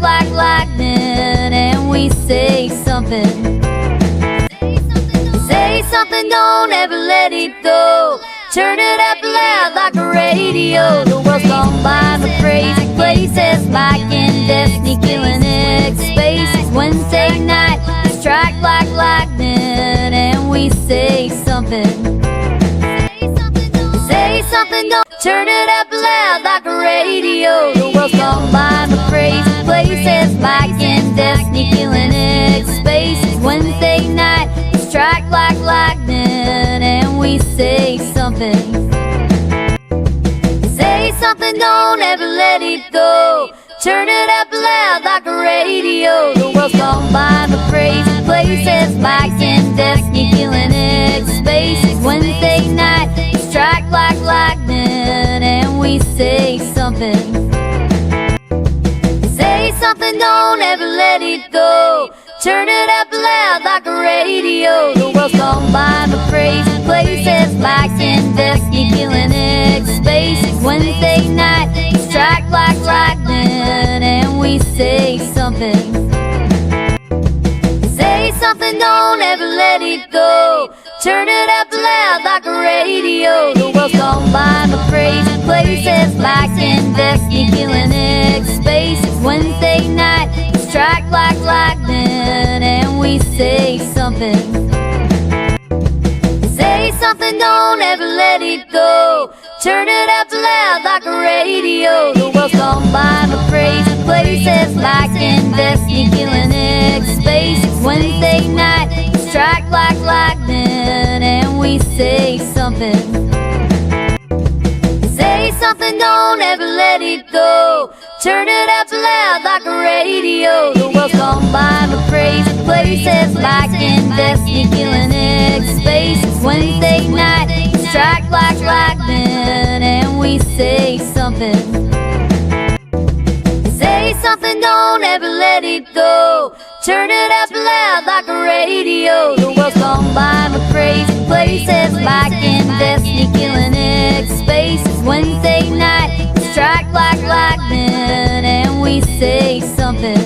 like lightning, and we say something. Say something, don't ever let it go. Turn it up loud like a radio. The world's gone by the crazy places. Mike and Destiny killing XSpace. It's Wednesday night, we strike like lightning, and we say something. Say something, don't turn it up loud like a radio. The world's gone by the crazy places. Mike and Destiny killing XSpace. It's Wednesday night, we strike like lightning, and we say something. Say something, don't ever let it go. Turn it up loud like a radio. The world's gone by the crazy places. Mike and Destiny killing XSpace. It's Wednesday night, we strike like lightning, and we say something. Say something, don't ever let it go. Turn it up loud like a radio. The world's gone by the crazy places. Mike and Destiny killing XSpace. It's Wednesday night, we strike like lightning, and we say something. Say something, don't ever let it go. Turn it up loud like a radio. The world's gone by the crazy places. Mike and Destiny killing XSpace. It's Wednesday night, we strike like lightning, and we say something. Say something, don't ever let it go. Turn it up loud like a radio. The world's gone by the crazy places. Mike and Destiny killing XSpace. It's Wednesday night, we strike like lightning, and we say something. Say something, don't ever let it go. Turn it up loud like a radio. The world's gone by the crazy places. Mike and Destiny killing XSpace. It's Wednesday night, we strike like lightning, and we say something. Say something, don't ever let it go. Turn it up loud like a radio. The world's gone by the crazy places. Mike and Destiny killing XSpace. It's Wednesday night, we strike like lightning, and we say something.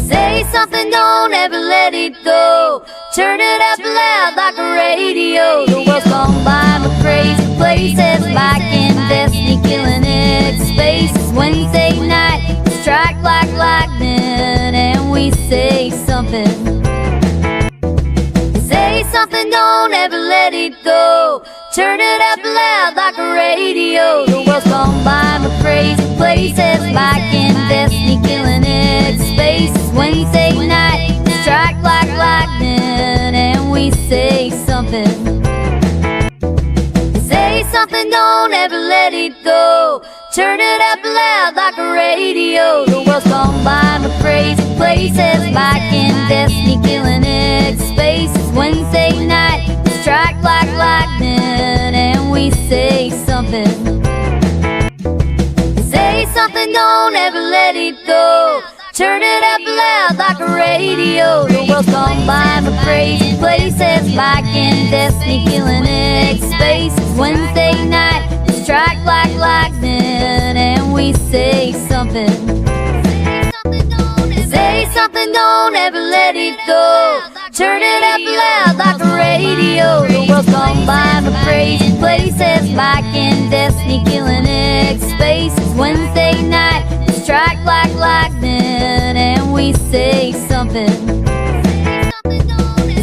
Say something, don't ever let it go. Turn it up loud like a radio. The world's gone by the crazy places. Mike and Destiny killing XSpace. It's Wednesday night, we strike like lightning, and we say something. Say something, don't ever let it go. Turn it up loud like a radio. The world's gone by the crazy places. Mike and Destiny killing XSpace. It's Wednesday night, we strike like lightning, and we say something. Say something, don't ever let it go. Turn it up loud like a radio. The world's gone by the crazy places. Mike and Destiny killing XSpace. It's Wednesday night, we strike like lightning, and we say something. Say something, don't ever let it go. Turn it up loud like a radio. The world's gone by the crazy places. Mike and Destiny killing XSpace. It's Wednesday night, we strike like lightning, and we say something. Say something, don't ever let it go. Turn it up loud like a radio. The world's gone by the crazy places. Mike and Destiny killing XSpace. It's Wednesday night, we strike like lightning, and we say something.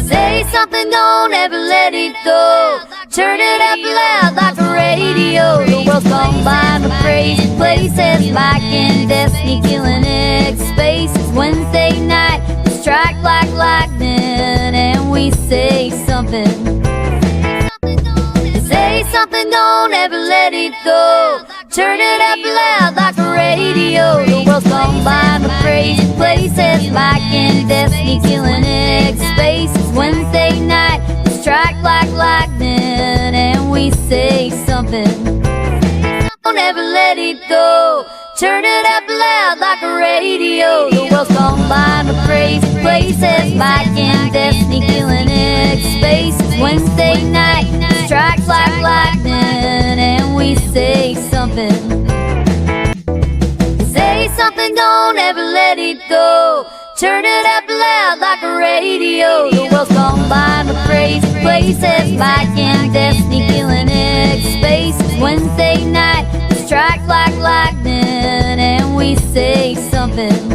Say something, don't ever let it go. Turn it up loud like a radio. The world's gone by the crazy places. Mike and Destiny killing XSpace. It's Wednesday night, we strike like lightning, and we say something. Say something, don't ever let it go. Turn it up loud like a radio. The world's gone by the crazy places. Mike and Destiny killing XSpace. It's Wednesday night, we strike like lightning, and we say something. Don't ever let it go. Turn it up loud like a radio. The world's gone by the crazy places. Mike and Destiny killing XSpace. It's Wednesday night, we strike like lightning, and we say something. Say something. something, don't ever let it go. Turn it up loud like a radio. The world's gone by in the crazy places. Mike and Destiny killing XSpace. It's Wednesday night, we strike like lightning, and we say something.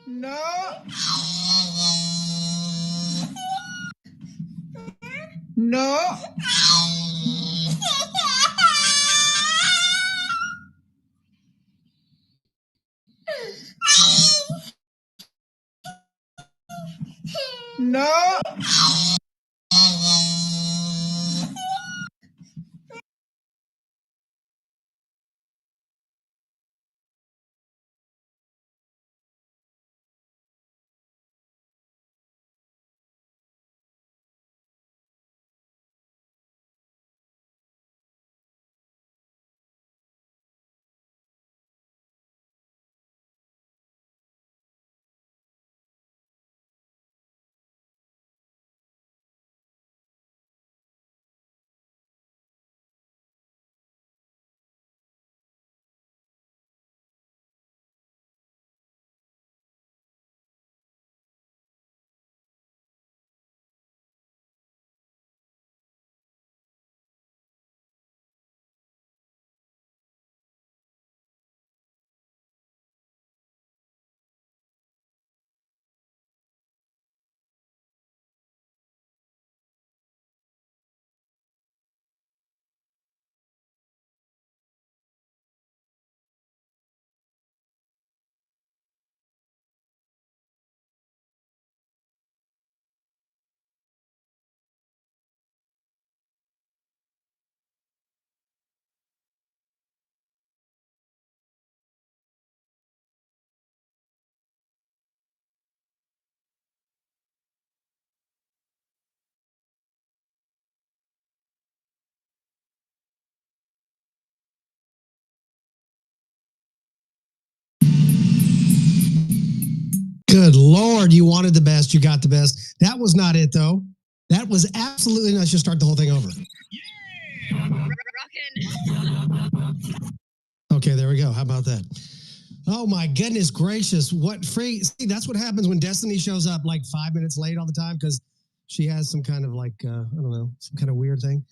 No. No. No. Good Lord, you wanted the best, you got the best. That was not it, though. That was absolutely not. Just start the whole thing over. Yeah! Rockin'. Okay, there we go. How about that? Oh my goodness gracious! What free? See, that's what happens when Destiny shows up like 5 minutes late all the time because she has some kind of like I don't know, some kind of weird thing.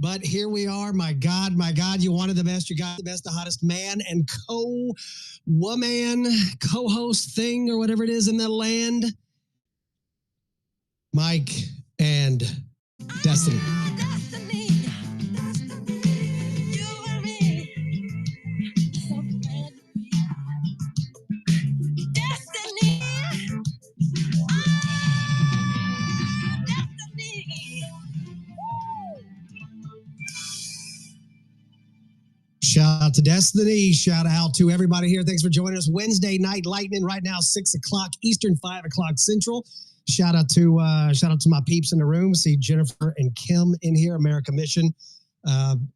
But here we are. My God, you wanted the best, you got the best, the hottest man and co-woman, co-host thing or whatever it is in the land. Mike and Destiny. to Destiny. Shout out to everybody here. Thanks for joining us. Wednesday Night Lightning right now, 6 o'clock Eastern, 5 o'clock Central. Shout out to my peeps in the room. See Jennifer and Kim in here. America Mission.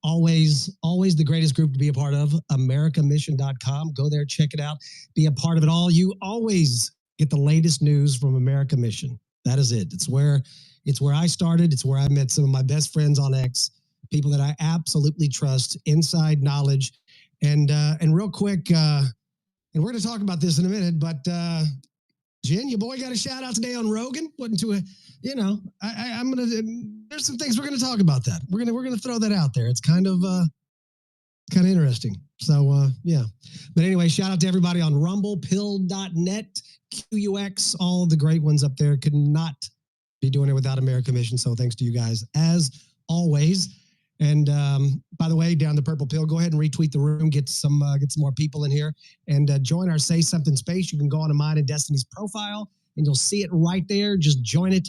Always the greatest group to be a part of. AmericaMission.com. Go there, check it out. Be a part of it all. You always get the latest news from America Mission. That is it. It's where I started. It's where I met some of my best friends on X. People that I absolutely trust, inside knowledge. And real quick, and we're going to talk about this in a minute, but Jen, your boy got a shout out today on Rogan. Wasn't to I'm going to, there's some things we're going to talk about that. We're going to throw that out there. It's kind of interesting. So, yeah. But anyway, shout out to everybody on rumblepill.net, QUX, all of the great ones up there. Could not be doing it without America Mission. So thanks to you guys as always. And by the way, down the purple pill, go ahead and retweet the room, get some more people in here, and join our Say Something space. You can go on to mine and Destiny's profile, and you'll see it right there. Just join it,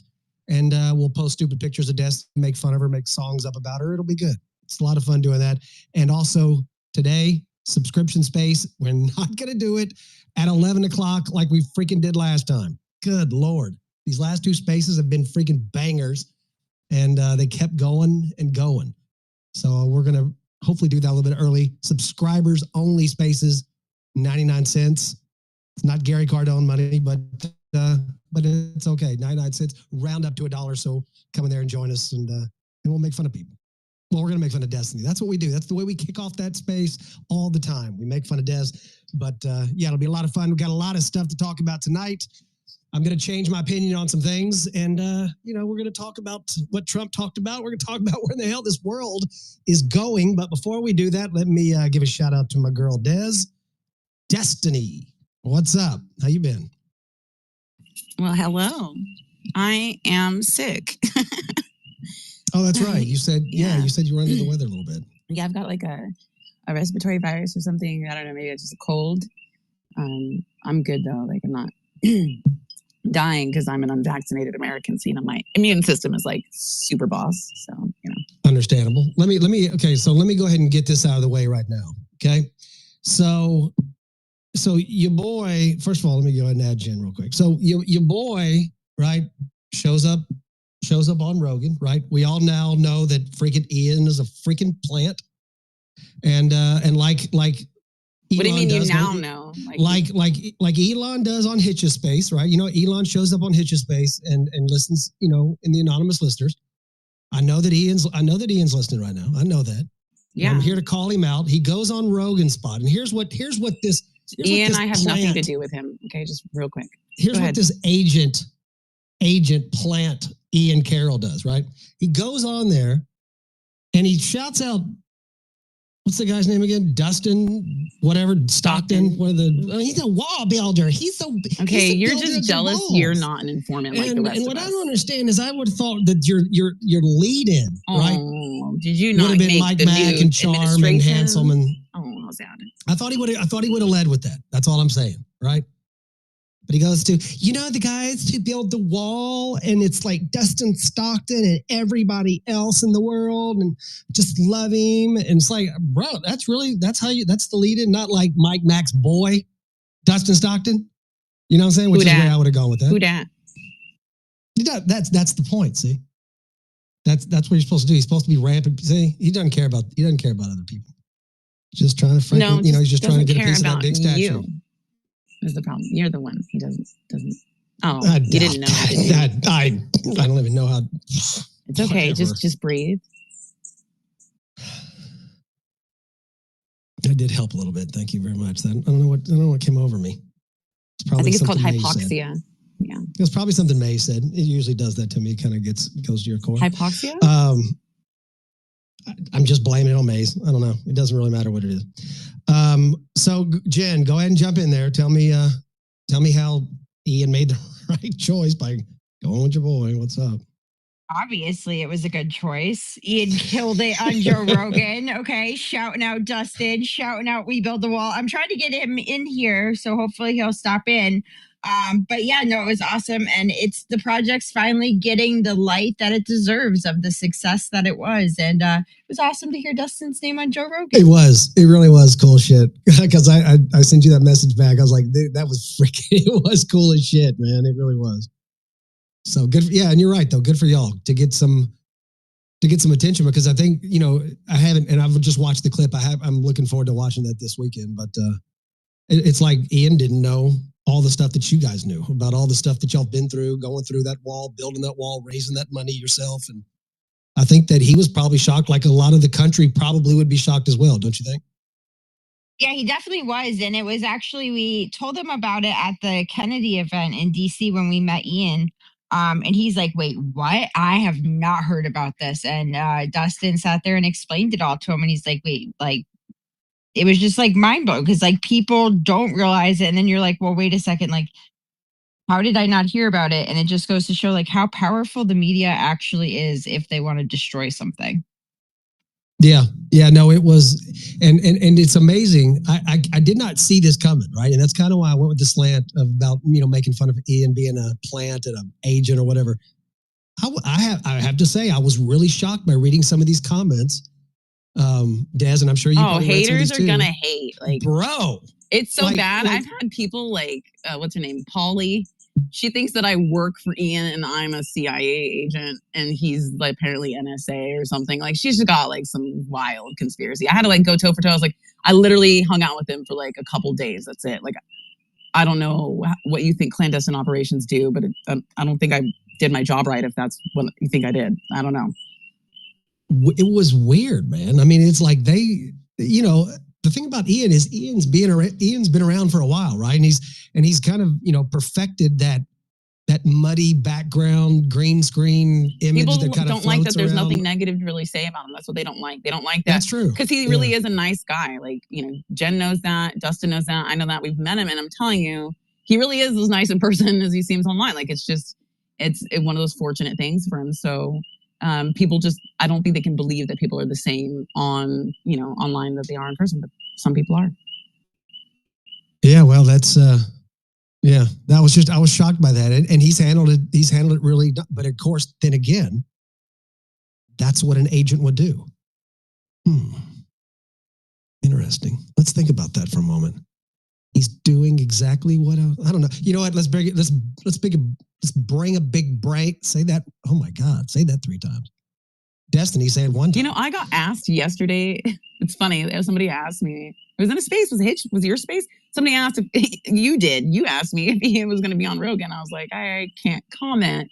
and we'll post stupid pictures of Destiny, make fun of her, make songs up about her. It'll be good. It's a lot of fun doing that. And also today, subscription space. We're not going to do it at 11 o'clock like we freaking did last time. Good Lord. These last two spaces have been freaking bangers, and they kept going and going. So we're going to hopefully do that a little bit early. Subscribers only spaces, 99 cents. It's not Gary Cardone money, but it's okay. 99 cents, round up to $1. So come in there and join us, and we'll make fun of people. Well, we're going to make fun of Destiny. That's what we do. That's the way we kick off that space all the time. We make fun of Des, but yeah, it'll be a lot of fun. We've got a lot of stuff to talk about tonight. I'm going to change my opinion on some things, and we're going to talk about what Trump talked about. We're going to talk about where the hell this world is going. But before we do that, let me give a shout out to my girl Des. Destiny, what's up? How you been? Well, hello. I am sick. Oh, that's right. You said you said you were under the weather a little bit. Yeah, I've got like a respiratory virus or something. I don't know. Maybe it's just a cold. I'm good though. Like I'm not dying because I'm an unvaccinated American. So, my immune system is like super boss. So, Understandable. Let me go ahead and get this out of the way right now. Okay. So your boy, first of all, let me go ahead and add Jen real quick. So your boy, right, shows up on Rogan, right? We all now know that freaking Ian is a freaking plant. And like Elon, what do you mean you now know? Like Elon does on XSpace, right? Elon shows up on XSpace and listens, in the anonymous listeners. I know that Ian's listening right now. I know that. Yeah. I'm here to call him out. He goes on Rogan's spot, and here's what this Ian, I have nothing to do with him. Okay, just real quick. Here's what this agent plant Ian Carroll does, right? He goes on there and he shouts out, what's the guy's name again? Dustin, whatever, Stockton. He's a wall builder. Okay, you're just jealous you're not an informant like the rest of us. And what I don't understand is I would have thought that your lead-in, right? Oh, did you not would have been make MikeMac and Charm and Handsome and sad. I thought he would have led with that. That's all I'm saying, right? But he goes to, the guys who build the wall, and it's like Dustin Stockton and everybody else in the world, and just love him. And it's like, bro, that's the lead in, not like MikeMac's boy, Dustin Stockton. You know what I'm saying? Which is where I would have gone with that. Who dat? That's the point. See, that's what you're supposed to do. He's supposed to be rampant. See, he doesn't care about other people. Just trying to, he's just trying to get a piece of that big statue. You. Is the problem. You're the one. He doesn't. Oh, you didn't know. I don't even know how. It's okay. Whatever. Just breathe. That did help a little bit. Thank you very much. I don't know what came over me. I think it's called hypoxia. Yeah. It was probably something May said. It usually does that to me. It kind of goes to your core. Hypoxia? I'm just blaming it on Maze. I don't know. It doesn't really matter what it is. So Jen, go ahead and jump in there. Tell me how Ian made the right choice by going with your boy. What's up? Obviously, it was a good choice. Ian killed it on Joe Rogan. Okay, shouting out Dustin, shouting out We Build the Wall. I'm trying to get him in here, so hopefully he'll stop in. But yeah, no, it was awesome, and it's the project's finally getting the light that it deserves of the success that it was, and it was awesome to hear Dustin's name on Joe Rogan. It really was cool shit. Because I sent you that message back. I was like, dude, that was freaking. It was cool as shit, man. It really was. So good. Yeah, and you're right though. Good for y'all to get some attention, because I think, I haven't, and I've just watched the clip. I'm looking forward to watching that this weekend. But it's like Ian didn't know all the stuff that you guys knew about, all the stuff that y'all been through, going through that wall, building that wall, raising that money yourself. And I think that he was probably shocked, like a lot of the country probably would be shocked as well. Don't you think? Yeah, he definitely was. And it was actually, we told him about it at the Kennedy event in DC when we met Ian. And he's like, wait, what? I have not heard about this. And Dustin sat there and explained it all to him. And he's like, wait, like, it was just like mind blowing, because like people don't realize it. And then you're like, well, wait a second, like, how did I not hear about it? And it just goes to show like how powerful the media actually is if they want to destroy something. Yeah. No, it was, and it's amazing. I did not see this coming, right? And that's kind of why I went with the slant about making fun of Ian being a plant and an agent or whatever. I have to say I was really shocked by reading some of these comments. Des, and I'm sure you. Oh, haters are gonna hate, like, bro. It's so bad. I've had people like, what's her name, Polly. She thinks that I work for Ian and I'm a CIA agent and he's like apparently NSA or something. Like, she's just got like some wild conspiracy. I had to like go toe for toe. I was like, I literally hung out with him for like a couple days. That's it. Like, I don't know what you think clandestine operations do, but I don't think I did my job right if that's what you think I did. I don't know. It was weird, man. I mean, it's like they, the thing about Ian is Ian's been around for a while, right? And he's kind of, perfected that muddy background, green screen image. People that kind don't of like that there's around. nothing negative to really say about him. That's what they don't like. They don't like that. That's true. Because he really is a nice guy. Like, Jen knows that. Dustin knows that. I know that. We've met him. And I'm telling you, he really is as nice a person as he seems online. Like, it's one of those fortunate things for him. So people just, I don't think they can believe that people are the same on, online that they are in person. But some people are. Yeah, well, that's... Yeah, that was just, I was shocked by that. And he's handled it really, but of course, then again, that's what an agent would do. Interesting. Let's think about that for a moment. He's doing exactly what, I don't know. You know what? Let's bring a big break. Say that. Oh my God. Say that 3 times. Destiny said 1 time. I got asked yesterday. It's funny. Somebody asked me, it was in a space. Was your space? Somebody asked if you asked me if Ian was going to be on Rogan. I was like, I can't comment.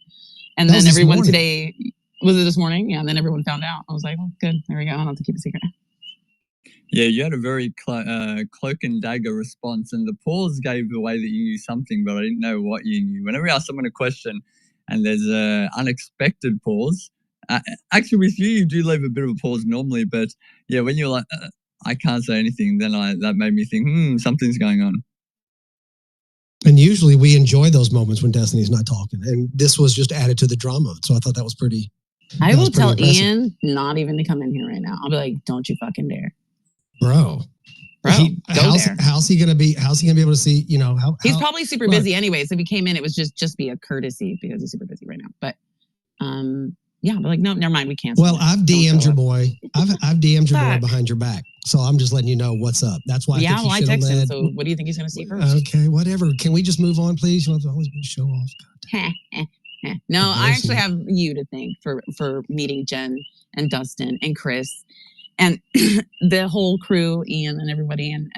And then everyone today, was it this morning? Yeah. And then everyone found out. I was like, well, good. There we go. I don't have to keep a secret. Yeah, you had a very cloak and dagger response, and the pause gave away that you knew something, but I didn't know what you knew. Whenever I ask someone a question and there's an unexpected pause, actually with you do leave a bit of a pause normally, but yeah, when you're like, I can't say anything, then that made me think, something's going on. And usually we enjoy those moments when Destiny's not talking, and this was just added to the drama. So I thought that was pretty. I will tell Ian not even to come in here right now. I'll be like, don't you fucking dare. Bro, how's he gonna be able to see? He's probably super busy anyway. So if he came in, it was just be a courtesy because he's super busy right now. But yeah, but like, no, never mind. We can't. Well, I've DM'd your boy. I've DM'd your boy behind your back. So I'm just letting you know what's up. That's why. Yeah, I text him. So what do you think he's gonna see first? Okay, whatever. Can we just move on, please? You don't have to always be show off. No, I actually have you to thank for meeting Jen and Dustin and Chris. And the whole crew, Ian and everybody, and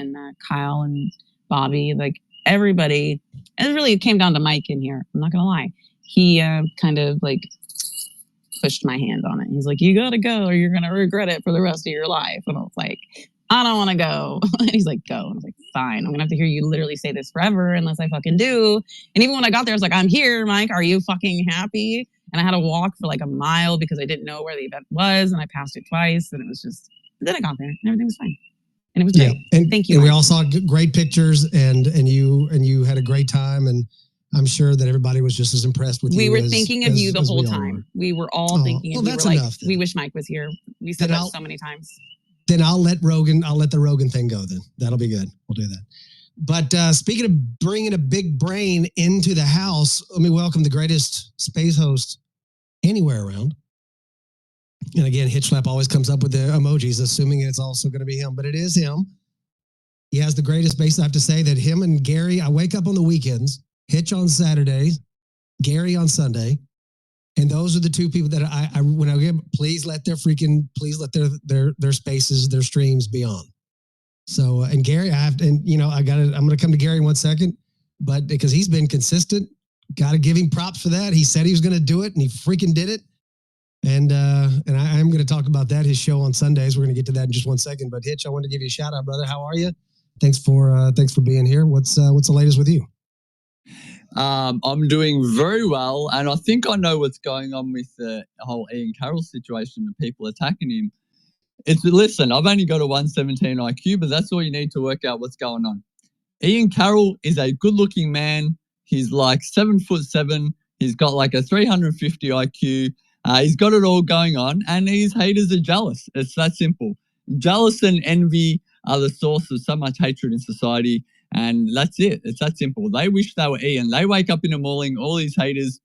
Kyle and Bobby, like everybody, and it really came down to Mike in here. I'm not gonna lie, he kind of like pushed my hand on it. He's like, "You gotta go, or you're gonna regret it for the rest of your life." And I was like, "I don't want to go." And he's like, "Go." And I was like, "Fine. I'm gonna have to hear you literally say this forever unless I fucking do." And even when I got there, I was like, "I'm here, Mike. Are you fucking happy?" And I had to walk for like a mile because I didn't know where the event was, and I passed it twice, and it was just. But then I got there, and everything was fine, and it was great. And thank you. And Mike. we all saw great pictures, and you had a great time, and I'm sure that everybody was just as impressed with you. We were thinking of you the whole time. We were all thinking of you. That's we were enough, we wish Mike was here. We said that so many times. Then I'll let the Rogan thing go then. That'll be good. We'll do that. But speaking of bringing a big brain into the house, let me welcome the greatest space host anywhere around. And again, Hitchlap always comes up with the emojis, assuming it's also going to be him, but it is him. He has the greatest base. I have to say that him and Gary, I wake up on the weekends, Hitch on Saturdays, Gary on Sunday. And those are the two people that I when I get, please let their spaces, their streams be on. So, and Gary, I'm going to come to Gary in 1 second, but because he's been consistent, got to give him props for that. He said he was going to do it and he freaking did it. And I am going to talk about that, his show on Sundays. We're going to get to that in just 1 second, but Hitch, I wanted to give you a shout out, brother. How are you? Thanks for being here. What's the latest with you? I'm doing very well, and I think I know what's going on with the whole Ian Carroll situation, the people attacking him. Listen, I've only got a 117 IQ, but that's all you need to work out what's going on. Ian Carroll is a good-looking man. He's like 7'7". He's got like a 350 IQ. He's got it all going on, and his haters are jealous. It's that simple. Jealous and envy are the source of so much hatred in society. And that's it. It's that simple. They wish they were Ian. They wake up in the morning, all these haters,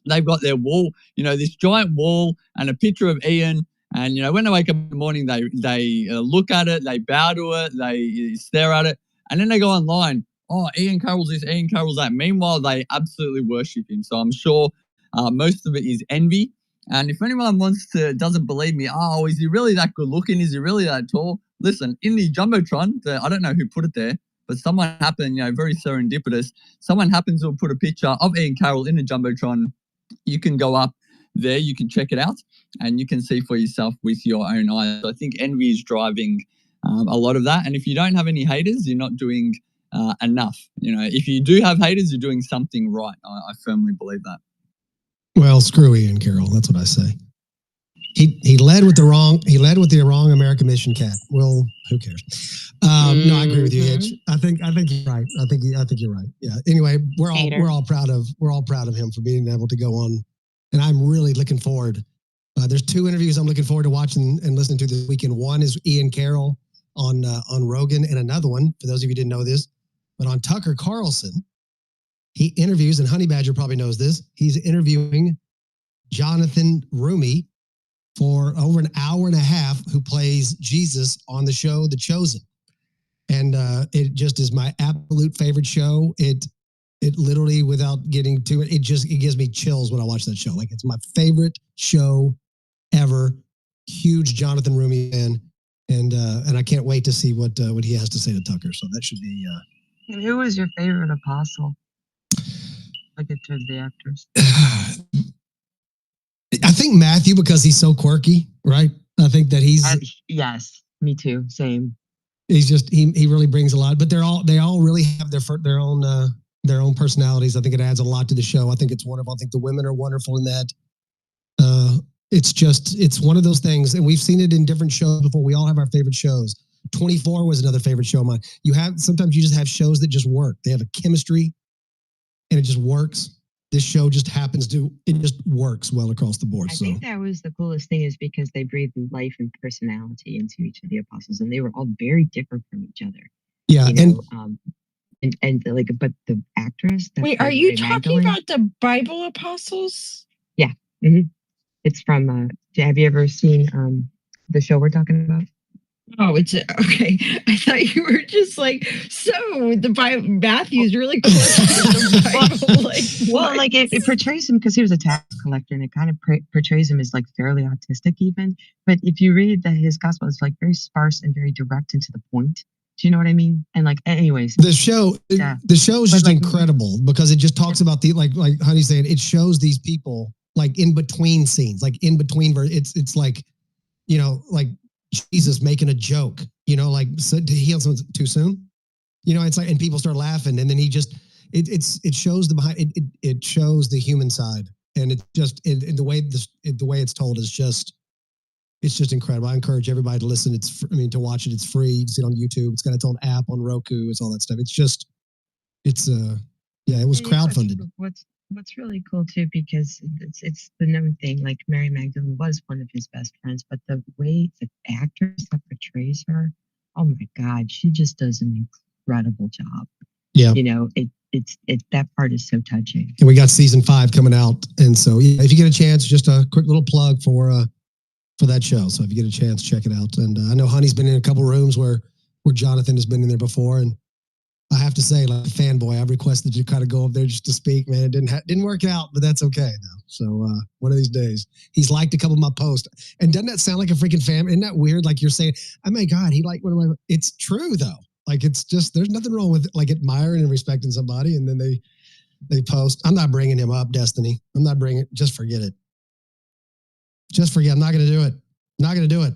they've got their wall, this giant wall and a picture of Ian. And, when they wake up in the morning, they look at it, they bow to it, they stare at it. And then they go online, oh, Ian Carroll's this, Ian Carroll's that. Meanwhile, they absolutely worship him. So I'm sure most of it is envy. And if anyone doesn't believe me, oh, is he really that good looking? Is he really that tall? Listen, in the Jumbotron, I don't know who put it there, but someone happened, very serendipitous. Someone happens to have put a picture of Ian Carroll in the Jumbotron. You can go up there, you can check it out, and you can see for yourself with your own eyes. I think envy is driving a lot of that. And if you don't have any haters, you're not doing enough. If you do have haters, you're doing something right. I firmly believe that. Well, screw Ian Carroll. That's what I say. He led with the wrong American mission cat. Well, who cares? No, I agree with you, Hitch. I think you're right. I think you're right. Yeah. Anyway, we're all proud of him for being able to go on, and I'm really looking forward. There's 2 interviews I'm looking forward to watching and listening to this weekend. One is Ian Carroll on Rogan, and another one, for those of you who didn't know this, but on Tucker Carlson, he interviews, and Honey Badger probably knows this. He's interviewing Jonathan Rumi for over an hour and a half, who plays Jesus on the show The Chosen. And it just is my absolute favorite show. It literally, without getting to it, it gives me chills when I watch that show. Like, it's my favorite show ever. Huge Jonathan Rumi fan. And I can't wait to see what he has to say to Tucker. So that should be And who was your favorite apostle? Like it to the actors. I think Matthew, because he's so quirky, right? I think that he's yes, me too. Same. He's just he really brings a lot, but they all really have their own personalities. I think it adds a lot to the show. I think it's wonderful. I think the women are wonderful in that. It's one of those things, and we've seen it in different shows before. We all have our favorite shows. 24 was another favorite show of mine. Sometimes you just have shows that just work. They have a chemistry, and it just works. This show just works well across the board. I think that was the coolest thing, is because they breathed life and personality into each of the apostles, and they were all very different from each other. Yeah, but the actress. Wait, are you talking about the Bible apostles? Yeah, it's from. Have you ever seen the show we're talking about? Oh, it's okay. I thought you were just like, so the Bible, Matthew's really close to the Bible. It portrays him, because he was a tax collector, and it kind of portrays him as like fairly autistic even. But if you read his gospel, it's like very sparse and very direct and to the point. Do you know what I mean? And anyways, the show is just incredible, because it just talks about like Honey's saying, it shows these people like in between scenes, like in between. It's like, like Jesus making a joke, so to heal someone too soon, it's like, and people start laughing, and then he just, it shows it shows the human side, and it just, the way it's told is just, it's just incredible. I encourage everybody to listen. To watch it. It's free. You can see it on YouTube. It's got its own app on Roku. It's all that stuff. It's Yeah, it was And you know crowdfunded. what's really cool too, because it's the known thing. Like Mary Magdalene was one of his best friends, but the way the actress that portrays her, oh my God, she just does an incredible job. Yeah. You know, it's that part is so touching. And we got season 5 coming out, and so yeah, if you get a chance, just a quick little plug for that show. So if you get a chance, check it out. And I know Honey's been in a couple rooms where Jonathan has been in there before, and I have to say, like a fanboy, I've requested you kind of go up there just to speak. Man, it didn't work out, but that's okay though. So one of these days, he's liked a couple of my posts. And doesn't that sound like a freaking fan? Isn't that weird? Like you're saying, oh my God, he liked one of my. It's true though. Like it's just there's nothing wrong with like admiring and respecting somebody, and then they post. I'm not bringing him up, Destiny. I'm not bringing. Just forget it. Just forget. I'm not going to do it. Not going to do it.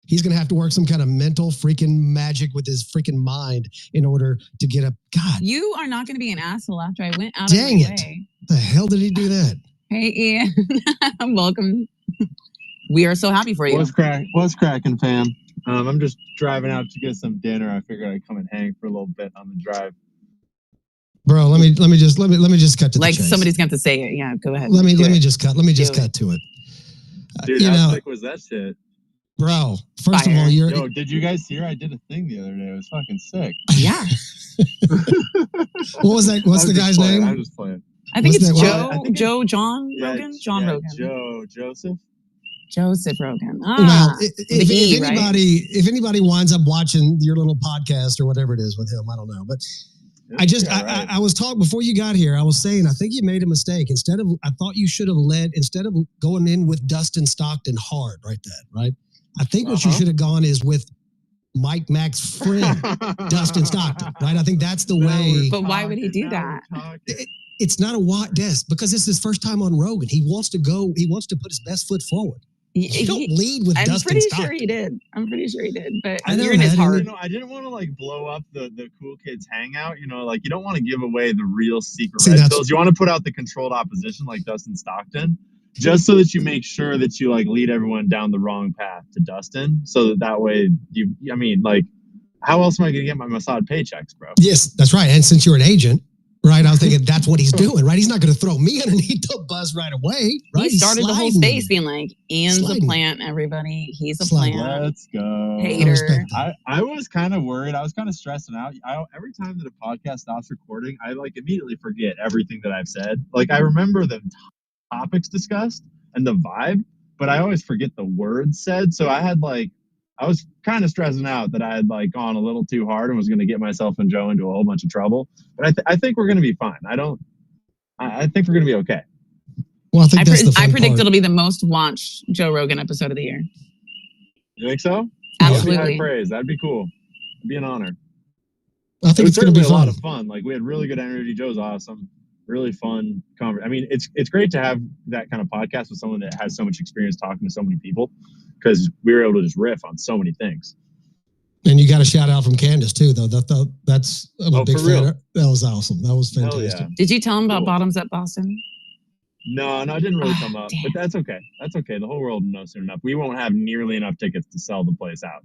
He's going to have to work some kind of mental freaking magic with his freaking mind in order to get up. God. You are not going to be an asshole after I went out Dang of my it. way. The hell did he do that? Hey, Ian. Welcome. We are so happy for you. What's cracking, fam? I'm just driving out to get some dinner. I figured I'd come and hang for a little bit on the drive. Bro, let me just cut to like the chase. somebody's going to say it. Yeah, go ahead. Let me just cut to it. Dude, how sick was that shit? Bro, first Fire. of all, Yo, did you guys hear? I did a thing the other day. It was fucking sick. Yeah. What was that? What's the guy's name? I'm just playing. I think What's it's that? John Rogan? John Rogan. Joseph Rogan. Well, if right? anybody winds up watching your little podcast or whatever it is with him, I don't know. But I was talking before you got here. I was saying, I think you made a mistake. I thought you should have instead of going in with Dustin Stockton hard right? I think what you should have gone is with Mike Mac's friend, Dustin Stockton, right? I think that's the way. But why would he do that? It's not a what, Des, because it's his first time on Rogan. He wants to put his best foot forward. You don't lead with Dustin Stockton. I'm pretty sure he did. But I know, you're in his heart. I didn't want to like blow up the cool kids hangout. You know, like you don't want to give away the real secret red pills. You want to put out the controlled opposition like Dustin Stockton, just so that you make sure that you like lead everyone down the wrong path to Dustin. So that way like, how else am I going to get my Mossad paychecks, bro? Yes, that's right. And since you're an agent, right, I was thinking that's what he's doing, right? He's not going to throw me underneath the bus right away, right? He started the whole space being like, Ian's a plant, everybody. He's a plant. Let's go. Hater. I was kind of worried. I was kind of stressing out. Every time that a podcast stops recording, I like immediately forget everything that I've said. Like I remember the topics discussed and the vibe, but I always forget the words said. So I was kind of stressing out that I had like gone a little too hard and was going to get myself and Joe into a whole bunch of trouble. But I think we're going to be fine. I think we're going to be okay. Well, I predict it'll be the most watched Joe Rogan episode of the year. You think so? Absolutely. That'd be high praise. That'd be cool. It'd be an honor. I think it's going to be a lot of fun. Like we had really good energy. Joe's awesome. Really fun conversation. I mean, it's great to have that kind of podcast with someone that has so much experience talking to so many people, because we were able to just riff on so many things. And you got a shout out from Candace too, though. That's I'm a big fan. Real? That was awesome. That was fantastic. Yeah. Did you tell him about Bottoms Up Boston? No, it didn't really come up. Damn. But that's okay. That's okay. The whole world knows soon enough. We won't have nearly enough tickets to sell the place out.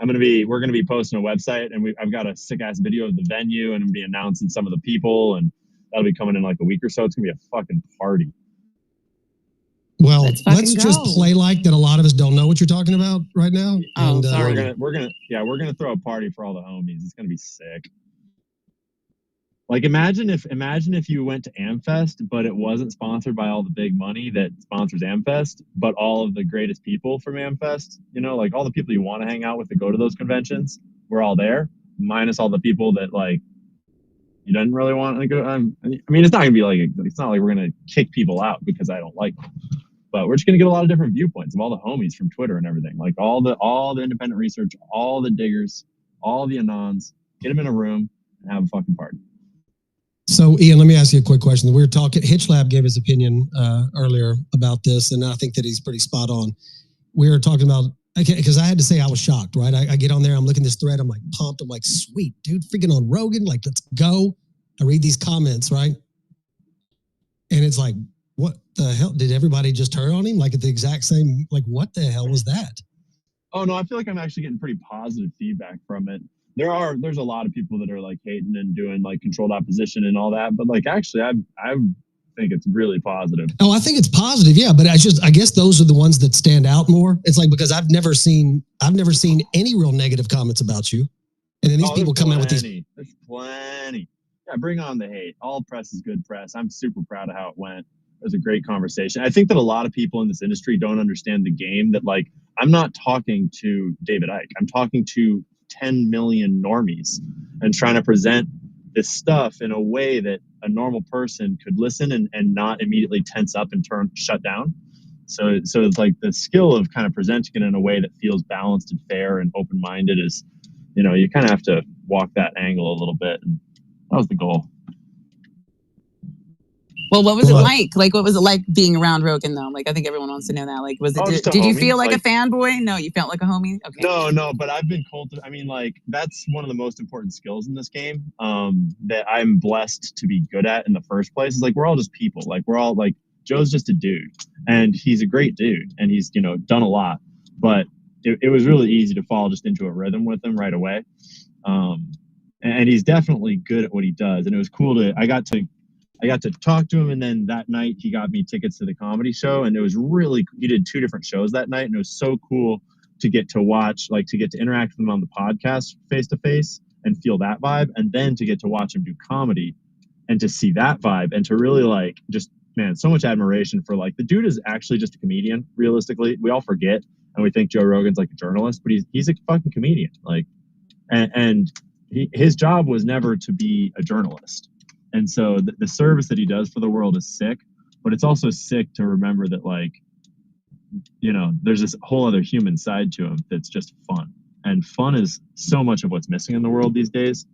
We're gonna be posting a website, and I've got a sick ass video of the venue, and I'm gonna be announcing some of the people, and that'll be coming in like a week or so. It's gonna be a fucking party. Well, let's just play like that. A lot of us don't know what you're talking about right now. Oh, and, sorry. We're gonna throw a party for all the homies. It's gonna be sick. Like imagine if you went to Amfest, but it wasn't sponsored by all the big money that sponsors Amfest, but all of the greatest people from Amfest, you know, like all the people you want to hang out with to go to those conventions, we're all there, minus all the people that like you didn't really want to go. I mean, it's not gonna be like it's not like we're gonna kick people out because I don't like them, but we're just gonna get a lot of different viewpoints of all the homies from Twitter and everything, like all the independent research, all the diggers, all the anons, get them in a room and have a fucking party. So, Ian, let me ask you a quick question. We were talking, Hitchlab gave his opinion earlier about this, and I think that he's pretty spot on. We were talking about, because I had to say I was shocked, right? I get on there, I'm looking at this thread, I'm like pumped, I'm like, sweet, dude, freaking on Rogan, like, let's go. I read these comments, right? And it's like, what the hell? Did everybody just turn on him? Like at the exact same, like, what the hell was that? Oh, no, I feel like I'm actually getting pretty positive feedback from it. there's a lot of people that are like hating and doing like controlled opposition and all that, but like actually I think it's really positive. Oh, I think it's positive, yeah. But I guess those are the ones that stand out more. It's like because I've never seen any real negative comments about you, and then these people come out with these. There's plenty. Yeah, bring on the hate. All press is good press. I'm super proud of how it went. It was a great conversation. I think that a lot of people in this industry don't understand the game. That like I'm not talking to David Icke. I'm talking to 10 million normies and trying to present this stuff in a way that a normal person could listen and not immediately tense up and shut down. So it's like the skill of kind of presenting it in a way that feels balanced and fair and open-minded is, you kind of have to walk that angle a little bit. And that was the goal. Well, what was it like? Like, what was it like being around Rogan, though? Like, I think everyone wants to know that. Like, was it? Did you feel like a fanboy? No, you felt like a homie. Okay. No, but I've been I mean, like, that's one of the most important skills in this game. That I'm blessed to be good at in the first place. Is like we're all just people. Like we're all like Joe's just a dude, and he's a great dude, and he's done a lot. But it was really easy to fall just into a rhythm with him right away. And he's definitely good at what he does, and it was cool I got to talk to him, and then that night he got me tickets to the comedy show, and it was he did 2 different shows that night, and it was so cool to get to watch, like to get to interact with him on the podcast face to face and feel that vibe, and then to get to watch him do comedy and to see that vibe and to really like just, man, so much admiration for like the dude is actually just a comedian. Realistically, we all forget and we think Joe Rogan's like a journalist, but he's a fucking comedian. Like, and his job was never to be a journalist. And so the service that he does for the world is sick, but it's also sick to remember that, like, there's this whole other human side to him that's just fun. And fun is so much of what's missing in the world these days.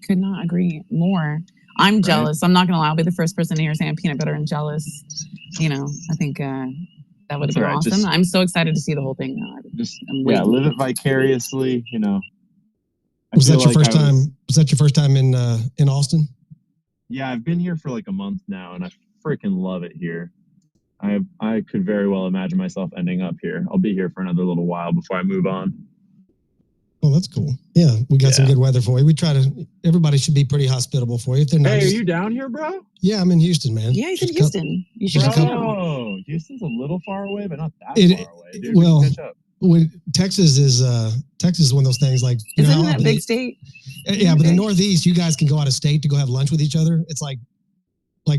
Could not agree more. I'm jealous. I'm not going to lie. I'll be the first person to hear saying peanut butter and jealous. I think that would have been awesome. I'm so excited to see the whole thing now. Live it vicariously, Was that your first time? Was that your first time in Austin? Yeah, I've been here for like a month now, and I freaking love it here. I could very well imagine myself ending up here. I'll be here for another little while before I move on. Oh, that's cool. Yeah, we got some good weather for you. We try to. Everybody should be pretty hospitable for you. If they're not, are you down here, bro? Yeah, I'm in Houston, man. Yeah, he's in Houston. You should come. Oh, Houston's a little far away, but not that far away, dude. Well, catch up. Texas is one of those things like isn't that big state? Yeah, but the Northeast, you guys can go out of state to go have lunch with each other. It's like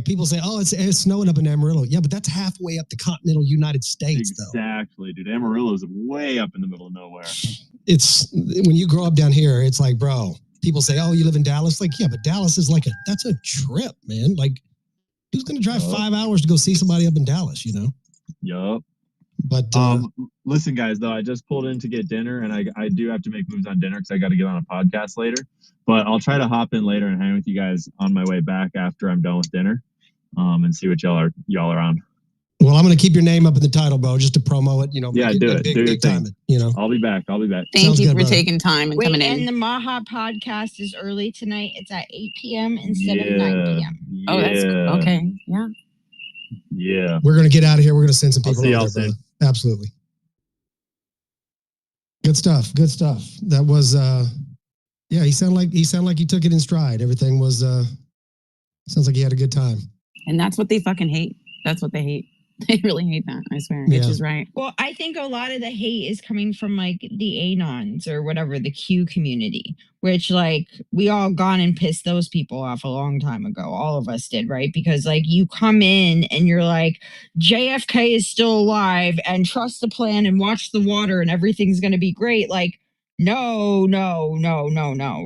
people say, oh, it's snowing up in Amarillo. Yeah, but that's halfway up the continental United States, though. Exactly, dude. Amarillo is way up in the middle of nowhere. It's when you grow up down here, it's like, bro. People say, oh, you live in Dallas. Like, yeah, but Dallas is that's a trip, man. Like, who's gonna drive 5 hours to go see somebody up in Dallas? Yup. But listen, guys, though, I just pulled in to get dinner, and I do have to make moves on dinner because I got to get on a podcast later. But I'll try to hop in later and hang with you guys on my way back after I'm done with dinner, and see what y'all are on. Well, I'm going to keep your name up in the title, bro, just to promo it. Yeah, do it. Do your thing. I'll be back. Thank you for taking time and coming in. And the Maha podcast is early tonight. It's at 8 p.m. instead of 9 p.m. Oh, that's cool. Okay. Yeah. Yeah. We're going to get out of here. We're going to send some people out there, brother. Absolutely. Good stuff. Good stuff. That was, he sounded like he took it in stride. Everything was, sounds like he had a good time. And that's what they fucking hate. That's what they hate. They really hate that, I swear. Mitch is right. Well, I think a lot of the hate is coming from like the Anons or whatever, the Q community, which like we all gone and pissed those people off a long time ago. All of us did, right? Because like you come in and you're like, JFK is still alive and trust the plan and watch the water and everything's going to be great. Like, no,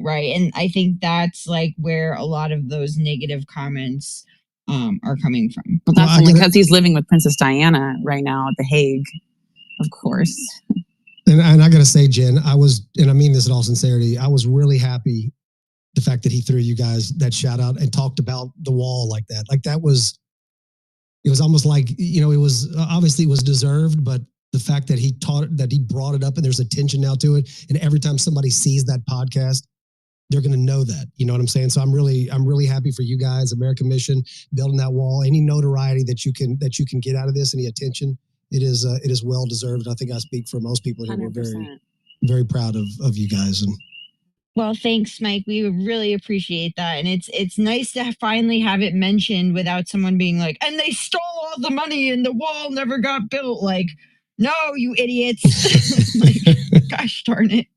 right? And I think that's like where a lot of those negative comments are coming from. Well, that's only because he's living with Princess Diana right now at The Hague, of course. And I got to say, Jen, and I mean this in all sincerity, I was really happy the fact that he threw you guys that shout out and talked about the wall like that. Like it was almost like, it was obviously it was deserved, but the fact that he brought it up and there's attention now to it. And every time somebody sees that podcast, they're going to know that. You know what I'm saying? So I'm really happy for you guys, American Mission, building that wall. Any notoriety that you can get out of this, any attention, it is well deserved. I think I speak for most people here. 100%. very proud of you guys. And well, thanks, Mike. We really appreciate that, and it's nice to finally have it mentioned without someone being like, "And they stole all the money, and the wall never got built." Like, no, you idiots! Like, gosh darn it.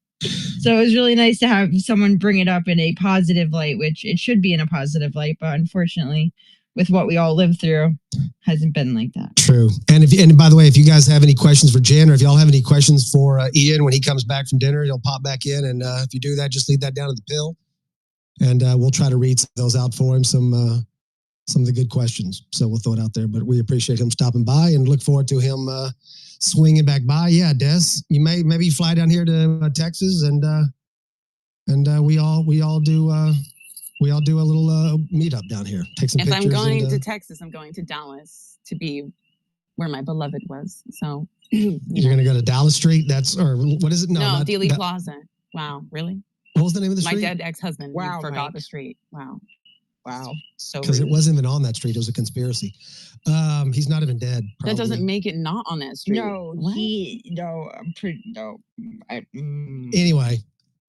So it was really nice to have someone bring it up in a positive light, which it should be in a positive light, but unfortunately, with what we all lived through, hasn't been like that. True. And by the way, if you guys have any questions for Jen, or if y'all have any questions for Ian when he comes back from dinner, he'll pop back in. And if you do that, just leave that down at the pill, and we'll try to read those out for him. Some of the good questions. So we'll throw it out there. But we appreciate him stopping by and look forward to him swinging back by. Yeah, Des, you maybe fly down here to Texas, and we all do a little meetup down here. Take some if pictures. I'm going to Texas, I'm going to Dallas to be where my beloved was. So you're going to go to Dallas Street. Or what is it? No, Dealey Plaza. Wow, really? What was the name of the street? My dead ex-husband. Wow, forgot Mike. the street. Wow. So because it wasn't even on that street. It was a conspiracy. He's not even dead. Probably. That doesn't make it not on that street. No, Anyway,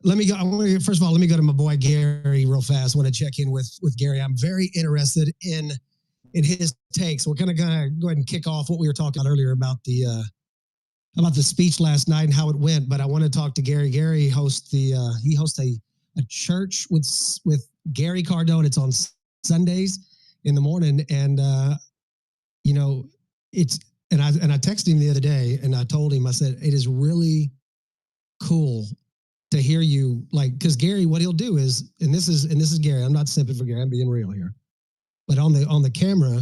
let me go. First of all, let me go to my boy Gary real fast. I want to check in with Gary. I'm very interested in his takes. We're gonna go ahead and kick off what we were talking about earlier about the speech last night and how it went. But I want to talk to Gary. Gary hosts a church with Gary Cardone. It's on Sundays in the morning, and I texted him the other day, and I told him, I said, it is really cool to hear you, because Gary, what he'll do is, and this is Gary. I'm not simping for Gary. I'm being real here. But on the camera,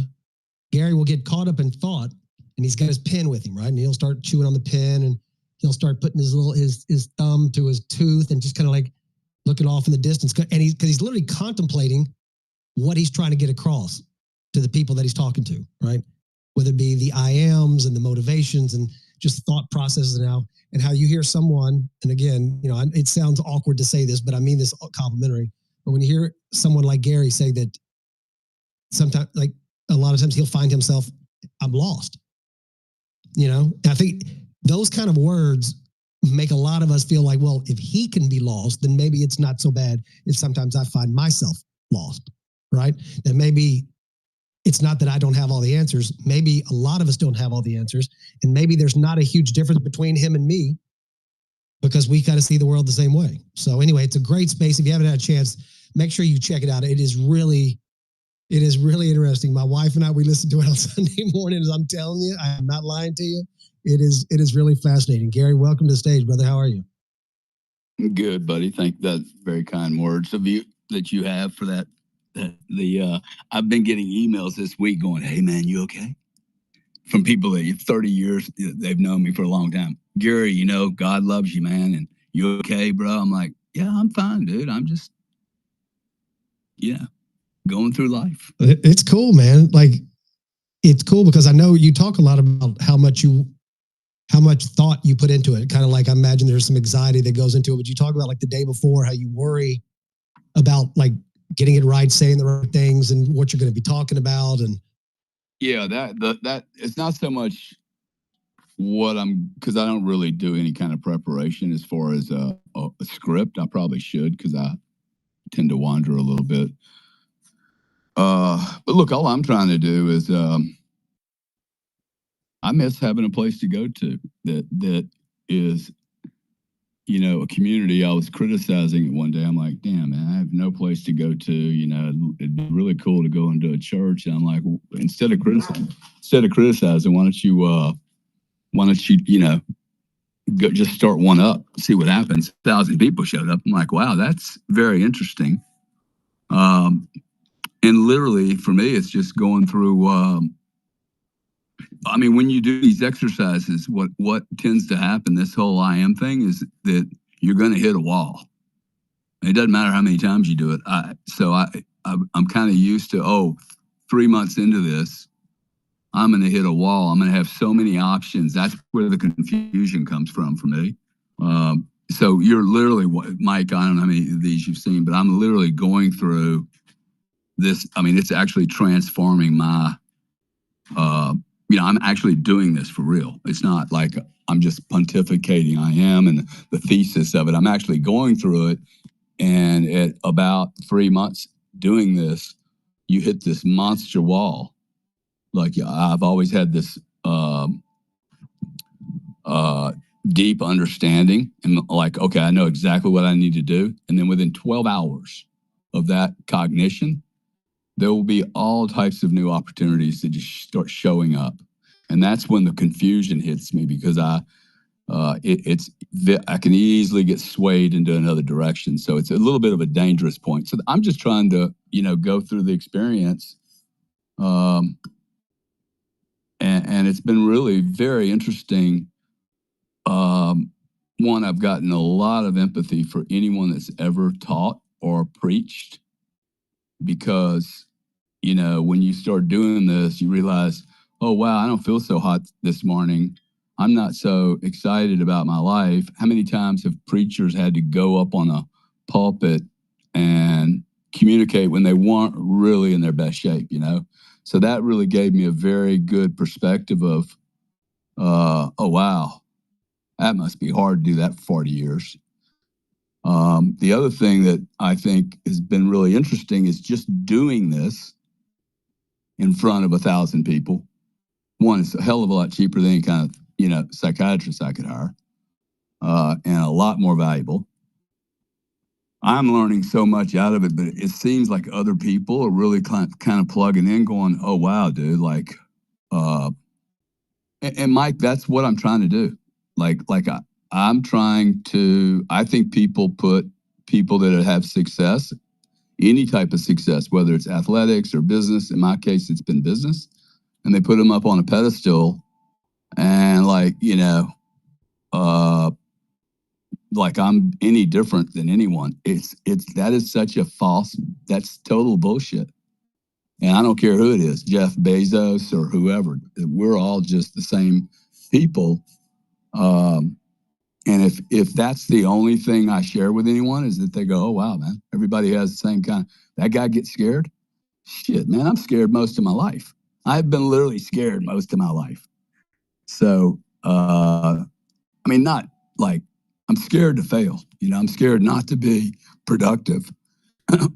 Gary will get caught up in thought, and he's got his pen with him, right? And he'll start chewing on the pen, and he'll start putting his thumb to his tooth, and just kind of like looking off in the distance, and because he's literally contemplating what he's trying to get across to the people that he's talking to, right? Whether it be the I ams and the motivations and just thought processes and how you hear someone, and again, it sounds awkward to say this, but I mean this complimentary. But when you hear someone like Gary say that, sometimes, like a lot of times, he'll find himself, I'm lost. I think those kind of words make a lot of us feel like, well, if he can be lost, then maybe it's not so bad if sometimes I find myself lost, right? That maybe it's not that I don't have all the answers. Maybe a lot of us don't have all the answers. And maybe there's not a huge difference between him and me because we kind of see the world the same way. So anyway, it's a great space. If you haven't had a chance, make sure you check it out. It is really interesting. My wife and I, we listen to it on Sunday mornings. I'm telling you, I'm not lying to you. It is really fascinating. Gary, welcome to the stage, brother. How are you? Good, buddy. Thank you. That's very kind words of you that you have for that. I've been getting emails this week going, "Hey man, you okay?" From people that 30 years, they've known me for a long time. Gary, God loves you, man, and you okay, bro? I'm like, yeah, I'm fine, dude. I'm just, going through life. It's cool, man. It's cool because I know you talk a lot about how much thought you put into it. Kind of like, I imagine there's some anxiety that goes into it, but you talk about the day before, how you worry about getting it right, saying the right things, and what you're going to be talking about. And yeah, that it's not so much because I don't really do any kind of preparation as far as a script. I probably should, because I tend to wander a little bit. But look, all I'm trying to do is I miss having a place to go to that is, a community. I was criticizing it one day. I'm like, damn, man, I have no place to go to. It'd be really cool to go into a church. And I'm like, instead of criticizing, why don't you go just start one up, see what happens. 1,000 people showed up. I'm like, wow, that's very interesting. And literally for me, it's just going through, when you do these exercises, what tends to happen, this whole I am thing, is that you're going to hit a wall. It doesn't matter how many times you do it. I'm kind of used to, 3 months into this, I'm going to hit a wall. I'm going to have so many options. That's where the confusion comes from for me. So you're literally, Mike, I don't know how many of these you've seen, but I'm literally going through this. It's actually transforming my I'm actually doing this for real. It's not like I'm just pontificating. I am, and the thesis of it. I'm actually going through it. And at about 3 months doing this, you hit this monster wall. Like I've always had this deep understanding, and like, okay, I know exactly what I need to do. And then within 12 hours of that cognition, there will be all types of new opportunities that just start showing up. And that's when the confusion hits me, because I can easily get swayed into another direction. So it's a little bit of a dangerous point. So I'm just trying to, go through the experience. And it's been really very interesting. One, I've gotten a lot of empathy for anyone that's ever taught or preached, because, when you start doing this, you realize, oh, wow, I don't feel so hot this morning. I'm not so excited about my life. How many times have preachers had to go up on a pulpit and communicate when they weren't really in their best shape, So that really gave me a very good perspective of, oh, wow, that must be hard to do that for 40 years. The other thing that I think has been really interesting is just doing this in front of 1,000 people. One, it's a hell of a lot cheaper than any kind of, psychiatrist I could hire, and a lot more valuable. I'm learning so much out of it, but it seems like other people are really kind of plugging in, going, oh, wow, dude, like, and Mike, that's what I'm trying to do. I'm trying to, I think people put people that have success, any type of success, whether it's athletics or business, in my case, it's been business, and they put them up on a pedestal, and like I'm any different than anyone. That is such a false, that's total bullshit. And I don't care who it is, Jeff Bezos or whoever, we're all just the same people. And if that's the only thing I share with anyone, is that they go, oh, wow, man, everybody has the same kind. That guy gets scared. Shit, man, I'm scared most of my life. I've been literally scared most of my life. So, not like I'm scared to fail. I'm scared not to be productive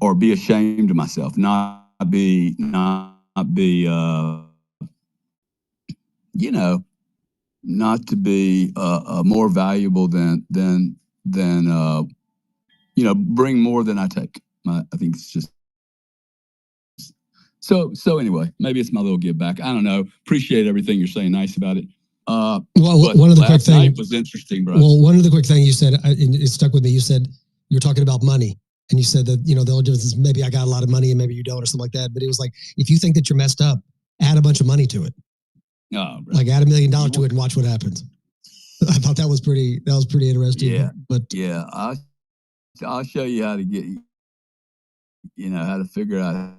or be ashamed of myself, not be, not to be more valuable than bring more than I take. I think it's just so anyway, maybe it's my little give back. I don't know. Appreciate everything you're saying. Nice about it. Well, one of the quick things was interesting, bro. Well, one of the quick thing you said, it stuck with me. You said you're talking about money, and you said that the only difference is maybe I got a lot of money and maybe you don't, or something like that. But it was like, if you think that you're messed up, add a bunch of money to it. Oh, bro. Like add $1 million to it and watch what happens. I thought that was pretty interesting. Yeah, but yeah, I'll show you how to get, how to figure out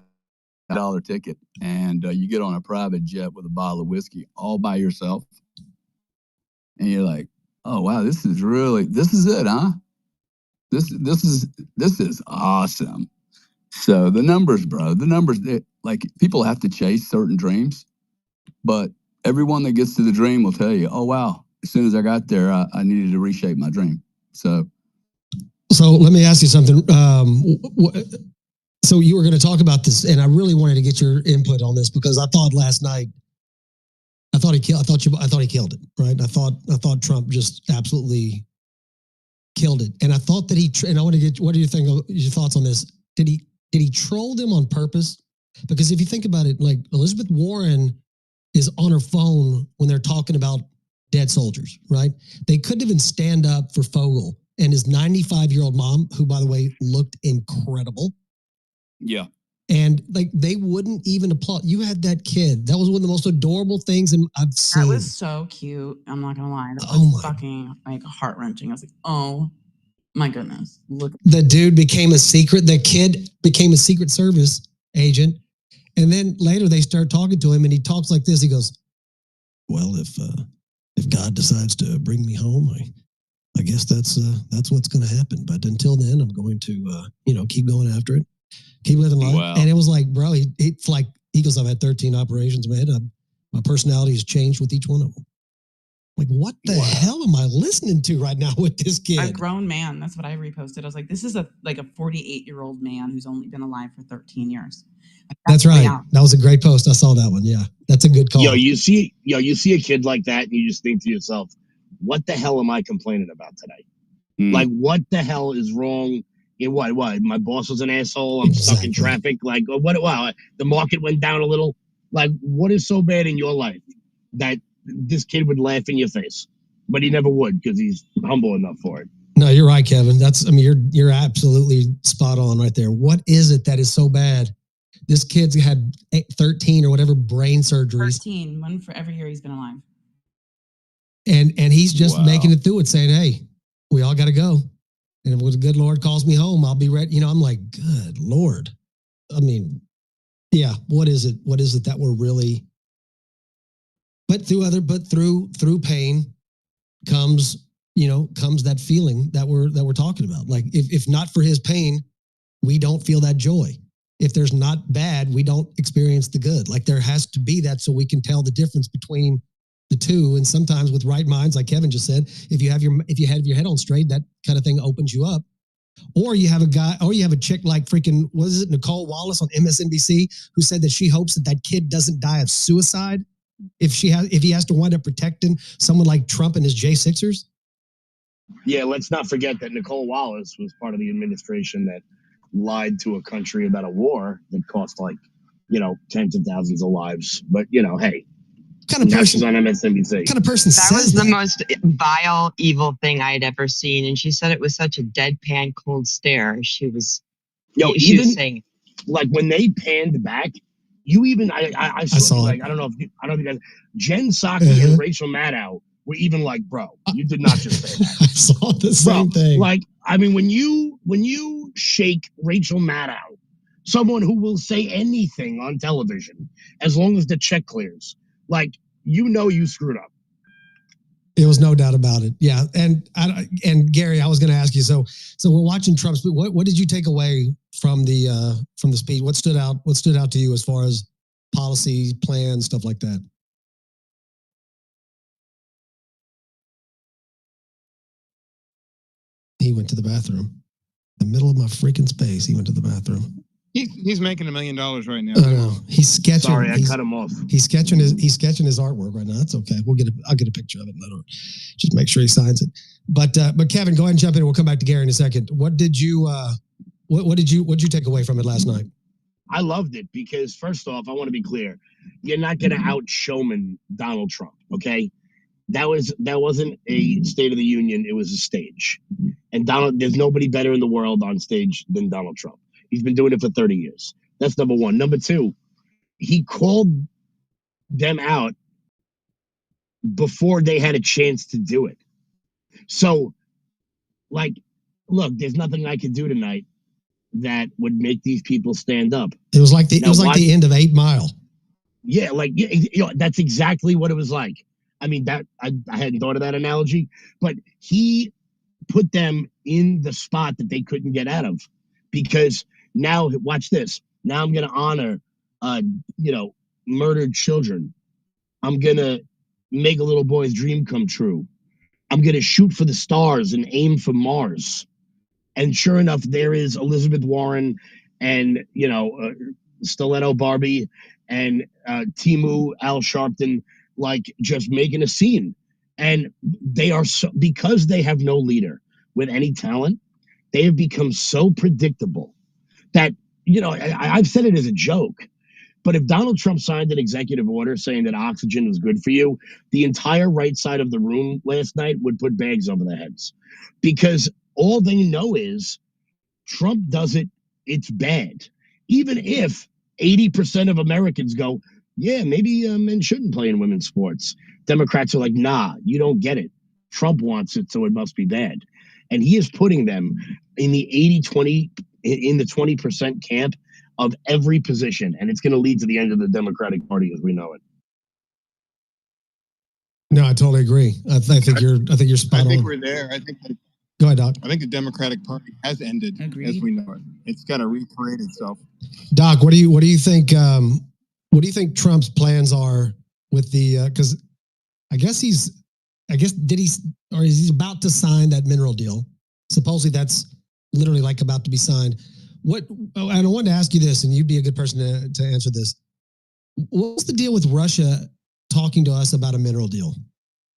$1 ticket, and you get on a private jet with a bottle of whiskey all by yourself. And you're like, oh, wow, this is it, huh? This is awesome. So the numbers, bro, like people have to chase certain dreams, but everyone that gets to the dream will tell you, oh, wow, as soon as I got there, I needed to reshape my dream. So let me ask you something. So you were going to talk about this, and I really wanted to get your input on this, because I thought last night, I thought he killed it, right? I thought Trump just absolutely killed it, and I thought that and I want to get, what do you think of your thoughts on this? Did he troll them on purpose? Because if you think about it, like Elizabeth Warren is on her phone when they're talking about dead soldiers, right? They couldn't even stand up for Fogel and his 95-year-old mom, who, by the way, looked incredible. Yeah. And like they wouldn't even applaud. You had that kid. That was one of the most adorable things I've seen. That was so cute. I'm not gonna lie. That was fucking like heart wrenching. I was like, oh my goodness. Look. The dude the kid became a Secret Service agent. And then later they start talking to him, and he talks like this. He goes, well, if God decides to bring me home, I guess that's what's going to happen. But until then, I'm going to, keep going after it. Keep living life. Wow. And it was like, bro, he goes, I've had 13 operations, man. My personality has changed with each one of them. Like, what the hell am I listening to right now with this A kid? grown man. That's what I reposted. I was like, this is a 48-year-old man who's only been alive for 13 years. Like, That's right. reality. That was a great post. I saw that one. Yeah, that's a good call. You see a kid like that, and you just think to yourself, "What the hell am I complaining about today? Like, what the hell is wrong? What? My boss was an asshole. I'm stuck in traffic. Like, what? Wow, the market went down a little. Like, what is so bad in your life that this kid would laugh in your face? But he never would because he's humble enough for it." No, you're right, Kevin. You're absolutely spot on right there. What is it that is so bad? This kid's had 13 or whatever brain surgeries. 13, one for every year he's been alive. And he's just making it through it, saying, "Hey, we all got to go. And if the good Lord calls me home, I'll be ready." I'm like, good Lord. I mean, yeah. What is it? What is it that we're really? But through pain comes that feeling that we're talking about. Like, if not for his pain, we don't feel that joy. If there's not bad, we don't experience the good. Like, there has to be that so we can tell the difference between the two. And sometimes with right minds, like Kevin just said, if you have your head on straight, that kind of thing opens you up. Or you have a chick like freaking, what is it, Nicole Wallace on MSNBC, who said that she hopes that kid doesn't die of suicide if he has to wind up protecting someone like Trump and his J6ers. Yeah, let's not forget that Nicole Wallace was part of the administration that lied to a country about a war that cost tens of thousands of lives. But hey, kind of person on MSNBC. Kind of person that says was the most vile, evil thing I'd ever seen, and she said it was such a deadpan, cold stare. She was saying, like, when they panned back. I saw like, I don't know if you guys, Jen Psaki and Rachel Maddow were even like, bro, you did not just say that. I saw the same thing. Like, I mean, when you shake Rachel Maddow, someone who will say anything on television as long as the check clears, like, you screwed up. It was no doubt about it. Yeah, and Gary, I was going to ask you. So we're watching Trump's. What did you take away from the speech? What stood out? What stood out to you as far as policy, plans, stuff like that? He went to the bathroom. In the middle of my freaking space, he went to the bathroom. He's making $1 million right now. I know. He's sketching. Sorry, I cut him off. He's sketching his artwork right now. That's okay. I'll get a picture of it later. Just make sure he signs it. But Kevin, go ahead and jump in. We'll come back to Gary in a second. What did you take away from it last night? I loved it because, first off, I want to be clear. You're not going to out-showman Donald Trump, okay? That wasn't a State of the Union. It was a stage. And there's nobody better in the world on stage than Donald Trump. He's been doing it for 30 years. That's number one. Number two, he called them out before they had a chance to do it. So, like, look, there's nothing I could do tonight that would make these people stand up. It was like the end of 8 Mile. Yeah, that's exactly what it was like. I mean, that I hadn't thought of that analogy, but he put them in the spot that they couldn't get out of, because now, watch this. Now I'm going to honor, murdered children. I'm going to make a little boy's dream come true. I'm going to shoot for the stars and aim for Mars. And sure enough, there is Elizabeth Warren and, Stiletto Barbie and Timu Al Sharpton, like, just making a scene. And they are because they have no leader with any talent, they have become so predictable that, I've said it as a joke, but if Donald Trump signed an executive order saying that oxygen was good for you, the entire right side of the room last night would put bags over their heads, because all they know is Trump does it, it's bad. Even if 80% of Americans go, yeah, maybe men shouldn't play in women's sports, Democrats are like, nah, you don't get it. Trump wants it, so it must be bad. And he is putting them in the 80-20, in the 20% camp of every position. And it's going to lead to the end of the Democratic Party as we know it. No, I totally agree. I think you're spot on. I think we're there. Go ahead, Doc. I think the Democratic Party has ended as we know it. It's got to recreate itself. Doc, what do you think? What do you think Trump's plans are with the because I guess did he or is he about to sign that mineral deal? Supposedly that's literally like about to be signed. And I wanted to ask you this, and you'd be a good person to answer this. What's the deal with Russia talking to us about a mineral deal?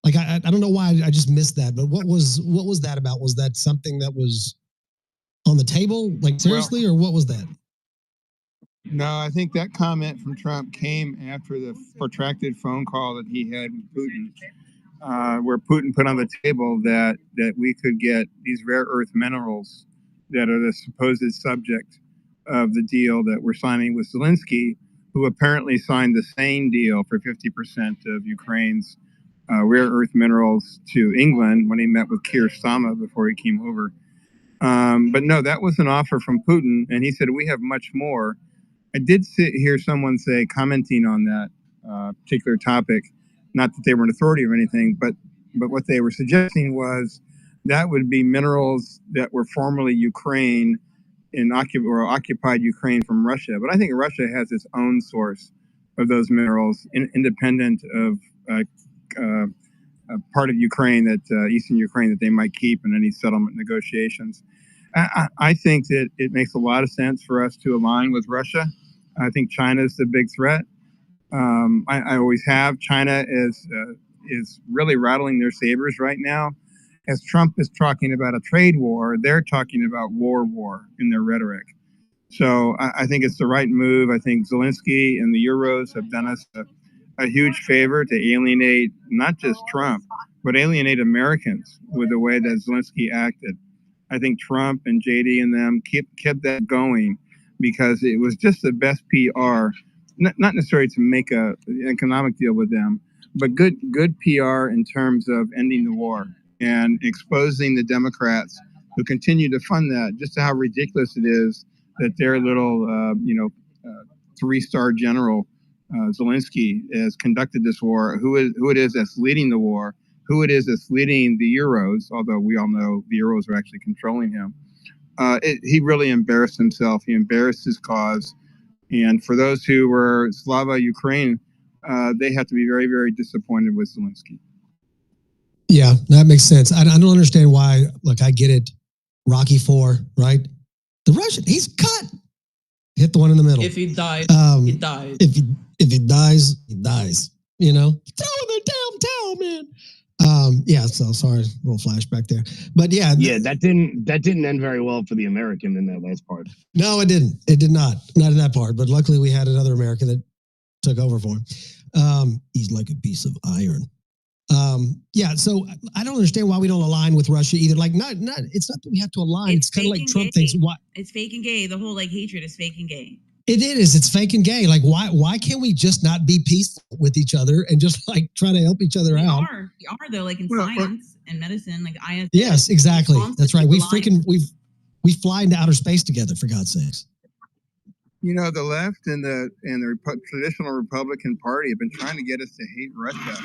Like I don't know why I just missed that, but what was that about? Was that something that was on the table, like seriously, or what was that? No, I think that comment from Trump came after the protracted phone call that he had with Putin, where Putin put on the table that we could get these rare earth minerals that are the supposed subject of the deal that we're signing with Zelensky, who apparently signed the same deal for 50% of Ukraine's rare earth minerals to England when he met with Keir Starmer before he came over. But no, that was an offer from Putin, and he said, we have much more. I did hear someone say, commenting on that particular topic, not that they were an authority or anything, but what they were suggesting was that would be minerals that were formerly Ukraine or occupied Ukraine from Russia. But I think Russia has its own source of those minerals, independent of a part of Ukraine Eastern Ukraine that they might keep in any settlement negotiations. I think that it makes a lot of sense for us to align with Russia. I think China is the big threat. I always have. China is really rattling their sabers right now. As Trump is talking about a trade war, they're talking about war in their rhetoric. So I think it's the right move. I think Zelensky and the Euros have done us a huge favor to alienate not just Trump, but alienate Americans with the way that Zelensky acted. I think Trump and JD and them kept that going because it was just the best PR, not necessarily to make an economic deal with them, but good PR in terms of ending the war and exposing the Democrats who continue to fund that, just how ridiculous it is that their little, three-star general Zelensky has conducted this war, who it is that's leading the war, who it is that's leading the Euros, although we all know the Euros are actually controlling him. He really embarrassed himself. He embarrassed his cause. And for those who were Slava Ukraine, they have to be very, very disappointed with Zelensky. Yeah, that makes sense. I don't understand why. Look, I get it. Rocky IV, right? The Russian, he's cut. Hit the one in the middle. If he dies, he dies. If he dies, he dies. You know, throw in the damn towel, man. Yeah. So sorry, a little flashback there, but yeah, that didn't end very well for the American in that last part. No, it didn't. It did not. Not in that part. But luckily, we had another American that took over for him. He's like a piece of iron. Yeah, so I don't understand why we don't align with Russia either. Like, not it's not that we have to align. It's kind of like Trump thinks. What? It's fake and gay. The whole like hatred is fake and gay. It is. It's fake and gay. Like, why can't we just not be peaceful with each other and just like try to help each other out? We are though, like in science and medicine, like IS. Yes, exactly. That's right. We fly into outer space together, for God's sakes. You know, the left and the traditional Republican Party have been trying to get us to hate Russia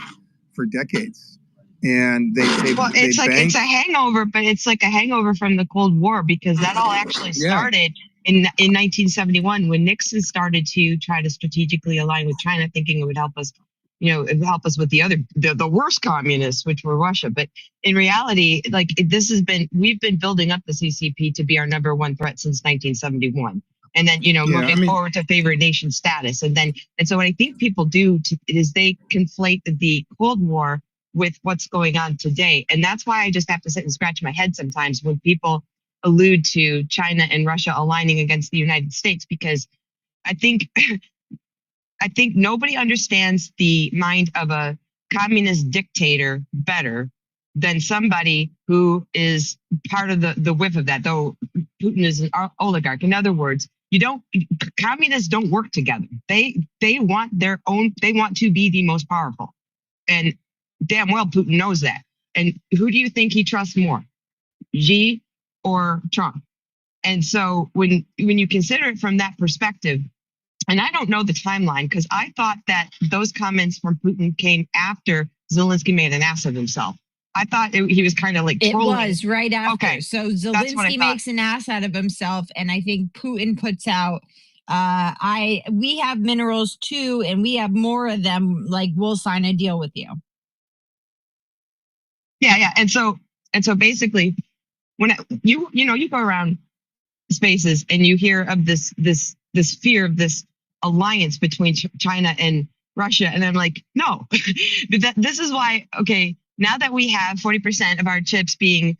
for decades, and it's a hangover, but it's like a hangover from the Cold War, because that all actually started in 1971 when Nixon started to try to strategically align with China, thinking it would help us, it would help us with the worst communists, which were Russia. But in reality, like we've been building up the CCP to be our number one threat since 1971. And then, moving forward to favored nation status. And so what I think people do is they conflate the Cold War with what's going on today. And that's why I just have to sit and scratch my head sometimes when people allude to China and Russia aligning against the United States, because I think nobody understands the mind of a communist dictator better than somebody who is part of the whiff of that, though Putin is an oligarch. In other words, communists don't work together. They want their own, they want to be the most powerful. And damn well Putin knows that. And who do you think he trusts more, Xi or Trump? And so when you consider it from that perspective, and I don't know the timeline, because I thought that those comments from Putin came after Zelensky made an ass of himself. I thought he was kind of like trolling. It was right after. Okay, so Zelensky makes an ass out of himself, and I think Putin puts out We have minerals too, and we have more of them. Like, we'll sign a deal with you. Yeah. And so basically, when you go around spaces and you hear of this fear of this alliance between China and Russia, and I'm like, no, this is why. Okay, now that we have 40% of our chips being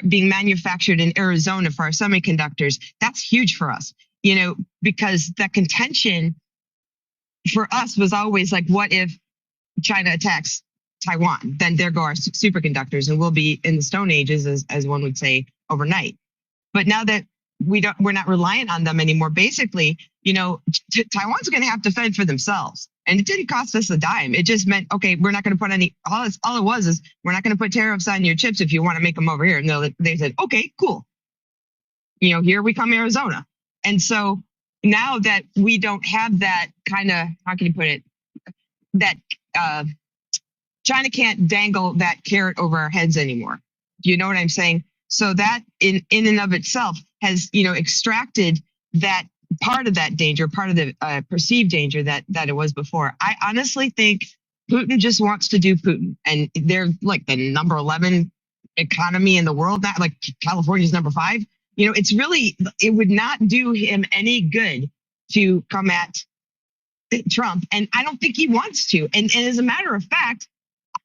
manufactured in Arizona for our semiconductors, that's huge for us. Because the contention for us was always like, what if China attacks Taiwan? Then there go our superconductors, and we'll be in the Stone Ages, as one would say, overnight. But now that we're not reliant on them anymore. Basically, Taiwan's going to have to fend for themselves, and it didn't cost us a dime. It just meant, okay, we're not going to put any. All it was is, we're not going to put tariffs on your chips if you want to make them over here. And they said, okay, cool. Here we come, Arizona. And so now that we don't have that kind of, how can you put it, that China can't dangle that carrot over our heads anymore. Do you know what I'm saying? So that in and of itself has, extracted that part of that danger, part of the perceived danger that it was before. I honestly think Putin just wants to do Putin, and they're like the number 11 economy in the world. Not like California's number 5. It would not do him any good to come at Trump, and I don't think he wants to. And as a matter of fact,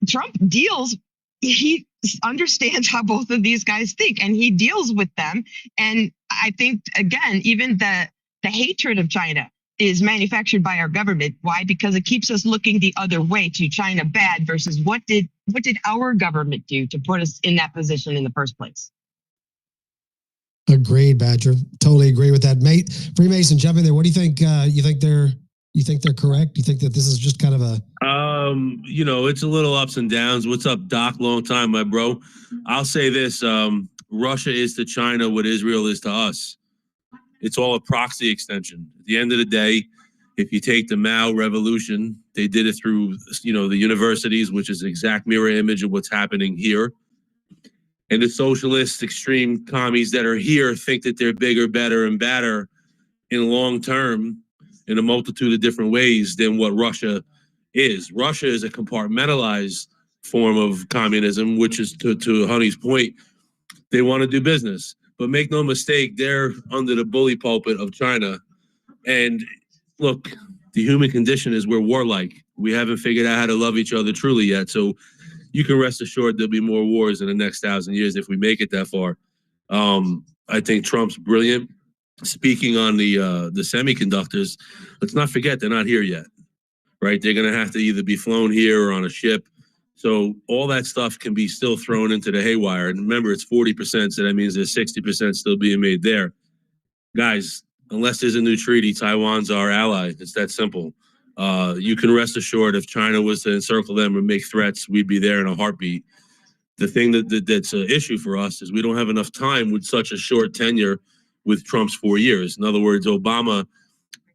Trump deals. He understands how both of these guys think, and he deals with them. And I think, again, even the hatred of China is manufactured by our government. Why? Because it keeps us looking the other way to China bad versus what did our government do to put us in that position in the first place? Agreed, Badger. Totally agree with that, mate. Freemason, jump in there. What do you think? You think they're correct? Do you think that this is just kind of a it's a little ups and downs. What's up, Doc? Long time, my bro. I'll say this: Russia is to China what Israel is to us. It's all a proxy extension. At the end of the day, if you take the Mao revolution, they did it through the universities, which is the exact mirror image of what's happening here. And the socialist extreme commies that are here think that they're bigger, better, and badder in long term in a multitude of different ways than what Russia is. Russia is a compartmentalized form of communism, which is, to Honey's point, they want to do business. But make no mistake, they're under the bully pulpit of China. And look, the human condition is we're warlike. We haven't figured out how to love each other truly yet. So you can rest assured there'll be more wars in the next 1,000 years if we make it that far. I think Trump's brilliant. Speaking on the semiconductors, let's not forget they're not here yet, right? They're going to have to either be flown here or on a ship. So all that stuff can be still thrown into the haywire. And remember, it's 40%, so that means there's 60% still being made there. Guys, unless there's a new treaty, Taiwan's our ally. It's that simple. You can rest assured if China was to encircle them or make threats, we'd be there in a heartbeat. The thing that's an issue for us is we don't have enough time with such a short tenure with Trump's 4 years. In other words, Obama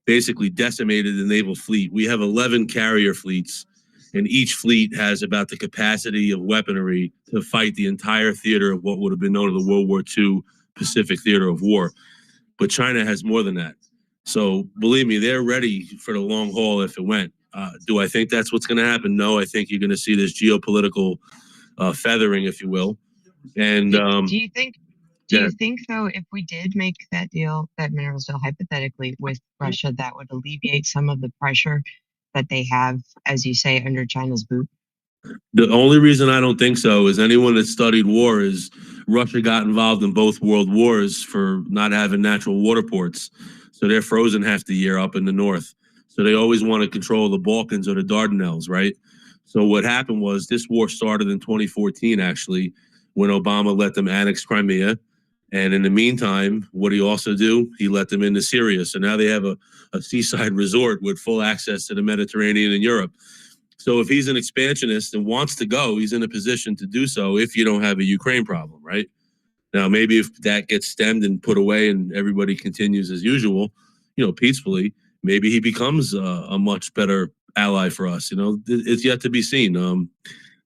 basically decimated the naval fleet. We have 11 carrier fleets, and each fleet has about the capacity of weaponry to fight the entire theater of what would have been known as the World War II Pacific Theater of War. But China has more than that. So believe me, they're ready for the long haul if it went. Do I think that's what's going to happen? No, I think you're going to see this geopolitical feathering, if you will. And do you think though, if we did make that deal, that minerals deal, hypothetically with Russia, that would alleviate some of the pressure that they have, as you say, under China's boot? The only reason I don't think so is anyone that studied war is Russia got involved in both world wars for not having natural water ports. So they're frozen half the year up in the north. So they always want to control the Balkans or the Dardanelles, right? So what happened was this war started in 2014, actually, when Obama let them annex Crimea. And in the meantime, what did he also do? He let them into Syria. So now they have a seaside resort with full access to the Mediterranean and Europe. So if he's an expansionist and wants to go, he's in a position to do so if you don't have a Ukraine problem, right? Now, maybe if that gets stemmed and put away and everybody continues as usual, peacefully, maybe he becomes a much better ally for us. It's yet to be seen.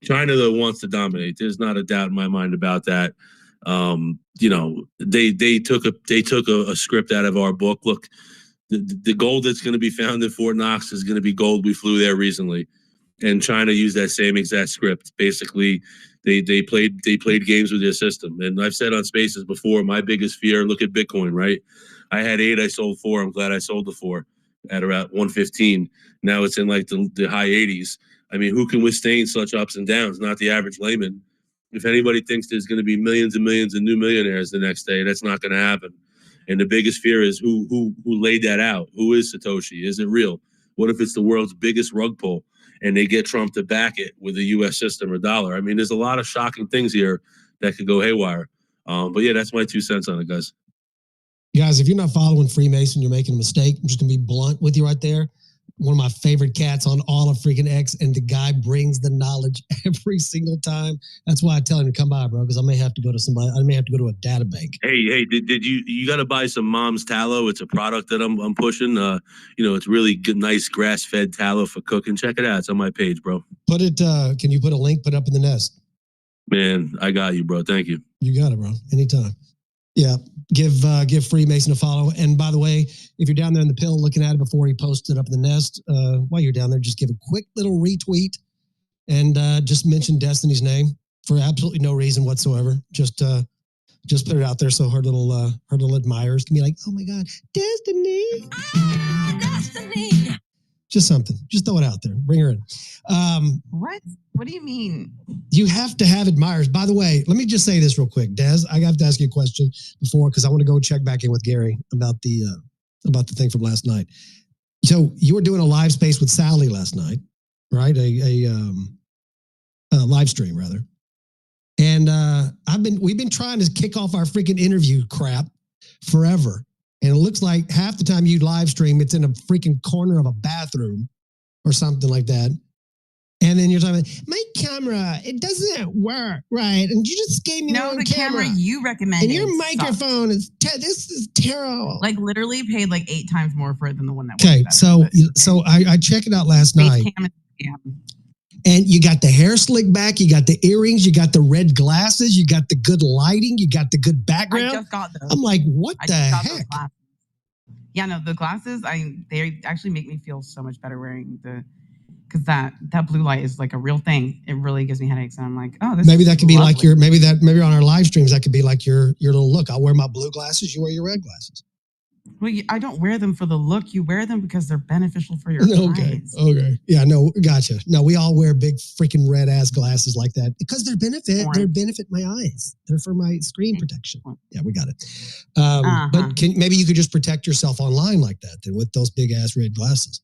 China, though, wants to dominate. There's not a doubt in my mind about that. You know, they took a script out of our book. Look, the gold that's going to be found in Fort Knox is going to be gold. We flew there recently, and China used that same exact script. Basically, they played games with their system. And I've said on Spaces before, my biggest fear. Look at Bitcoin, right? I had 8, I sold 4. I'm glad I sold the 4 at around 115. Now it's in like the high 80s. I mean, who can withstand such ups and downs? Not the average layman. If anybody thinks there's going to be millions and millions of new millionaires the next day, that's not going to happen. And the biggest fear is who laid that out? Who is Satoshi? Is it real? What if it's the world's biggest rug pull and they get Trump to back it with the U.S. system or dollar? I mean, there's a lot of shocking things here that could go haywire. But yeah, that's my 2 cents on it, guys. Guys, if you're not following Freemason, you're making a mistake. I'm just going to be blunt with you right there. One of my favorite cats on all of freaking X, and the guy brings the knowledge every single time. That's why I tell him to come by, bro, because I may have to go to somebody. I may have to go to a data bank. Hey, did you got to buy some Mom's tallow? It's a product that I'm pushing. You know, it's really good, nice grass-fed tallow for cooking. Check it out. It's on my page, bro. Put it. Can you put a link? Put it up in the nest. Man, I got you, bro. Thank you. You got it, bro. Anytime. Yeah, give Freemason a follow. And by the way, if you're down there in the pill looking at it before he posted up in the nest, while you're down there, just give a quick little retweet and just mention Destiny's name for absolutely no reason whatsoever. Just put it out there so her little admirers can be like, oh my God, Destiny. Destiny. Just something. Just throw it out there. Bring her in. What do you mean? You have to have admirers. By the way, let me just say this real quick, Des. I have to ask you a question before because I want to go check back in with Gary about the thing from last night. So you were doing a live space with Sally last night, right? A live stream rather. And we've been trying to kick off our freaking interview crap forever. And it looks like half the time you live stream, it's in a freaking corner of a bathroom or something like that. And then you're talking, my camera, it doesn't work right. And you just gave me the camera you recommended. And your microphone is, this is terrible. Like literally paid like 8 times more for it than the one that okay, so I checked it out last night. And you got the hair slick back, you got the earrings, you got the red glasses, you got the good lighting, you got the good background. I just got those. I'm like, what the heck? Yeah, no, the glasses, they actually make me feel so much better wearing because that blue light is like a real thing. It really gives me headaches, and I'm like, oh, this. Maybe that could be like maybe on our live streams that could be like your little look. I'll wear my blue glasses, you wear your red glasses. Well, I don't wear them for the look. You wear them because they're beneficial for your eyes. Okay. Yeah, no, gotcha. No, we all wear big freaking red ass glasses like that because they benefit my eyes. They're for my screen protection. Yeah, we got it. But maybe you could just protect yourself online like that then with those big ass red glasses.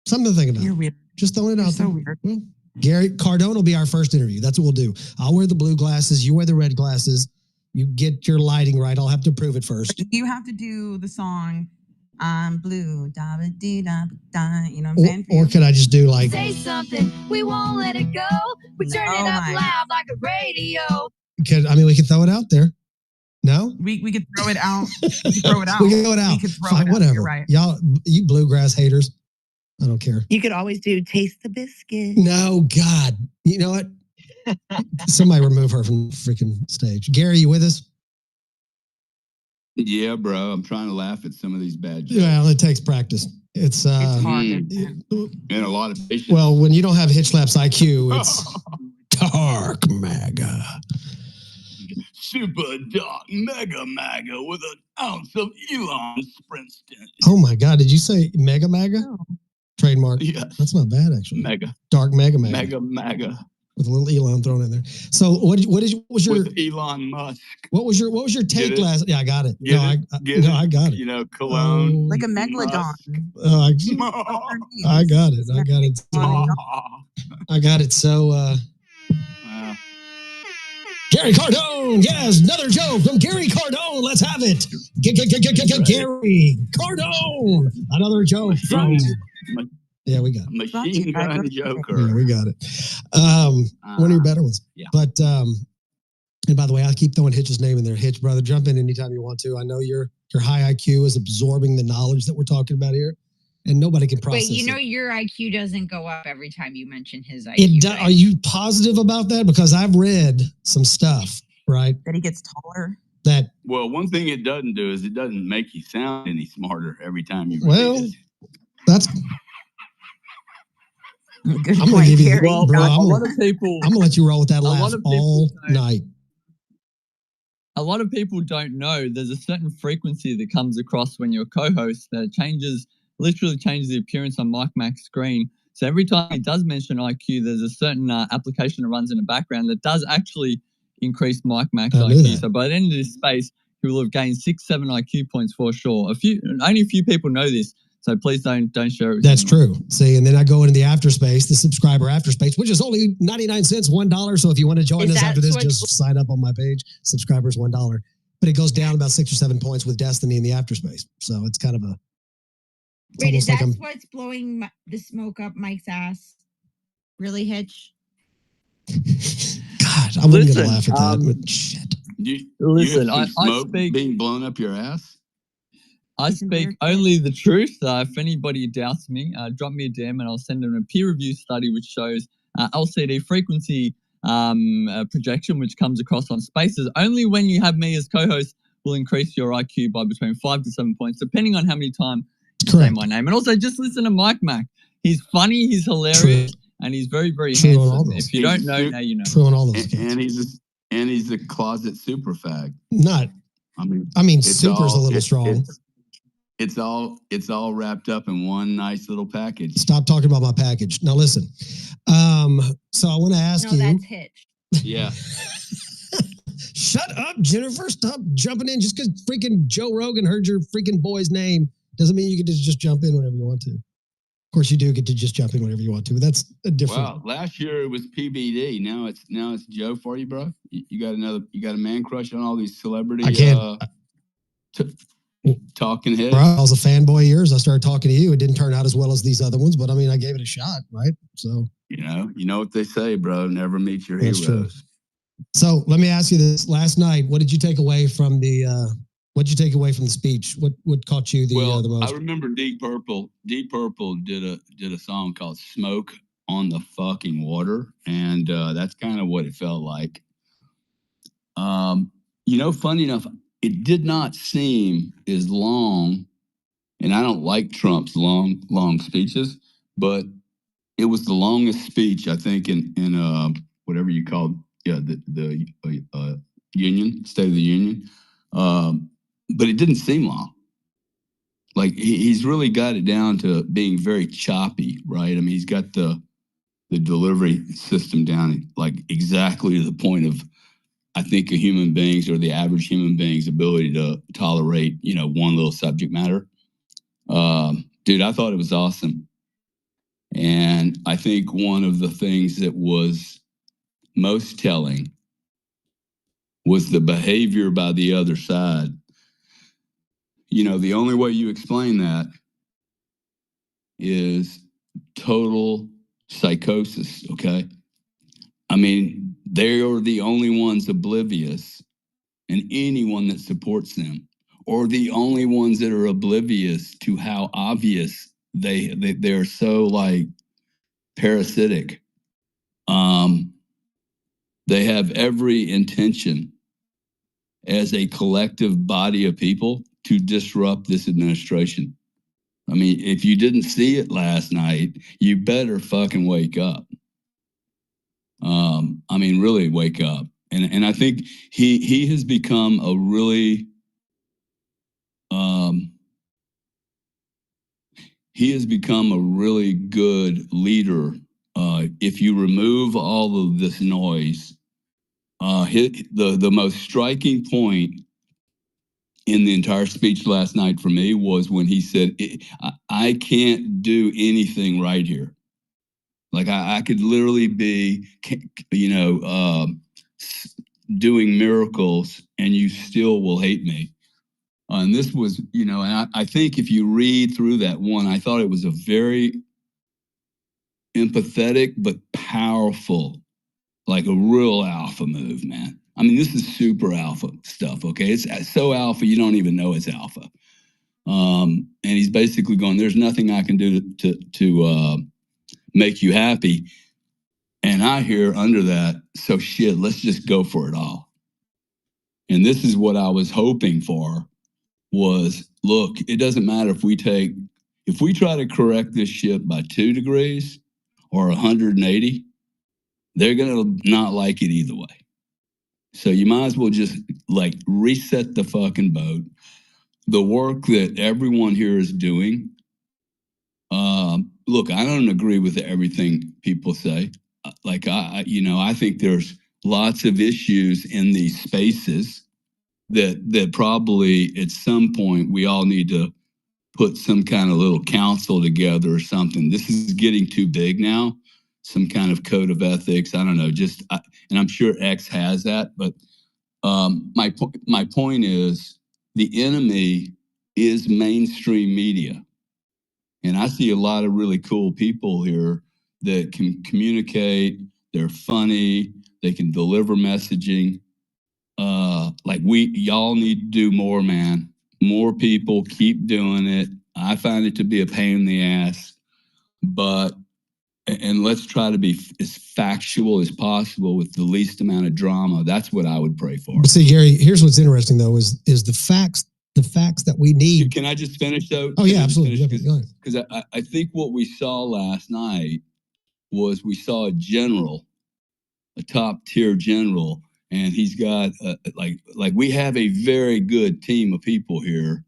Something to think about. You're weird. Just throwing it out there. Weird. Well, Gary Cardone will be our first interview. That's what we'll do. I'll wear the blue glasses. You wear the red glasses. You get your lighting right. I'll have to prove it first. You have to do the song, I'm blue, da ba dee da ba da. You know what I'm saying? Or could I just do like say something, we won't let it go. We turn it up loud like a radio. We could throw it out there. No? We could throw it out. We could throw it out. We can throw it out. Fine, whatever. You're right. Y'all, you bluegrass haters. I don't care. You could always do taste the biscuit. No, God. You know what? Somebody remove her from the freaking stage. Gary, you with us? Yeah, bro. I'm trying to laugh at some of these bad jokes. Well, it takes practice. It's hard. And a lot of patience. Well, when you don't have Hitchlap's IQ, it's dark MAGA. Super dark mega MAGA with an ounce of Elon Springsteen. Oh my God. Did you say mega MAGA? Oh. Trademark. Yeah. That's not bad, actually. Mega. Dark mega MAGA. Mega MAGA. With a little Elon thrown in there. So what was your with Elon Musk? What was your take last? Yeah, I got it. I got it. You know, cologne. Like a megalodon. I got it. I got it. So Gary Cardone, yes, another joke from Gary Cardone. Let's have it. Gary Cardone, another joke from. Yeah, we got it. Machine Gun Joker. Yeah, we got it. One of your better ones. Yeah. But and by the way, I keep throwing Hitch's name in there. Hitch, brother, jump in anytime you want to. I know your high IQ is absorbing the knowledge that we're talking about here, and nobody can process But it. you know your IQ doesn't go up every time you mention his IQ. Right? Are you positive about that? Because I've read some stuff, right? That he gets taller. Well, one thing it doesn't do is it doesn't make you sound any smarter every time you Well, read it. that's good I'm point, gonna give you, Gary. bro. a I'm lot of people. gonna let you roll with that A laugh lot of people all don't- night. A lot of people don't know there's a certain frequency that comes across when you're a co-host that literally changes the appearance on Mike Mac's screen. So every time he does mention IQ, there's a certain application that runs in the background that does actually increase Mike Mac's I knew IQ. that. So by the end of this space, he will have gained 6-7 IQ points for sure. Only a few people know this, so please don't share it with That's anyone. true. See, and then I go into the after space, the subscriber after space, which is only 99 cents, $1. So if you want to join us after this, just sign up on my page. Subscribers $1. But it goes down about 6 or 7 points with Destiny in the after space. So it's kind of a. Wait, is that what's blowing the smoke up Mike's ass? Really, Hitch? God, I wasn't gonna laugh at that, but shit. Listen, I smoke speak being blown up your ass. I speak only the truth. If anybody doubts me, drop me a DM and I'll send them a peer-reviewed study which shows LCD frequency projection, which comes across on spaces. Only when you have me as co-host will increase your IQ by between 5 to 7 points, depending on how many times you say my name. And also, just listen to Mike Mac. He's funny, he's hilarious, and he's very, very handsome. If you don't know, now you know. True on all those accounts. And he's a closet super fag. Not. I mean, super's a little strong. It's all wrapped up in one nice little package. Stop talking about my package. Now listen. So I want to ask you. No, that's Hitch. Yeah. Shut up, Jennifer. Stop jumping in. Just because freaking Joe Rogan heard your freaking boy's name doesn't mean you get to just jump in whenever you want to. Of course, you do get to just jump in whenever you want to, but that's a different. Well, last year it was PBD. Now it's Joe for you, bro. You got a man crush on all these celebrity. I can't. Talking heads. Bro, I was a fanboy of yours. I started talking to you. It didn't turn out as well as these other ones, but I mean, I gave it a shot, right? So you know what they say, bro. Never meet your That's heroes. true. So let me ask you this: last night, what did you take away from the? What'd you take away from the speech? What caught you the most? I remember Deep Purple. Deep Purple did a song called "Smoke on the Fucking Water," and that's kind of what it felt like. Funny enough, it did not seem as long, and I don't like Trump's long speeches, but it was the longest speech I think in whatever you call the Union, State of the Union. But it didn't seem long. Like he's really got it down to being very choppy, right? I mean, he's got the delivery system down like exactly to the point of, I think, a human being's or the average human being's ability to tolerate, one little subject matter. Dude, I thought it was awesome. And I think one of the things that was most telling was the behavior by the other side. The only way you explain that is total psychosis, okay? I mean, they are the only ones oblivious, and anyone that supports them, or the only ones that are oblivious to how obvious they're so like parasitic. They have every intention as a collective body of people to disrupt this administration. I mean, if you didn't see it last night, you better fucking wake up. I mean, really wake up. And I think he has become a really good leader. If you remove all of this noise, the most striking point in the entire speech last night for me was when he said, I can't do anything right here. Like I could literally be, doing miracles and you still will hate me. And this was, and I think if you read through that one, I thought it was a very empathetic but powerful, like a real alpha move, man. I mean, this is super alpha stuff, okay? It's so alpha, you don't even know it's alpha. And he's basically going, there's nothing I can do to make you happy. And I hear under that, so shit, let's just go for it all. And this is what I was hoping for was, look, it doesn't matter if we try to correct this ship by 2 degrees or 180, they're going to not like it either way. So you might as well just like reset the fucking boat. The work that everyone here is doing, look, I don't agree with everything people say. Like I think there's lots of issues in these spaces that probably at some point we all need to put some kind of little council together or something. This is getting too big now. Some kind of code of ethics. I don't know. And I'm sure X has that. But my point is the enemy is mainstream media. And I see a lot of really cool people here that can communicate. They're funny. They can deliver messaging. Like y'all need to do more, man. More people, keep doing it. I find it to be a pain in the ass, and let's try to be as factual as possible with the least amount of drama. That's what I would pray for. But see, Gary, here's what's interesting though, is the facts that we need. Can I just finish though? Oh yeah, absolutely. Because I think what we saw last night was we saw a general, a top tier general, and he's got like we have a very good team of people here.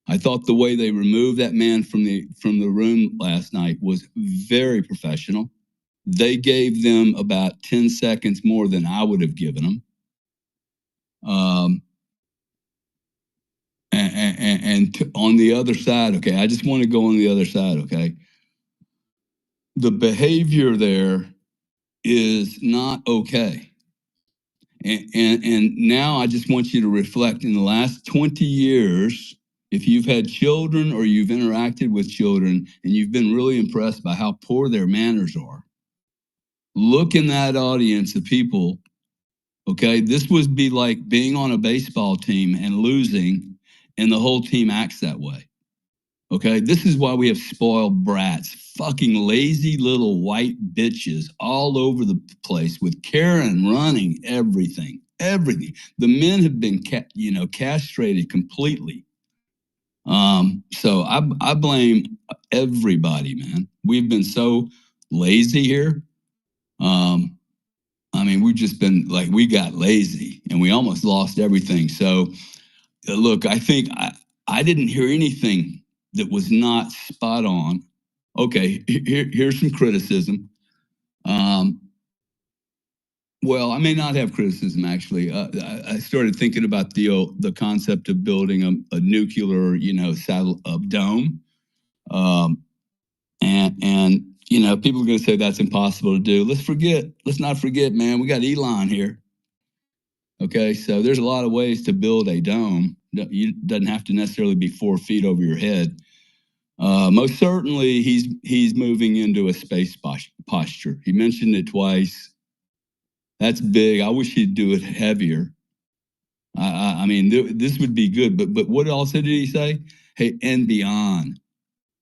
I thought the way they removed that man from the room last night was very professional. They gave them about 10 seconds more than I would have given them. On the other side, okay, I just want to go on the other side, okay? The behavior there is not okay. And now I just want you to reflect in the last 20 years, if you've had children or you've interacted with children and you've been really impressed by how poor their manners are, look in that audience of people, okay? This would be like being on a baseball team and losing, and the whole team acts that way, okay? This is why we have spoiled brats, fucking lazy little white bitches all over the place with Karen running everything. The men have been, castrated completely. So I blame everybody, man. We've been so lazy here. We've just been like, we got lazy and we almost lost everything. So look, I think I didn't hear anything that was not spot on. Okay, here's some criticism. Well, I may not have criticism, actually. I started thinking about the concept of building a nuclear, dome. And people are going to say that's impossible to do. Let's not forget, man, we got Elon here. Okay, so there's a lot of ways to build a dome. It doesn't have to necessarily be 4 feet over your head. Most certainly, he's moving into a space posture. He mentioned it twice. That's big. I wish he'd do it heavier. This would be good. But what else did he say? Hey, and beyond.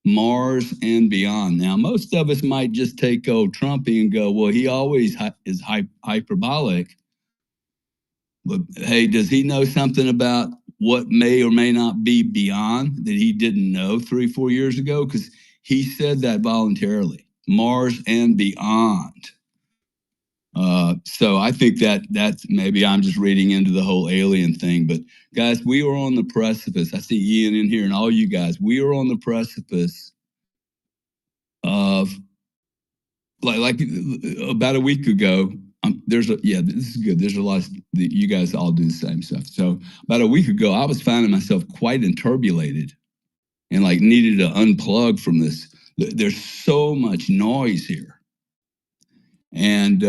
Mars and beyond. Now, most of us might just take old Trumpy and go, well, he always is hyperbolic. But hey, does he know something about what may or may not be beyond that he didn't know 3-4 years ago? Because he said that voluntarily. Mars and beyond. So I think that's maybe I'm just reading into the whole alien thing. But guys, we are on the precipice. I see Ian in here and all you guys. We are on the precipice of like about a week ago. This is good. There's a lot. You guys all do the same stuff. So about a week ago, I was finding myself quite enturbulated and like needed to unplug from this. There's so much noise here. And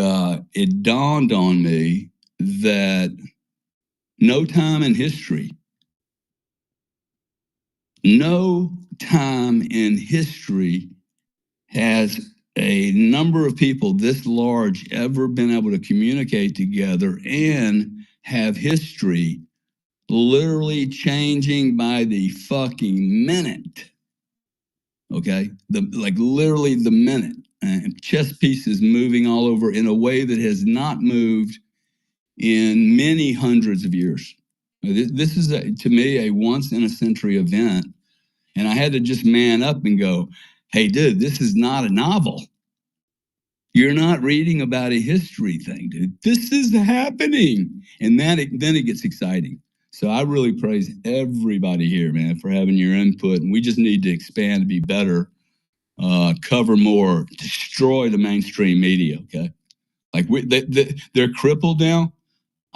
it dawned on me that no time in history has a number of people this large ever been able to communicate together and have history literally changing by the fucking minute Okay, literally the minute, and chess pieces moving all over in a way that has not moved in many hundreds of years. This is to me a once in a century event, and I had to just man up and go, "Hey, dude, this is not a novel. You're not reading about a history thing, dude. This is happening," and then it gets exciting. So I really praise everybody here, man, for having your input, and we just need to expand to be better. Cover more, destroy the mainstream media. Okay, they're crippled now.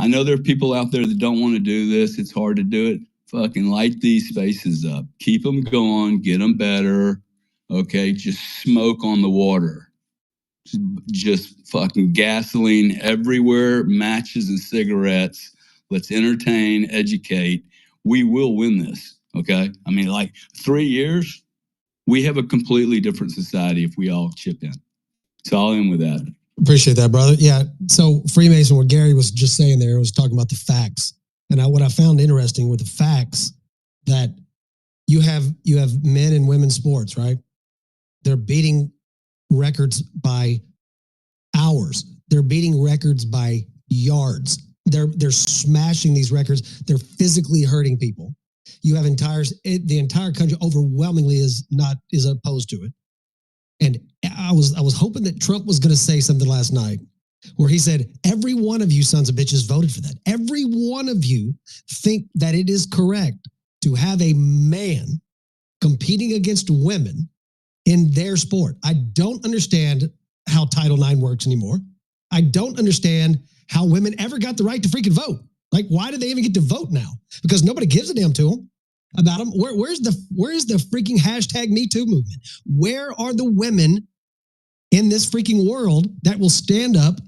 I know there are people out there that don't want to do this. It's hard to do it. Fucking light these spaces up. Keep them going. Get them better. Okay, just smoke on the water. Just fucking gasoline everywhere. Matches and cigarettes. Let's entertain, educate. We will win this. Okay, I mean, 3 years. We have a completely different society if we all chip in. So I'll end with that. Appreciate that, brother. Yeah. So Freemason, what Gary was just saying there was talking about the facts. And what I found interesting with the facts that you have men and women's sports, right? They're beating records by hours. They're beating records by yards. They're smashing these records. They're physically hurting people. You have the entire country overwhelmingly is opposed to it. And I was hoping that Trump was going to say something last night where he said, every one of you sons of bitches voted for that. Every one of you think that it is correct to have a man competing against women in their sport. I don't understand how Title IX works anymore. I don't understand how women ever got the right to freaking vote. Why do they even get to vote now? Because nobody gives a damn to them about them. Where's the freaking hashtag Me Too movement? Where are the women in this freaking world that will stand up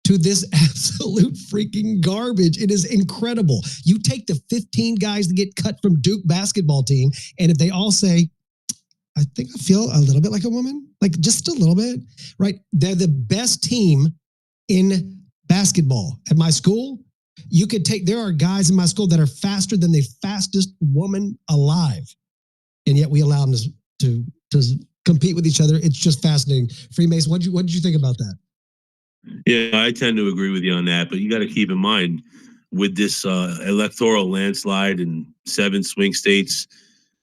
to this absolute freaking garbage? It is incredible. You take the 15 guys that get cut from Duke basketball team, and if they all say, I think I feel a little bit like a woman, just a little bit, right? They're the best team in basketball at my school. There are guys in my school that are faster than the fastest woman alive. And yet we allow them to compete with each other. It's just fascinating. Freemason, what did you think about that? Yeah, I tend to agree with you on that, but you got to keep in mind with this electoral landslide in 7 swing states,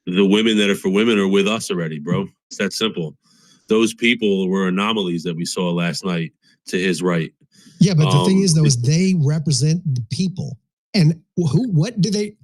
the women that are for women are with us already, bro. It's that simple. Those people were anomalies that we saw last night to his right. Yeah, but the thing is, though, is they represent the people. And what do they...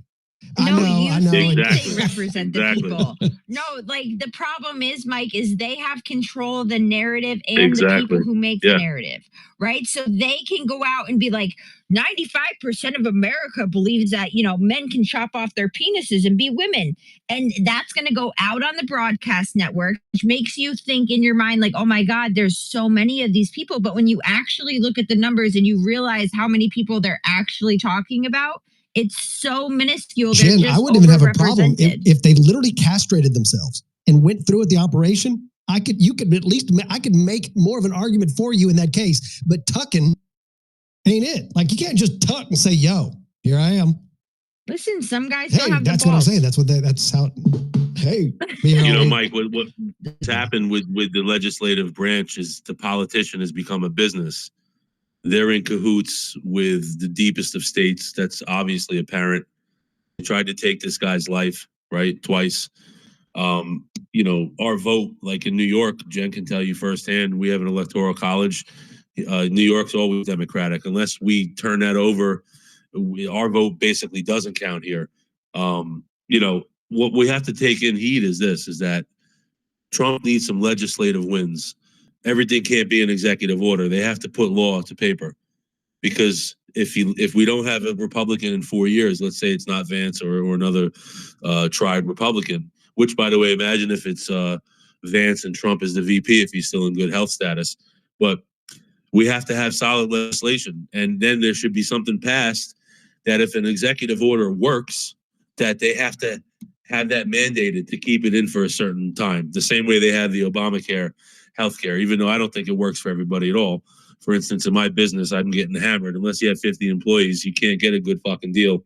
I know. They represent the people. No, the problem is, Mike, is they have control of the narrative and the people who make the narrative, right? So they can go out and be like, 95% of America believes that, men can chop off their penises and be women. And that's going to go out on the broadcast network, which makes you think in your mind, oh my God, there's so many of these people. But when you actually look at the numbers and you realize how many people they're actually talking about, it's so minuscule. Jen, I wouldn't even have a problem if they literally castrated themselves and went through with the operation. I could make more of an argument for you in that case. But tucking ain't it. You can't just tuck and say, "Yo, here I am." Listen, some guys don't have that's the balls. what I'm saying. That's how. Hey, Mike, what's happened with the legislative branch is the politician has become a business. They're in cahoots with the deepest of states. That's obviously apparent. They tried to take this guy's life, right? Twice. Our vote, in New York, Jen can tell you firsthand, we have an electoral college. New York's always Democratic. Unless we turn that over, our vote basically doesn't count here. What we have to take in heed is that Trump needs some legislative wins. Everything can't be an executive order. They have to put law to paper, because if we don't have a Republican in 4 years, let's say it's not Vance or another tried Republican, which, by the way, imagine if it's Vance and Trump is the VP if he's still in good health status. But we have to have solid legislation, and then there should be something passed that if an executive order works, that they have to have that mandated to keep it in for a certain time, the same way they have the Obamacare healthcare, even though I don't think it works for everybody at all. For instance, in my business, I'm getting hammered. Unless you have 50 employees, you can't get a good fucking deal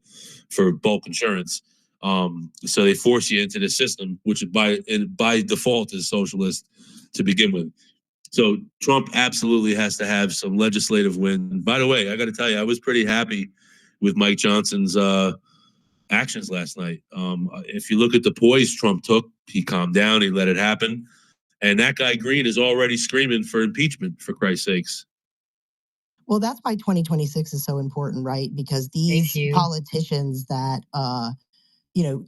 for bulk insurance. So they force you into the system, which by default is socialist to begin with. So Trump absolutely has to have some legislative win. By the way, I got to tell you, I was pretty happy with Mike Johnson's actions last night. If you look at the poise Trump took, he calmed down, he let it happen. And that guy Green is already screaming for impeachment, for Christ's sakes. Well, that's why 2026 is so important, right? Because these politicians that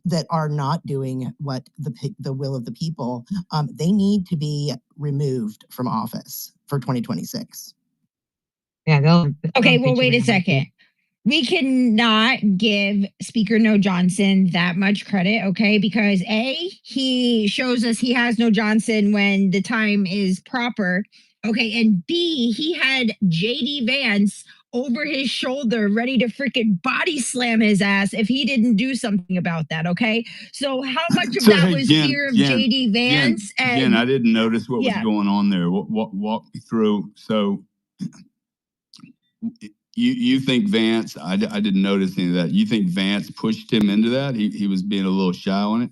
that are not doing what the will of the people, they need to be removed from office for 2026. Yeah. Okay, well, wait a second. We cannot give Speaker No Johnson that much credit, okay? Because A, he shows us he has no Johnson when the time is proper. Okay, and B, he had JD Vance over his shoulder ready to freaking body slam his ass if he didn't do something about that, okay? So how much of that was fear of JD Vance? Jen, I didn't notice what was going on there. Walk me through. So you think Vance, I didn't notice any of that. You think Vance pushed him into that? He was being a little shy on it?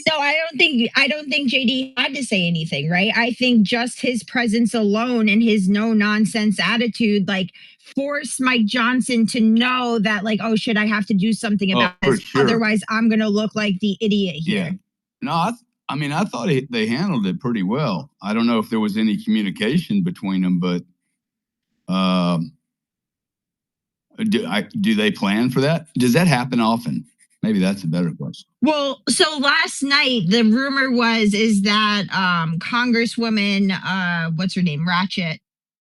No, I don't think JD had to say anything, right? I think just his presence alone and his no nonsense attitude, like, forced Mike Johnson to know that, like, oh shit, I have to do something about this. Sure. Otherwise, I'm gonna look like the idiot here. Yeah. No, I thought they handled it pretty well. I don't know if there was any communication between them, but do they plan for that? Does that happen often? Maybe that's a better question. Well, so last night the rumor is that Congresswoman, what's her name,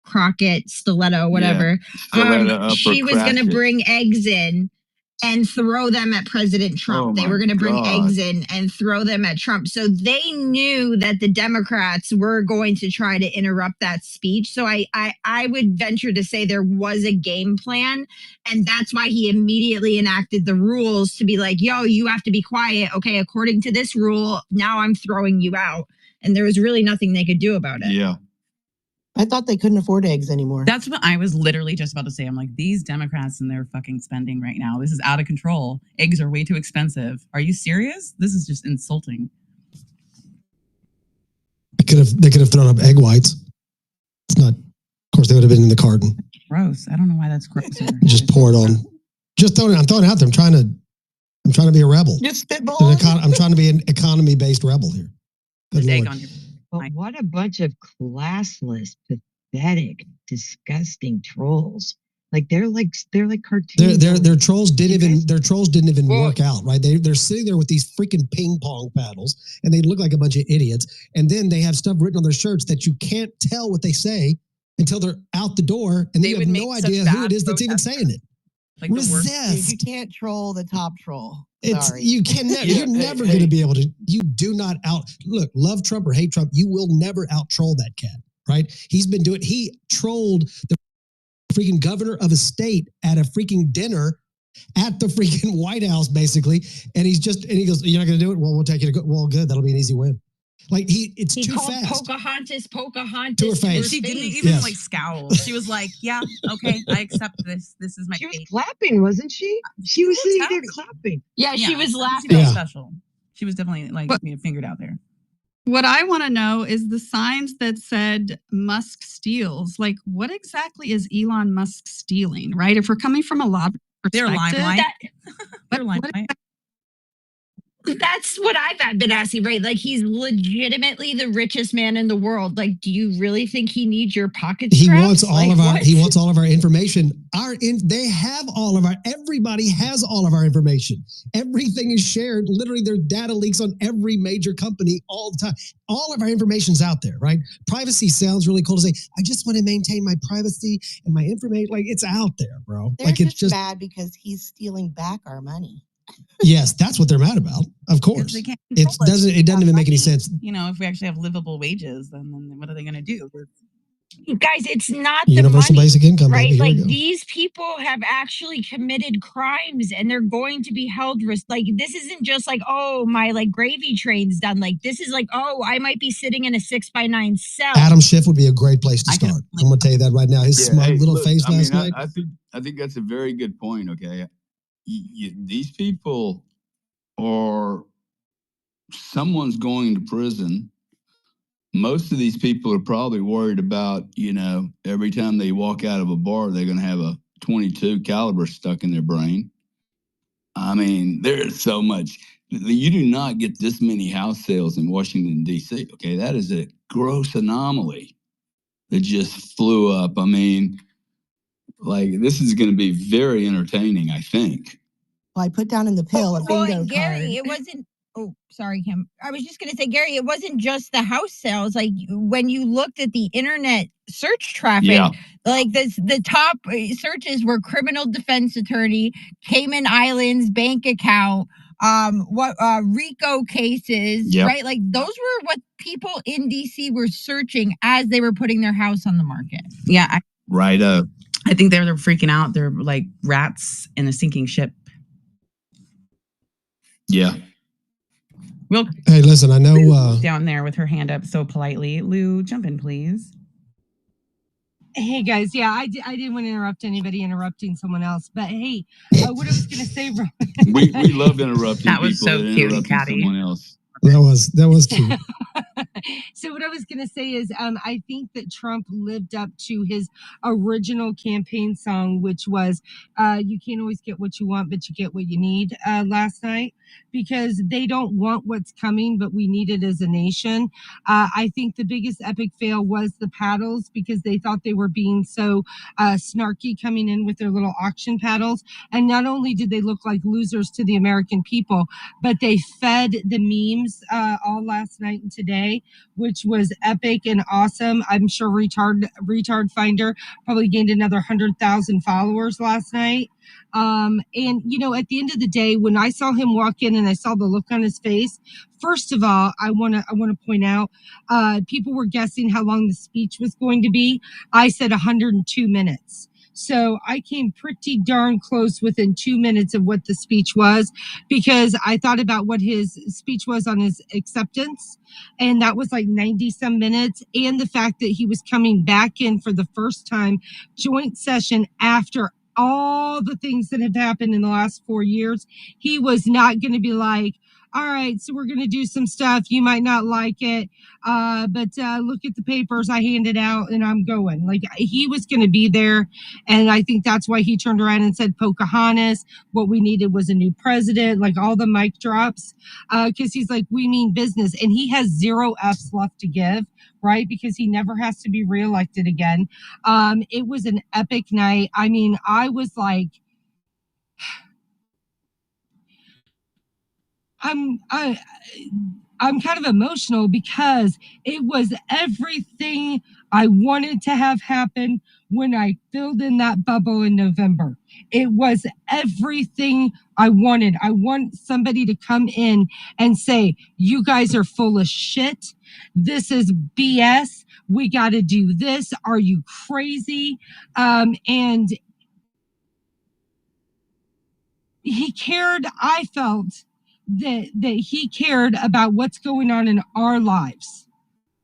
Crockett, Stiletto, whatever. Yeah, she was going to bring eggs in and throw them at President Trump. They were going to bring eggs in and throw them at Trump. So they knew that the Democrats were going to try to interrupt that speech. So I would venture to say there was a game plan. And that's why he immediately enacted the rules to be like, yo, you have to be quiet. Okay, according to this rule, now I'm throwing you out. And there was really nothing they could do about it. Yeah. I thought they couldn't afford eggs anymore. That's what I was literally just about to say. I'm like, these Democrats and their fucking spending right now. This is out of control. Eggs are way too expensive. Are you serious? This is just insulting. They could have thrown up egg whites. It's not. Of course, they would have been in the carton. Gross. I don't know why that's gross. Just pour it on. Just throwing it. I'm throwing it out there. I'm trying to be a rebel. Just spitball. I'm trying to be an economy-based rebel here. Good egg Lord. on your. But what a bunch of classless, pathetic, disgusting trolls. Like they're like cartoons. Their trolls didn't even work out, right? They're sitting there with these freaking ping pong paddles, and they look like a bunch of idiots. And then they have stuff written on their shirts that you can't tell what they say until they're out the door, and then you have no idea who it is that's even saying it. Like Resist. You can't troll the top troll. Sorry. You can never. You're never going to be able to. You do not look. Love Trump or hate Trump, you will never out troll that cat. Right? He's been doing. He trolled the freaking governor of a state at a freaking dinner at the freaking White House, basically. And he goes, "You're not going to do it? Well, we'll take you to go. Well, good. That'll be an easy win." Like it's too fast. Pocahontas to her face. She didn't even like scowl. She was like, "Yeah, okay, I accept this. This is my." She was clapping, wasn't she? She was sitting there clapping. Yeah, she was laughing. She special. She was definitely like fingered out there. What I want to know is the signs that said Musk steals. Like, what exactly is Elon Musk stealing? Right? If we're coming from a lot of perspective, They're limelight. That's what I've been asking, right? Like, he's legitimately the richest man in the world. Like, do you really think he needs your pocket scraps? He wants all of our information. They have all of everybody has all of our information. Everything is shared. Literally, there's data leaks on every major company all the time. All of our information's out there, right? Privacy sounds really cool to say, I just want to maintain my privacy and my information. Like, it's out there, bro. They're like, it's just mad because he's stealing back our money. Yes, that's what they're mad about. Of course, it doesn't even make any sense. You know, if we actually have livable wages, then what are they going to do? Guys, it's not universal basic income, right? Baby. Like, these people have actually committed crimes, and they're going to be held. Like, this isn't just like, oh, my gravy train's done. Like, this is like, oh, I might be sitting in a 6x9 cell. Adam Schiff would be a great place to start. I'm going to tell you that right now. His smug little face last night. I think that's a very good point. Okay. These people or someone's going to prison. Most of these people are probably worried about, every time they walk out of a bar, they're going to have a 22 caliber stuck in their brain. I mean, there's so much. You do not get this many house sales in Washington, D.C. Okay, that is a gross anomaly that just flew up. I mean, this is going to be very entertaining, I think. Well, I put down in the pill a bingo Gary, card. it wasn't. Oh, sorry, Kim. I was just going to say, Gary, it wasn't just the house sales. Like when you looked at the internet search traffic, the top searches were criminal defense attorney, Cayman Islands bank account, RICO cases, right? Like those were what people in DC were searching as they were putting their house on the market. Yeah. Right up. I think they're freaking out. They're like rats in a sinking ship. Yeah. Hey, listen, I know down there with her hand up so politely. Lou, jump in, please. Hey guys, yeah, I didn't want to interrupt anybody interrupting someone else, but hey, what I was going to say, we love interrupting that was people so that cute, interrupting Caddy. someone else. That was cute. So what I was going to say is I think that Trump lived up to his original campaign song, which was you can't always get what you want, but you get what you need last night, because they don't want what's coming, but we need it as a nation. I think the biggest epic fail was the paddles, because they thought they were being so snarky coming in with their little auction paddles. And not only did they look like losers to the American people, but they fed the memes all last night and today, which was epic and awesome. I'm sure Retard Finder probably gained another 100,000 followers last night. And at the end of the day, when I saw him walk in and I saw the look on his face, first of all, I want to point out, people were guessing how long the speech was going to be. I said 102 minutes. So I came pretty darn close within 2 minutes of what the speech was, because I thought about what his speech was on his acceptance, and that was like 90 some minutes. And the fact that he was coming back in for the first time joint session after all the things that have happened in the last 4 years, he was not going to be like, all right, so we're going to do some stuff. You might not like it, but look at the papers I handed out and I'm going. Like, he was going to be there. And I think that's why he turned around and said Pocahontas. What we needed was a new president, like all the mic drops, because he's like, we mean business. And he has 0 Fs left to give, right? Because he never has to be reelected again. It was an epic night. I mean, I was like, I'm kind of emotional, because it was everything I wanted to have happen when I filled in that bubble in November. It was everything I wanted. I want somebody to come in and say, you guys are full of shit. This is BS. We got to do this. Are you crazy? And he cared. I felt that he cared about what's going on in our lives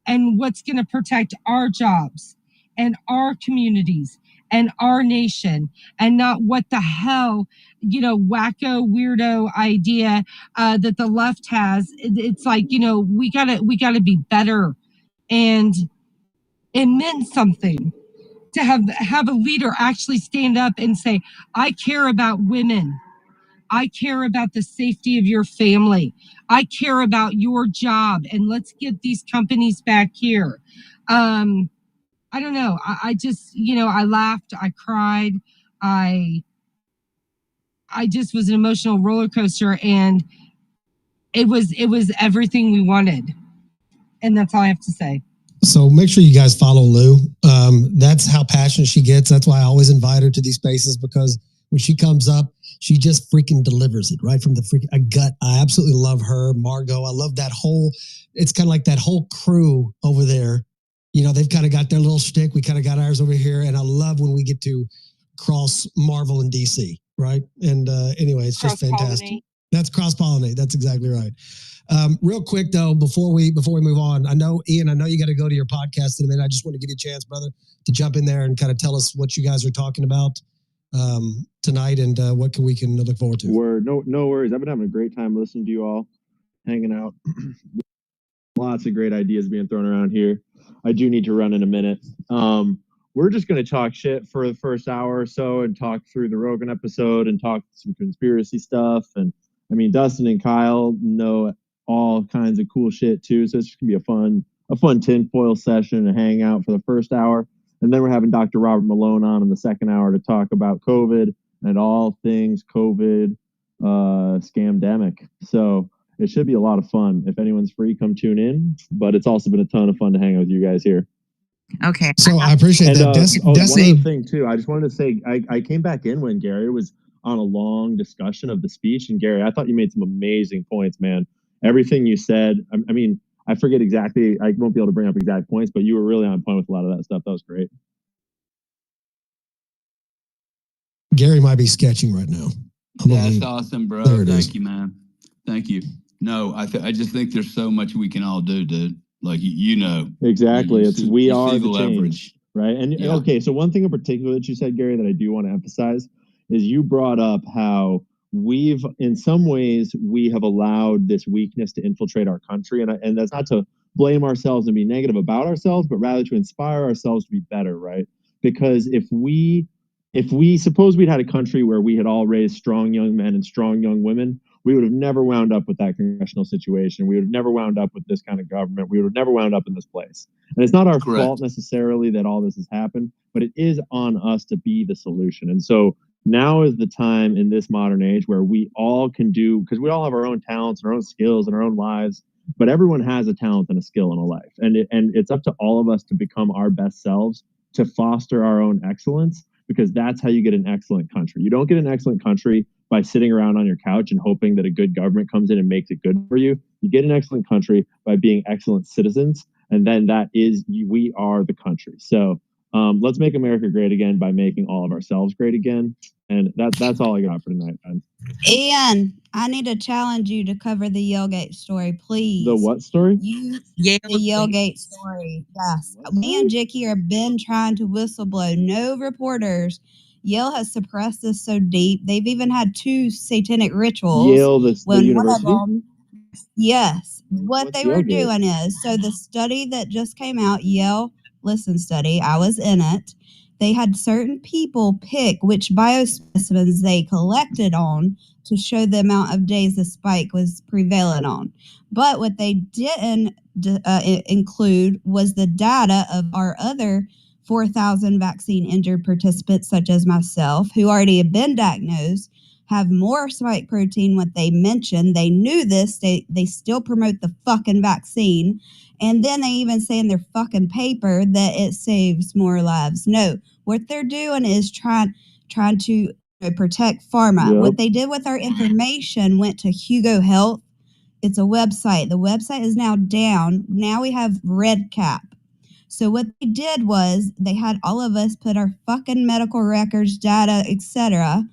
and what's going to protect our jobs and our communities and our nation, and not what the hell, wacko weirdo idea that the left has. It's like, we gotta be better. And it meant something to have a leader actually stand up and say, I care about women. I care about the safety of your family. I care about your job, and let's get these companies back here. I don't know. I just, I laughed, I cried, I just was an emotional roller coaster, and it was everything we wanted. And that's all I have to say. So make sure you guys follow Lou. That's how passionate she gets. That's why I always invite her to these spaces, because when she comes up, she just freaking delivers it right from the freaking gut. I absolutely love her, Margot. I love that whole, it's kind of like that whole crew over there. They've kind of got their little shtick. We kind of got ours over here. And I love when we get to cross Marvel and DC, right? And anyway, it's just fantastic. That's cross-pollinate. That's exactly right. Real quick though, before we move on, Ian, I know you got to go to your podcast in a minute. I just want to give you a chance, brother, to jump in there and kind of tell us what you guys are talking about. tonight, and what we can look forward to. No worries. I've been having a great time listening to you all, hanging out. Lots of great ideas being thrown around here. I do need to run in a minute. We're just going to talk shit for the first hour or so and talk through the Rogan episode and talk some conspiracy stuff. And I mean, Dustin and Kyle know all kinds of cool shit too. So it's just going to be a fun tinfoil session and hang out for the first hour. And then we're having Dr. Robert Malone on in the second hour to talk about COVID and all things COVID scamdemic. So it should be a lot of fun. If anyone's free, come tune in. But it's also been a ton of fun to hang out with you guys here. Okay. So I appreciate that. One other thing too, I just wanted to say, I came back in when Gary was on a long discussion of the speech. And Gary, I thought you made some amazing points, man. Everything you said, I mean, I forget exactly, I won't be able to bring up exact points, but you were really on point with a lot of that stuff. That was great. Gary might be sketching right now. That's awesome, bro. Thank you, man. Thank you. No, I just think there's so much we can all do, dude. Like, you know. Exactly. We are the leverage. Change, right? And okay, so one thing in particular that you said, Gary, that I do want to emphasize is you brought up how in some ways, we have allowed this weakness to infiltrate our country. And that's not to blame ourselves and be negative about ourselves, but rather to inspire ourselves to be better, right? Because if we suppose we'd had a country where we had all raised strong young men and strong young women, we would have never wound up with that congressional situation. We would have never wound up with this kind of government. We would have never wound up in this place. And it's not our fault necessarily that all this has happened, but it is on us to be the solution. And so now is the time in this modern age where we all can do, because we all have our own talents and our own skills and our own lives, but everyone has a talent and a skill in a life. And it's up to all of us to become our best selves, to foster our own excellence, because that's how you get an excellent country. You don't get an excellent country by sitting around on your couch and hoping that a good government comes in and makes it good for you. You get an excellent country by being excellent citizens. And then we are the country. So let's make America great again by making all of ourselves great again. And that's all I got for tonight, man. Ian, I need to challenge you to cover the Yellgate story, please. The what story? The Yellgate story. Yes. Me and Jicky have been trying to whistleblow. No reporters. Yale has suppressed this so deep. They've even had 2 satanic rituals. Yale, the university? One of them, yes. What they were doing is, so the study that just came out, Yale Listen study, I was in it. They had certain people pick which biospecimens they collected on to show the amount of days the spike was prevalent on. But what they didn't include was the data of our other 4,000 vaccine injured participants, such as myself, who already have been diagnosed, have more spike protein. What they mentioned, they knew this, they still promote the fucking vaccine. And then they even say in their fucking paper that it saves more lives. No, what they're doing is trying to protect pharma. Yep. What they did with our information went to Hugo Health. It's a website. The website is now down. Now we have red cap. So what they did was they had all of us put our fucking medical records, data, etc.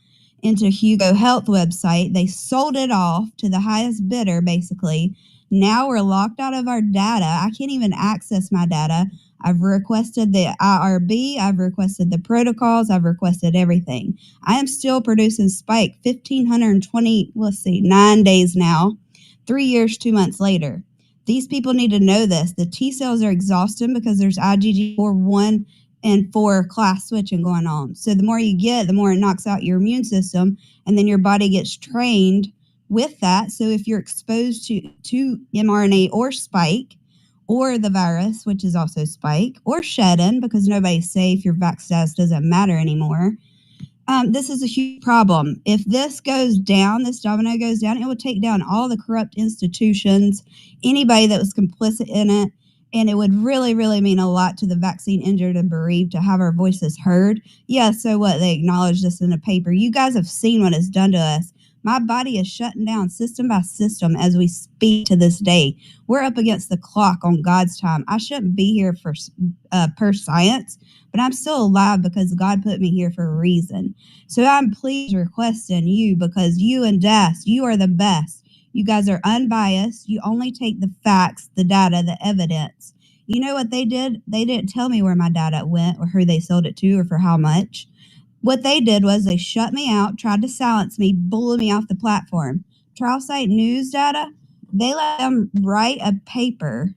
into Hugo Health website. They sold it off to the highest bidder, basically. Now we're locked out of our data. I can't even access my data. I've requested the IRB. I've requested the protocols. I've requested everything. I am still producing spike 1,520, 9 days now, 3 years, 2 months later. These people need to know this. The T cells are exhausted because there's IgG4 1 and 4 class switching going on. So the more you get, the more it knocks out your immune system, and then your body gets trained with that. So if you're exposed to mRNA or spike or the virus, which is also spike, or shedding, because nobody's safe, your vax status doesn't matter anymore. This is a huge problem. If this goes down, this domino goes down, it would take down all the corrupt institutions, anybody that was complicit in it. And it would really, really mean a lot to the vaccine injured and bereaved to have our voices heard. Yeah, so what? They acknowledge this in a paper. You guys have seen what it's done to us. My body is shutting down system by system as we speak to this day. We're up against the clock on God's time. I shouldn't be here for per science, but I'm still alive because God put me here for a reason. So I'm pleased requesting you, because you and Das, you are the best. You guys are unbiased. You only take the facts, the data, the evidence. You know what they did? They didn't tell me where my data went or who they sold it to or for how much. What they did was they shut me out, tried to silence me, bully me off the platform. Trial site news data, they let them write a paper.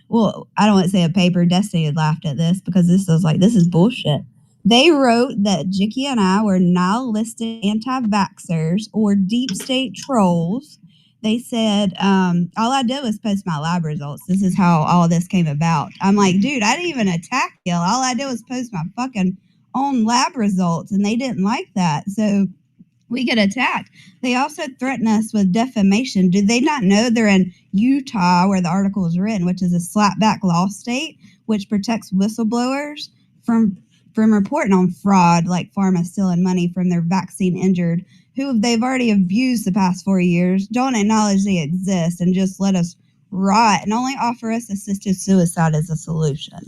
Well, I don't want to say a paper. Destiny had laughed at this because this is bullshit. They wrote that Jicky and I were nihilistic anti-vaxxers or deep state trolls. They said, all I did was post my lab results. This is how all this came about. I'm like, dude, I didn't even attack you. All I did was post my fucking own lab results, and they didn't like that. So we get attacked. They also threaten us with defamation. Do they not know they're in Utah, where the article is written, which is a slapback law state, which protects whistleblowers from reporting on fraud, like pharma stealing money from their vaccine injured, who they've already abused the past 4 years, don't acknowledge they exist, and just let us rot and only offer us assisted suicide as a solution.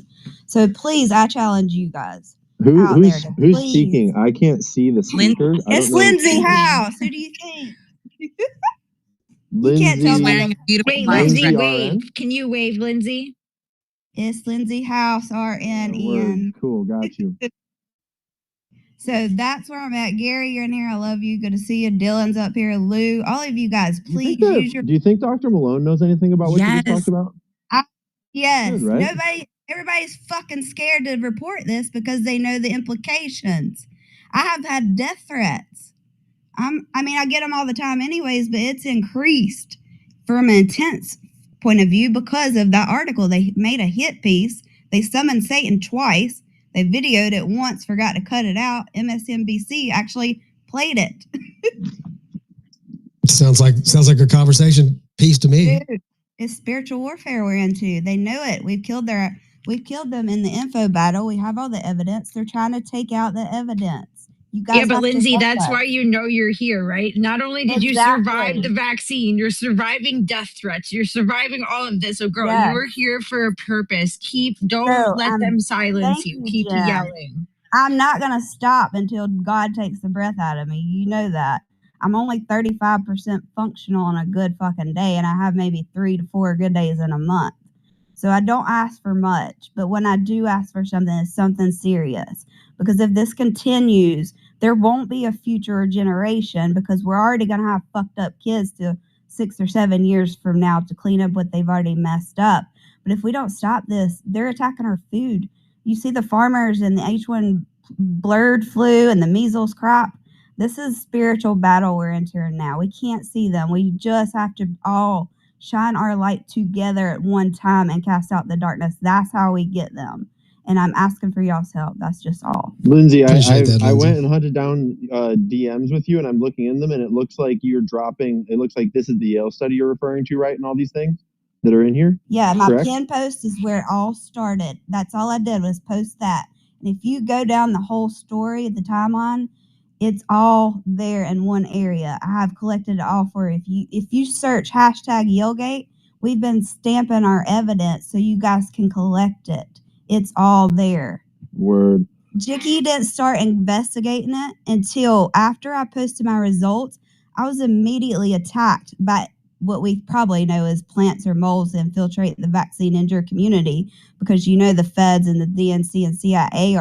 So please, I challenge you guys. Who's speaking? I can't see the speaker. It's Lindsay House. Who do you think? You can't tell by the Wait, Lindsay Lindsay, RN? wave. Can you wave, Lindsay? It's Lindsay House, RNN. Cool, got you. So that's where I'm at. Gary, you're in here. I love you. Good to see you. Dylan's up here. Lou, all of you guys, please use your. Do you think Dr. Malone knows anything about what you just talked about? Yes. Good, right? Everybody's fucking scared to report this because they know the implications. I have had death threats. I get them all the time anyways, but it's increased from an intense point of view because of that article. They made a hit piece. They summoned Satan twice. They videoed it once, forgot to cut it out. MSNBC actually played it. Sounds like a conversation piece to me. Dude, it's spiritual warfare we're into. They know it. We've killed them in the info battle. We have all the evidence. They're trying to take out the evidence. You guys But have to Lindsay, love that's us. why you know you're here, right? Not only did you survive the vaccine, you're surviving death threats, you're surviving all of this. So, girl, Yes. you're here for a purpose. Don't let them silence you. Keep Jen. yelling. I'm not going to stop until God takes the breath out of me. You know that. I'm only 35% functional on a good fucking day, and I have maybe 3 to 4 good days in a month. So I don't ask for much, but when I do ask for something, it's something serious. Because if this continues, there won't be a future generation because we're already going to have fucked up kids to 6 or 7 years from now to clean up what they've already messed up. But if we don't stop this, they're attacking our food. You see the farmers and the H1 bird flu and the measles crop. This is spiritual battle we're entering now. We can't see them. We just have to all shine our light together at one time and cast out the darkness. That's how we get them. And I'm asking for y'all's help. That's just all. Lindsay, Lindsay. I went and hunted down DMs with you, and I'm looking in them, and it looks like you're dropping. It looks like this is the Yale study you're referring to, right? And all these things that are in here. Yeah, my correct? pin post is where it all started. That's all I did was post that. And if you go down the whole story, the timeline, it's all there in one area. I have collected it all for you. If you search hashtag YaleGate, we've been stamping our evidence so you guys can collect it. It's all there. Word. Jicky didn't start investigating it until after I posted my results. I was immediately attacked by what we probably know as plants or moles that infiltrate the vaccine injured community, because the feds and the DNC and CIA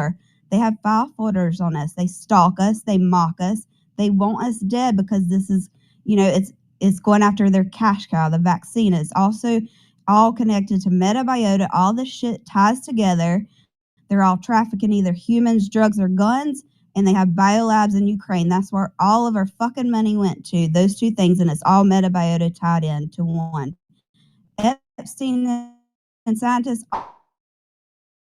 they have file folders on us. They stalk us. They mock us. They want us dead because this is, it's going after their cash cow, the vaccine. It's also all connected to metabiota. All this shit ties together. They're all trafficking either humans, drugs, or guns, and they have biolabs in Ukraine. That's where all of our fucking money went to, those two things, and it's all metabiota tied into one. Epstein and scientists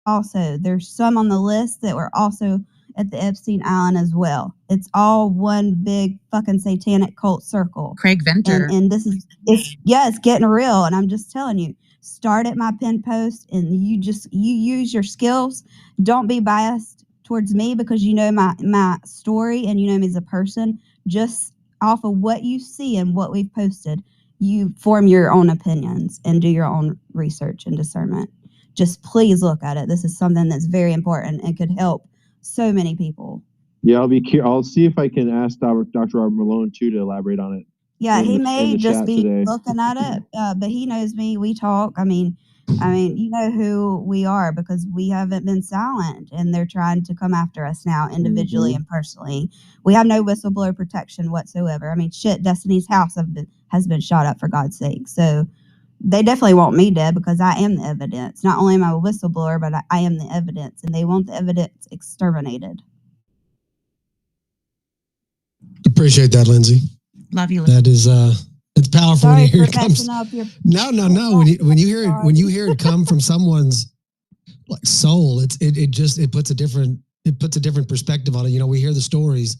also, there's some on the list that were also at the Epstein Island as well. It's all one big fucking satanic cult circle. Craig Venter. And this is, it's getting real, and I'm just telling you. Start at my pin post, and you use your skills. Don't be biased towards me because you know my story and you know me as a person. Just off of what you see and what we've posted, you form your own opinions and do your own research and discernment. Just please look at it. This is something that's very important and could help so many people. Yeah, I'll see if I can ask Dr. Robert Malone too to elaborate on it. Yeah, he may just be today. looking at it, but he knows me. We talk. I mean, I mean, you know who we are because we haven't been silent, and they're trying to come after us now individually and personally. We have no whistleblower protection whatsoever. I mean, shit, Destiny's house has been shot up, for God's sake. So they definitely want me dead because I am the evidence. Not only am I a whistleblower, but I am the evidence, and they want the evidence exterminated. Appreciate that, Lindsay. Love you. That is it's powerful Sorry when you hear for it comes. messing up your. No. When you hear it come from someone's like soul, it puts a different perspective on it. You know, we hear the stories,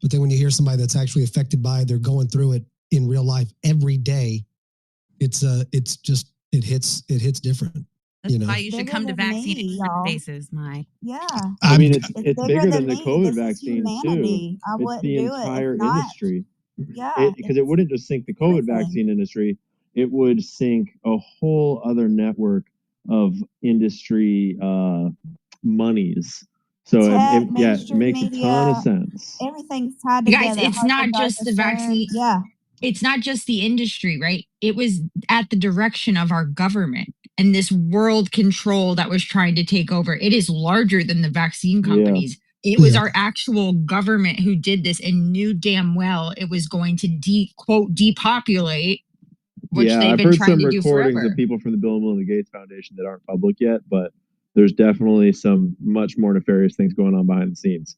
but then when you hear somebody that's actually affected by it, they're going through it in real life every day. It hits different. That's you know, why you should come to vaccine bases, Mike. Yeah. I mean, it's bigger bigger than the me. COVID This is vaccine too. humanity. I It's wouldn't the do it if entire not. industry. Yeah. Because it wouldn't just sink the COVID everything. vaccine industry; it would sink a whole other network of industry monies. So it makes a ton of sense. Everything's tied You guys, together. it's not just the vaccine. Yeah. It's not just the industry, right? It was at the direction of our government and this world control that was trying to take over. It is larger than the vaccine companies. It was our actual government who did this and knew damn well it was going to depopulate, which they've I've been heard trying some to do recordings forever. of people from the Bill and Melinda Gates Foundation that aren't public yet, but there's definitely some much more nefarious things going on behind the scenes.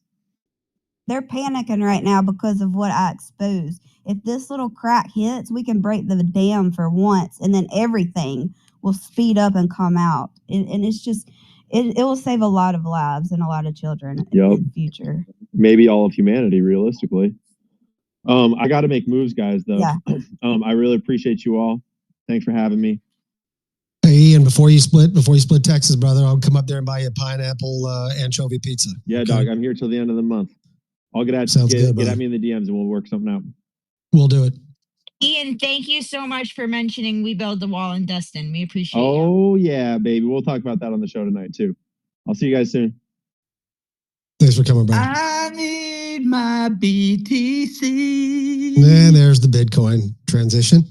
They're panicking right now because of what I exposed. If this little crack hits, we can break the dam for once, and then everything will speed up and come out. And it's just, it will save a lot of lives and a lot of children in the future. Maybe all of humanity, realistically. I got to make moves, guys, though. Yeah. I really appreciate you all. Thanks for having me. Hey, Ian, before you split Texas, brother, I'll come up there and buy you a pineapple anchovy pizza. Yeah, okay? dog. I'm here till the end of the month. I'll get at me in the DMs and we'll work something out. We'll do it. Ian, thank you so much for mentioning We Build the Wall in Destin. We appreciate you. Oh, yeah, baby. We'll talk about that on the show tonight, too. I'll see you guys soon. Thanks for coming, brother. I need my BTC. And there's the Bitcoin transition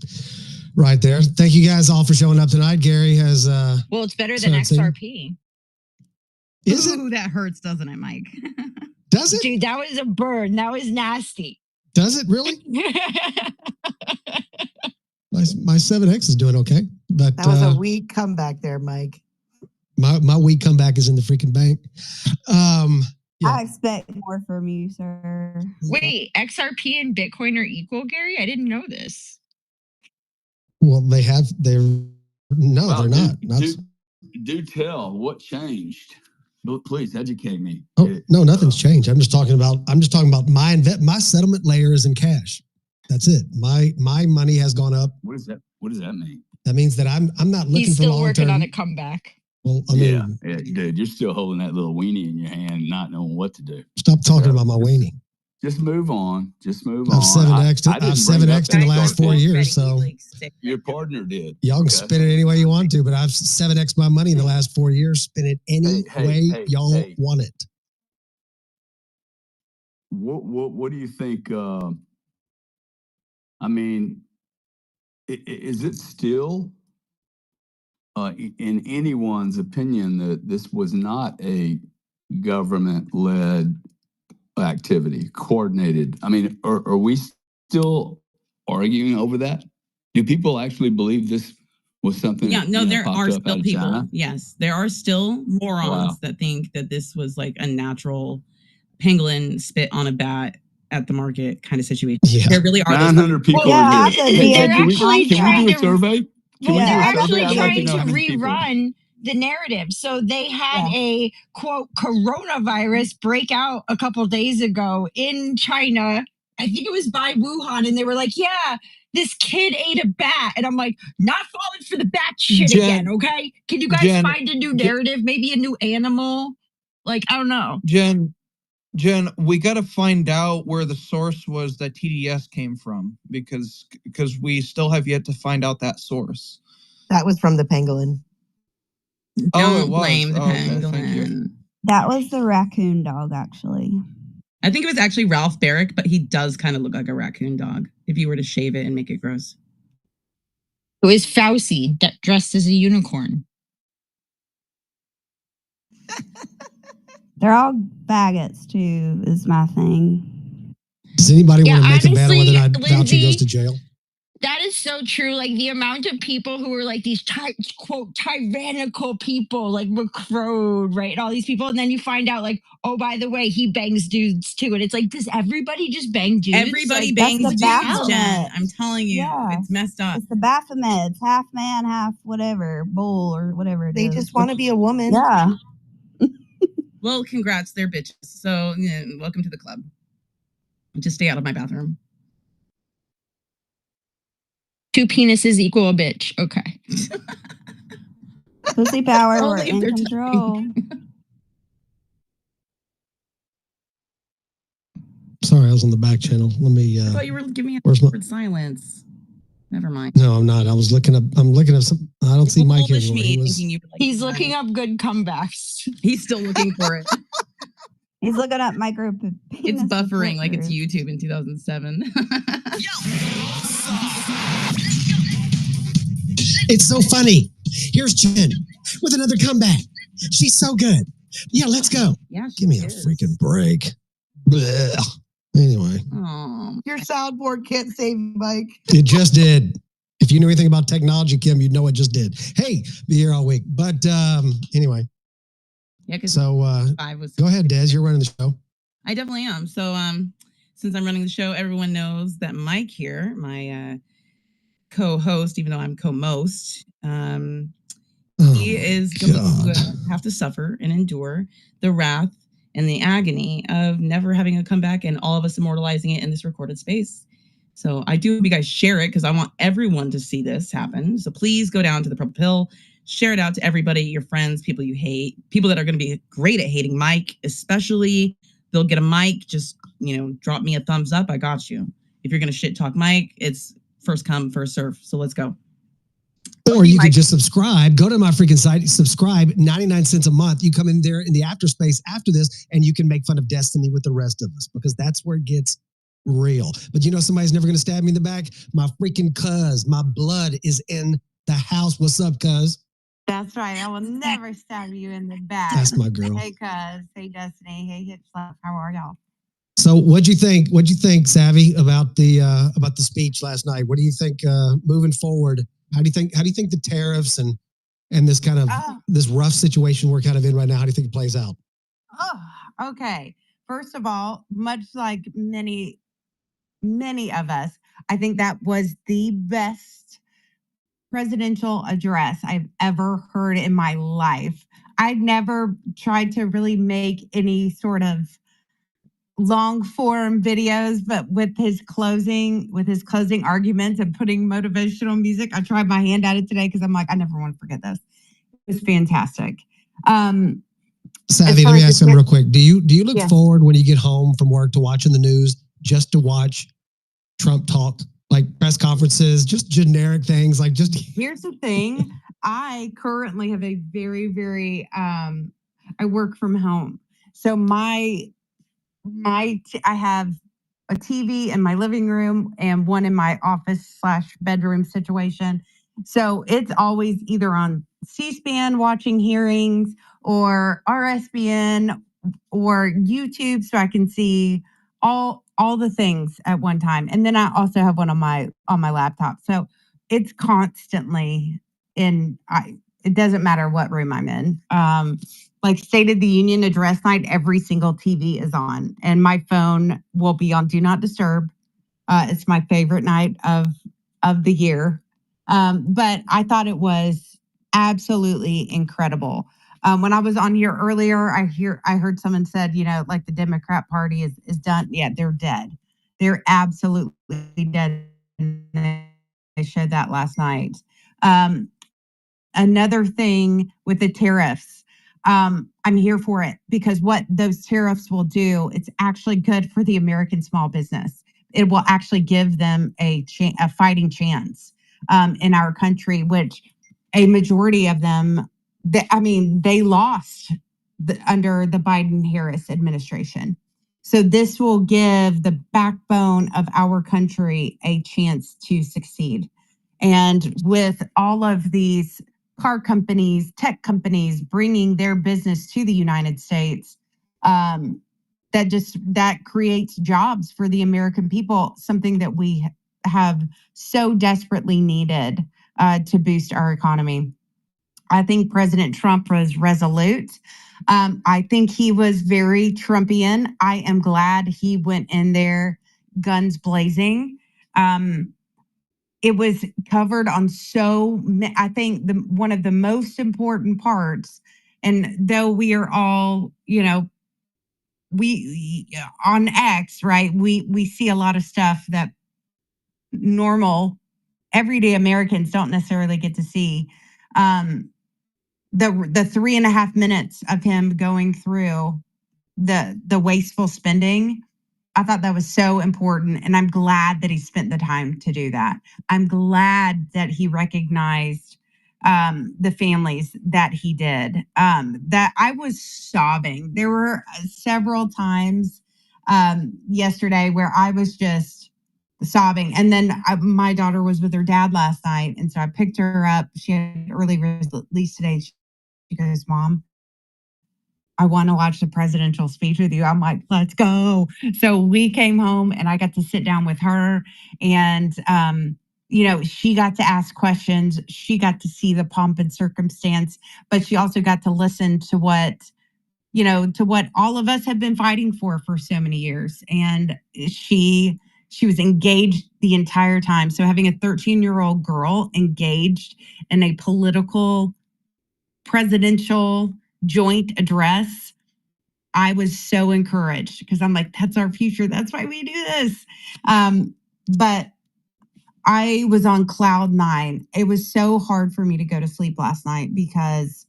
right there. Thank you guys all for showing up tonight. Gary has well, it's better than XRP. Is Ooh, that hurts, doesn't it, Mike? Does it? Dude, that was a burn. That was nasty. Does it really? My 7X is doing okay, but that was a weak comeback there, Mike. My weak comeback is in the freaking bank. Yeah. I expect more from you, sir. Wait, XRP and Bitcoin are equal, Gary? I didn't know this. Well, they're not. Do tell what changed. Please educate me. Oh, no, nothing's changed. I'm just talking about my settlement layer is in cash. That's it. My money has gone up. What does that mean? That means that I'm not looking He's for still long working term. on a comeback. Well, I mean, yeah, dude, you're still holding that little weenie in your hand, not knowing what to do. Stop talking about my weenie. Just move on. Just move I've on. 7X'd I've 7X'd in the last 4 years, so your partner did. Y'all can spin it any way you want to, but I've 7X'd my money in the last 4 years. Spin it any way y'all want it. What do you think? I mean, is it still, in anyone's opinion, that this was not a government-led activity, coordinated? I mean, are we still arguing over that? Do people actually believe this was something? Yeah, no, there popped are up out still of people. China? Yes, there are still morons that think that this was like a natural pangolin spit on a bat at the market kind of situation. Yeah. There really are 900 people Well, are here. they're actually Can we do a survey? Well, they're actually I'd like trying know to how many people. rerun the narrative. So they had a quote coronavirus break out a couple days ago in China. I think it was by Wuhan, and they were like, "Yeah, this kid ate a bat," and I'm like, "Not falling for the bat shit again, okay? Can you guys find a new narrative, maybe a new animal? Like, I don't know." Jen, we got to find out where the source was that TDS came from because we still have yet to find out that source. That was from the pangolin. Don't blame the pangolin. Thank you. That was the raccoon dog, actually. I think it was actually Ralph Barrick, but he does kind of look like a raccoon dog if you were to shave it and make it gross. Who is Fauci dressed as a unicorn? They're all faggots too, is my thing. Does anybody Yeah, want to make a bet on whether or not honestly, Fauci goes Lindsay, to jail? that is so true. Like the amount of people who are like these quote tyrannical people, like McCrone, right? And all these people, and then you find out, like, oh, by the way, he bangs dudes too. And it's like, does everybody just bang dudes? Everybody Like, bangs That's dudes, the hell? Jen. Baphomet. I'm telling you, Yeah. it's messed up. It's the Baphomets, half man, half whatever, bull or whatever it is. They just want to be a woman. Yeah. Well, congrats, they're bitches. So, welcome to the club. Just stay out of my bathroom. 2 penises equal a bitch. Okay. Pussy power, we're Only if in they're control. Sorry, I was on the back channel. Let me. I thought you were giving me a where's my? awkward silence. Never mind. No, I'm not. I was looking up. I'm looking up some. I don't see Mike Bullish anymore. me He was. thinking you were like, He's looking up good comebacks. He's still looking for it. He's looking up micro penis. It's buffering like it's detectors. YouTube in 2007. It's so funny. Here's Jen with another comeback. She's so good. Yeah, let's go. Yeah, Give me a freaking break. Blech. Anyway, Your soundboard can't save you, Mike. it just did. If you knew anything about technology, Kim, you'd know it just did. Hey, be here all week. But anyway. Yeah, because so go ahead, Des. You're running the show. I definitely am. So since I'm running the show, everyone knows that Mike here, my co-host, even though I'm co-most, he is going to have to suffer and endure the wrath and the agony of never having a comeback and all of us immortalizing it in this recorded space. So I do hope you guys share it because I want everyone to see this happen. So please go down to the Purple Pill, share it out to everybody, your friends, people you hate, people that are going to be great at hating Mike, especially. They'll get a mic. Just, drop me a thumbs up. I got you. If you're going to shit talk Mike, it's first come, first serve. So let's go. Or you can just subscribe. Go to my freaking site, subscribe, 99 cents a month. You come in there in the after space after this, and you can make fun of Destiny with the rest of us because that's where it gets real. But somebody's never going to stab me in the back? My freaking cuz. My blood is in the house. What's up, cuz? That's right. I will never stab you in the back. That's my girl. Hey, cuz. Hey, Destiny. Hey, Hit Slap. How are y'all? So what'd you think? What'd you think, Savvy, about the speech last night? What do you think moving forward? How do you think the tariffs and this kind of this rough situation we're kind of in right now, how do you think it plays out? Oh, okay. First of all, much like many of us, I think that was the best presidential address I've ever heard in my life. I'd never tried to really make any sort of long form videos, but with his closing arguments and putting motivational music, I tried my hand at it today because I'm like, I never want to forget this. It was fantastic. Savvy, let me ask something real quick. Do you look forward when you get home from work to watching the news just to watch Trump talk, like press conferences, just generic things, like just? Here's the thing. I currently have a very, very, I work from home. So I have a TV in my living room and one in my office/bedroom situation. So it's always either on C-SPAN watching hearings or RSBN or YouTube, so I can see all the things at one time. And then I also have one on my laptop. So it's constantly it doesn't matter what room I'm in. Like State of the Union address night, every single TV is on, and my phone will be on Do Not Disturb. It's my favorite night of the year. But I thought it was absolutely incredible. When I was on here earlier, I heard someone said, like the Democrat Party is done. Yeah, they're dead. They're absolutely dead. They showed that last night. Another thing with the tariffs, I'm here for it because what those tariffs will do, it's actually good for the American small business. It will actually give them a fighting chance in our country, which a majority of them, they lost under the Biden-Harris administration. So this will give the backbone of our country a chance to succeed. And with all of these car companies, tech companies bringing their business to the United States, that creates jobs for the American people, something that we have so desperately needed to boost our economy. I think President Trump was resolute. I think he was very Trumpian. I am glad he went in there guns blazing. It was covered on I think one of the most important parts, and though we are all, we on X, right? We see a lot of stuff that normal everyday Americans don't necessarily get to see. The 3.5 minutes of him going through the wasteful spending, I thought that was so important, and I'm glad that he spent the time to do that. I'm glad that he recognized the families that he did. That I was sobbing. There were several times yesterday where I was just sobbing, and then my daughter was with her dad last night, and so I picked her up. She had early release today. She goes, "Mom, I want to watch the presidential speech with you." I'm like, "Let's go." So we came home and I got to sit down with her, and, she got to ask questions. She got to see the pomp and circumstance, but she also got to listen to what all of us have been fighting for so many years. And she was engaged the entire time. So having a 13-year-old girl engaged in a political presidential joint address, I was so encouraged because I'm like, that's our future. That's why we do this. But I was on cloud 9. It was so hard for me to go to sleep last night because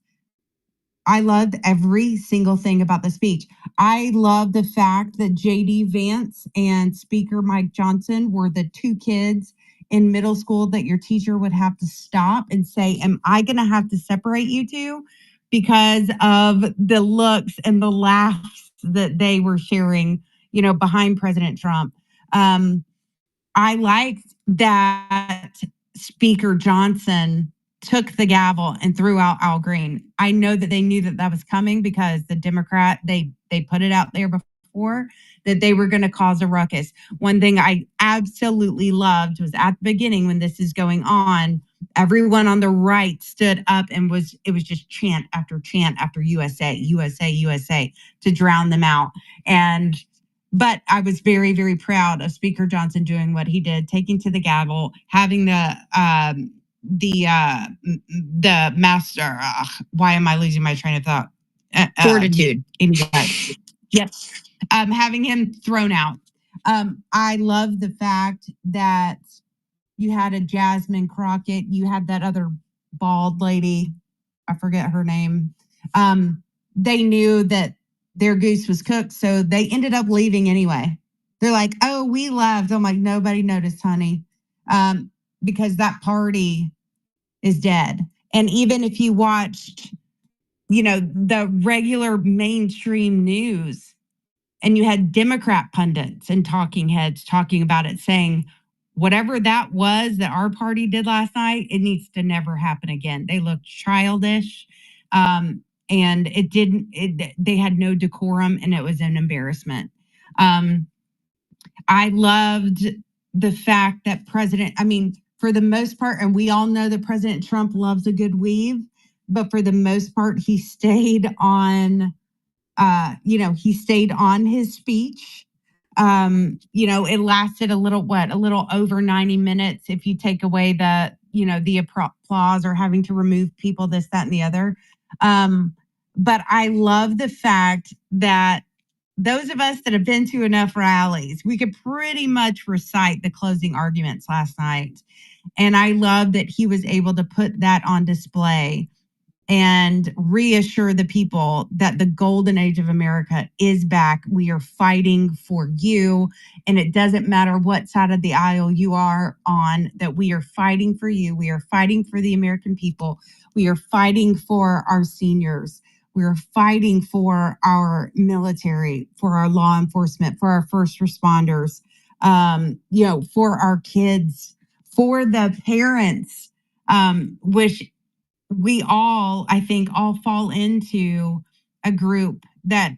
I loved every single thing about the speech. I love the fact that J.D. Vance and Speaker Mike Johnson were the two kids in middle school that your teacher would have to stop and say, "Am I going to have to separate you two?" Because of the looks and the laughs that they were sharing, behind President Trump. I liked that Speaker Johnson took the gavel and threw out Al Green. I know that they knew that was coming because the Democrat, they put it out there before that they were going to cause a ruckus. One thing I absolutely loved was at the beginning when this is going on, everyone on the right stood up and it was just chant after USA, USA, USA to drown them out. But I was very, very proud of Speaker Johnson doing what he did, taking to the gavel, having the master. Why am I losing my train of thought? Fortitude. Yes. Having him thrown out. I love the fact that you had a Jasmine Crockett. You had that other bald lady. I forget her name. They knew that their goose was cooked, so they ended up leaving anyway. They're like, "Oh, we left." I'm like, "Nobody noticed, honey," because that party is dead. And even if you watched, the regular mainstream news, and you had Democrat pundits and talking heads talking about it, saying, whatever that was that our party did last night, it needs to never happen again. They looked childish. And they had no decorum, and it was an embarrassment. I loved the fact that for the most part, and we all know that President Trump loves a good weave, but for the most part, he stayed on, he stayed on his speech. It lasted a little over 90 minutes if you take away the applause or having to remove people, this, that, and the other. But I love the fact that those of us that have been to enough rallies, we could pretty much recite the closing arguments last night. And I love that he was able to put that on display and reassure the people that the golden age of America is back. We are fighting for you. And it doesn't matter what side of the aisle you are on, that we are fighting for you. We are fighting for the American people. We are fighting for our seniors. We are fighting for our military, for our law enforcement, for our first responders, for our kids, for the parents, which we all, I think, all fall into a group that,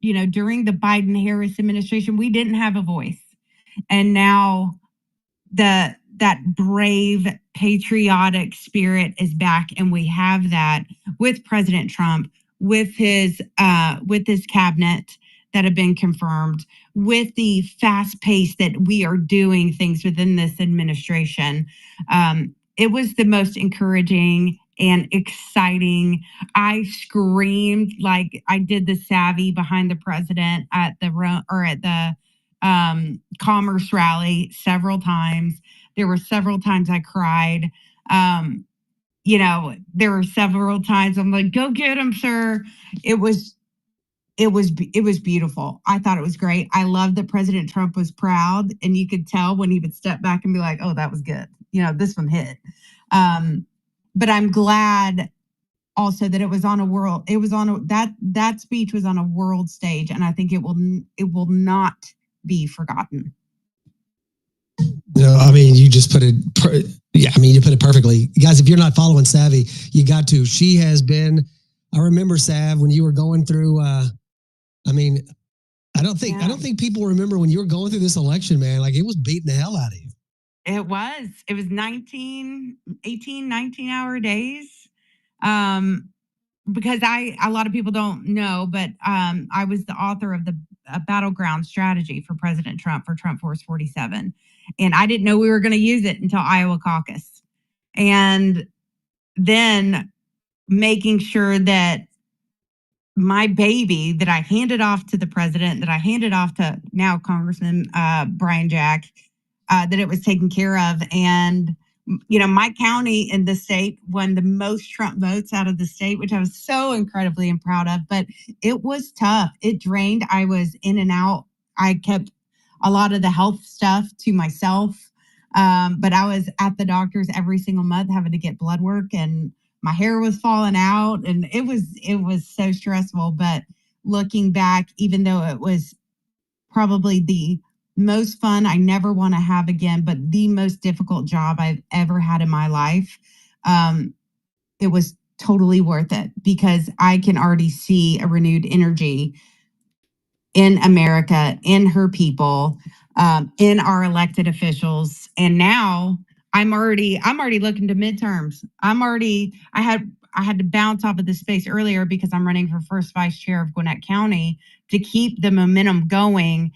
during the Biden-Harris administration, we didn't have a voice. And now that brave, patriotic spirit is back, and we have that with President Trump, with his cabinet that have been confirmed, with the fast pace that we are doing things within this administration. It was the most encouraging and exciting. I screamed like I did the savvy behind the president at the commerce rally several times. There were several times I cried. There were several times I'm like, "Go get him, sir." It was beautiful. I thought it was great. I love that President Trump was proud, and you could tell when he would step back and be like, "Oh, that was good. This one hit." But I'm glad also that it was on a world. It was on that speech was on a world stage, and I think it will not be forgotten. I mean, you just put it. You put it perfectly, guys. If you're not following Savvy, you got to. She has been. I remember, Sav, when you were going through. I don't think people remember when you were going through this election, man. Like, it was beating the hell out of you. It was 18, 19-hour days. Because a lot of people don't know, but I was the author of the battleground strategy for President Trump for Trump Force 47. And I didn't know we were going to use it until Iowa caucus. And then making sure that my baby that I handed off to the president, that I handed off to now Congressman Brian Jack, that it was taken care of. And my county in the state won the most Trump votes out of the state, which I was so incredibly proud of. But it was tough. It drained. I was in and out. I kept a lot of the health stuff to myself. But I was at the doctor's every single month having to get blood work, and my hair was falling out, and it was so stressful. But looking back, even though it was probably the most fun I never want to have again, but the most difficult job I've ever had in my life, it was totally worth it, because I can already see a renewed energy in America, in her people, in our elected officials. And now I'm already looking to midterms. I had to bounce off of this space earlier because I'm running for first vice chair of Gwinnett County to keep the momentum going,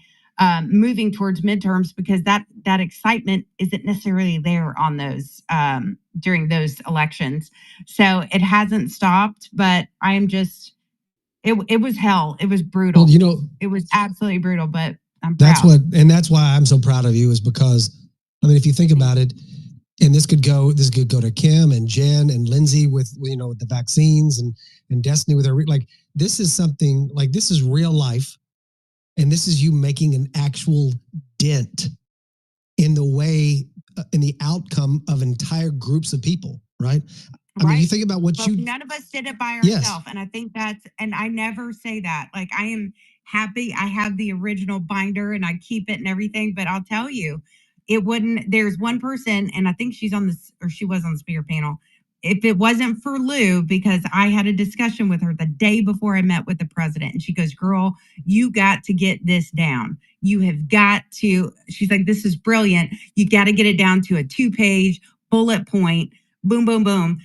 moving towards midterms, because that excitement isn't necessarily there on those during those elections. So it hasn't stopped, but I am just, it was hell. It was brutal. Well, it was absolutely brutal, but I'm proud. That's why I'm so proud of you, is because, if you think about it, and this could go to Kim and Jen and Lindsay with the vaccines, and Destiny with her, this is something, this is real life. And this is you making an actual dent in the way, in the outcome of entire groups of people, right? You think about what none of us did it by ourselves. And I think and I never say that. Like, I am happy I have the original binder and I keep it and everything, but I'll tell you, there's one person, and I think she was on the speaker panel. If it wasn't for Lou, because I had a discussion with her the day before I met with the president, and she goes, "Girl, you got to get this down. You have got to," she's like, "This is brilliant. You got to get it down to a 2-page bullet point, boom, boom, boom."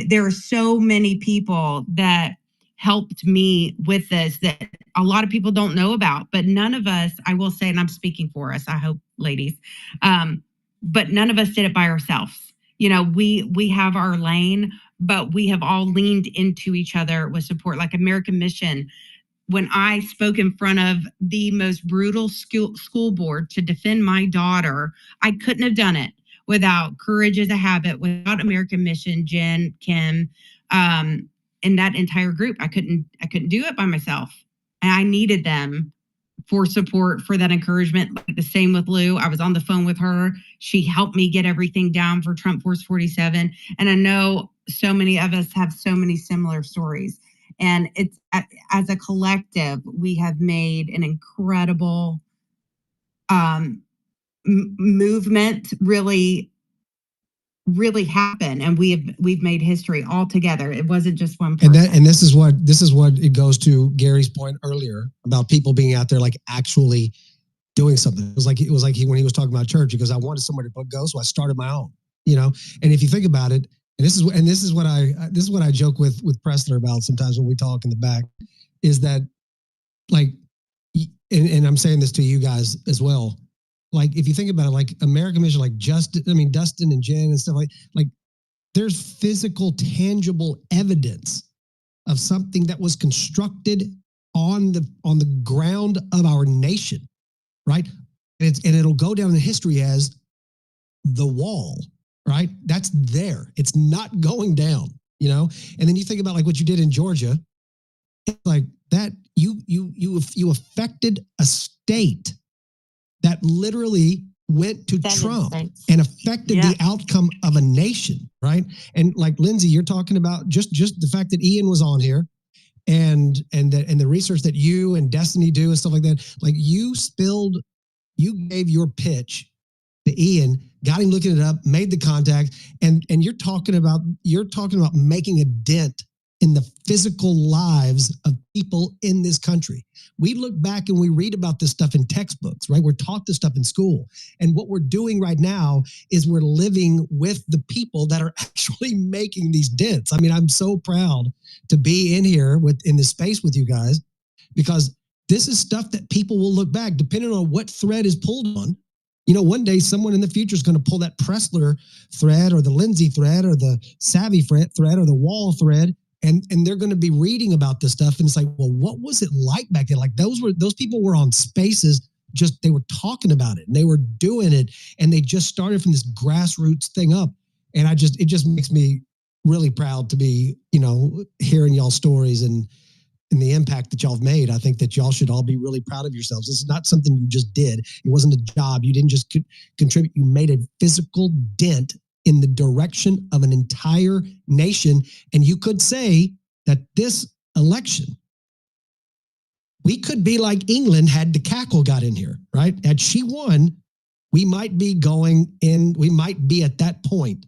There are so many people that helped me with this that a lot of people don't know about, but none of us, I will say, and I'm speaking for us, I hope, ladies, but none of us did it by ourselves. We have our lane, but we have all leaned into each other with support. Like American Mission, when I spoke in front of the most brutal school board to defend my daughter, I couldn't have done it without Courage is a Habit, without American Mission, Jen, Kim, and that entire group. I couldn't do it by myself. And I needed them for support, for that encouragement. Like the same with Lou. I was on the phone with her. She helped me get everything down for Trump Force 47. And I know so many of us have so many similar stories. And it's, as a collective, we have made an incredible movement, really really happen, and we've made history all together. It wasn't just one person. And this is what it goes to Gary's point earlier about people being out there like actually doing something. It was like when he was talking about church, because I wanted somewhere to go, so I started my own. And if you think about it, and this is what I joke with Pressler about sometimes when we talk in the back, is that like, and I'm saying this to you guys as well. Like, if you think about it, like American Mission, like Dustin and Jen and stuff like there's physical, tangible evidence of something that was constructed on the ground of our nation, right? And it'll go down in history as the wall, right? That's there. It's not going down, And then you think about like what you did in Georgia, it's like that you affected a state that literally went to Trump and affected the outcome of a nation, right? And like Lindsay, you're talking about just the fact that Ian was on here, and the research that you and Destiny do and stuff like that. Like you gave your pitch to Ian, got him looking it up, made the contact, and you're talking about making a dent in the physical lives of people in this country. We look back and we read about this stuff in textbooks, right? We're taught this stuff in school. And what we're doing right now is we're living with the people that are actually making these dents. I mean, I'm so proud to be in here in this space with you guys, because this is stuff that people will look back, depending on what thread is pulled on. One day someone in the future is going to pull that Pressler thread or the Lindsay thread or the Savvy thread or the Wall thread, and they're going to be reading about this stuff, and it's like, well, what was it like back then? Like those people were on Spaces, they were talking about it and they were doing it, and they just started from this grassroots thing up. And it just makes me really proud to be, hearing y'all's stories and the impact that y'all have made. I think that y'all should all be really proud of yourselves. This is not something you just did. It wasn't a job. You didn't just contribute. You made a physical dent in the direction of an entire nation. And you could say that this election, we could be like England had the cackle got in here, right? Had she won, we might be at that point.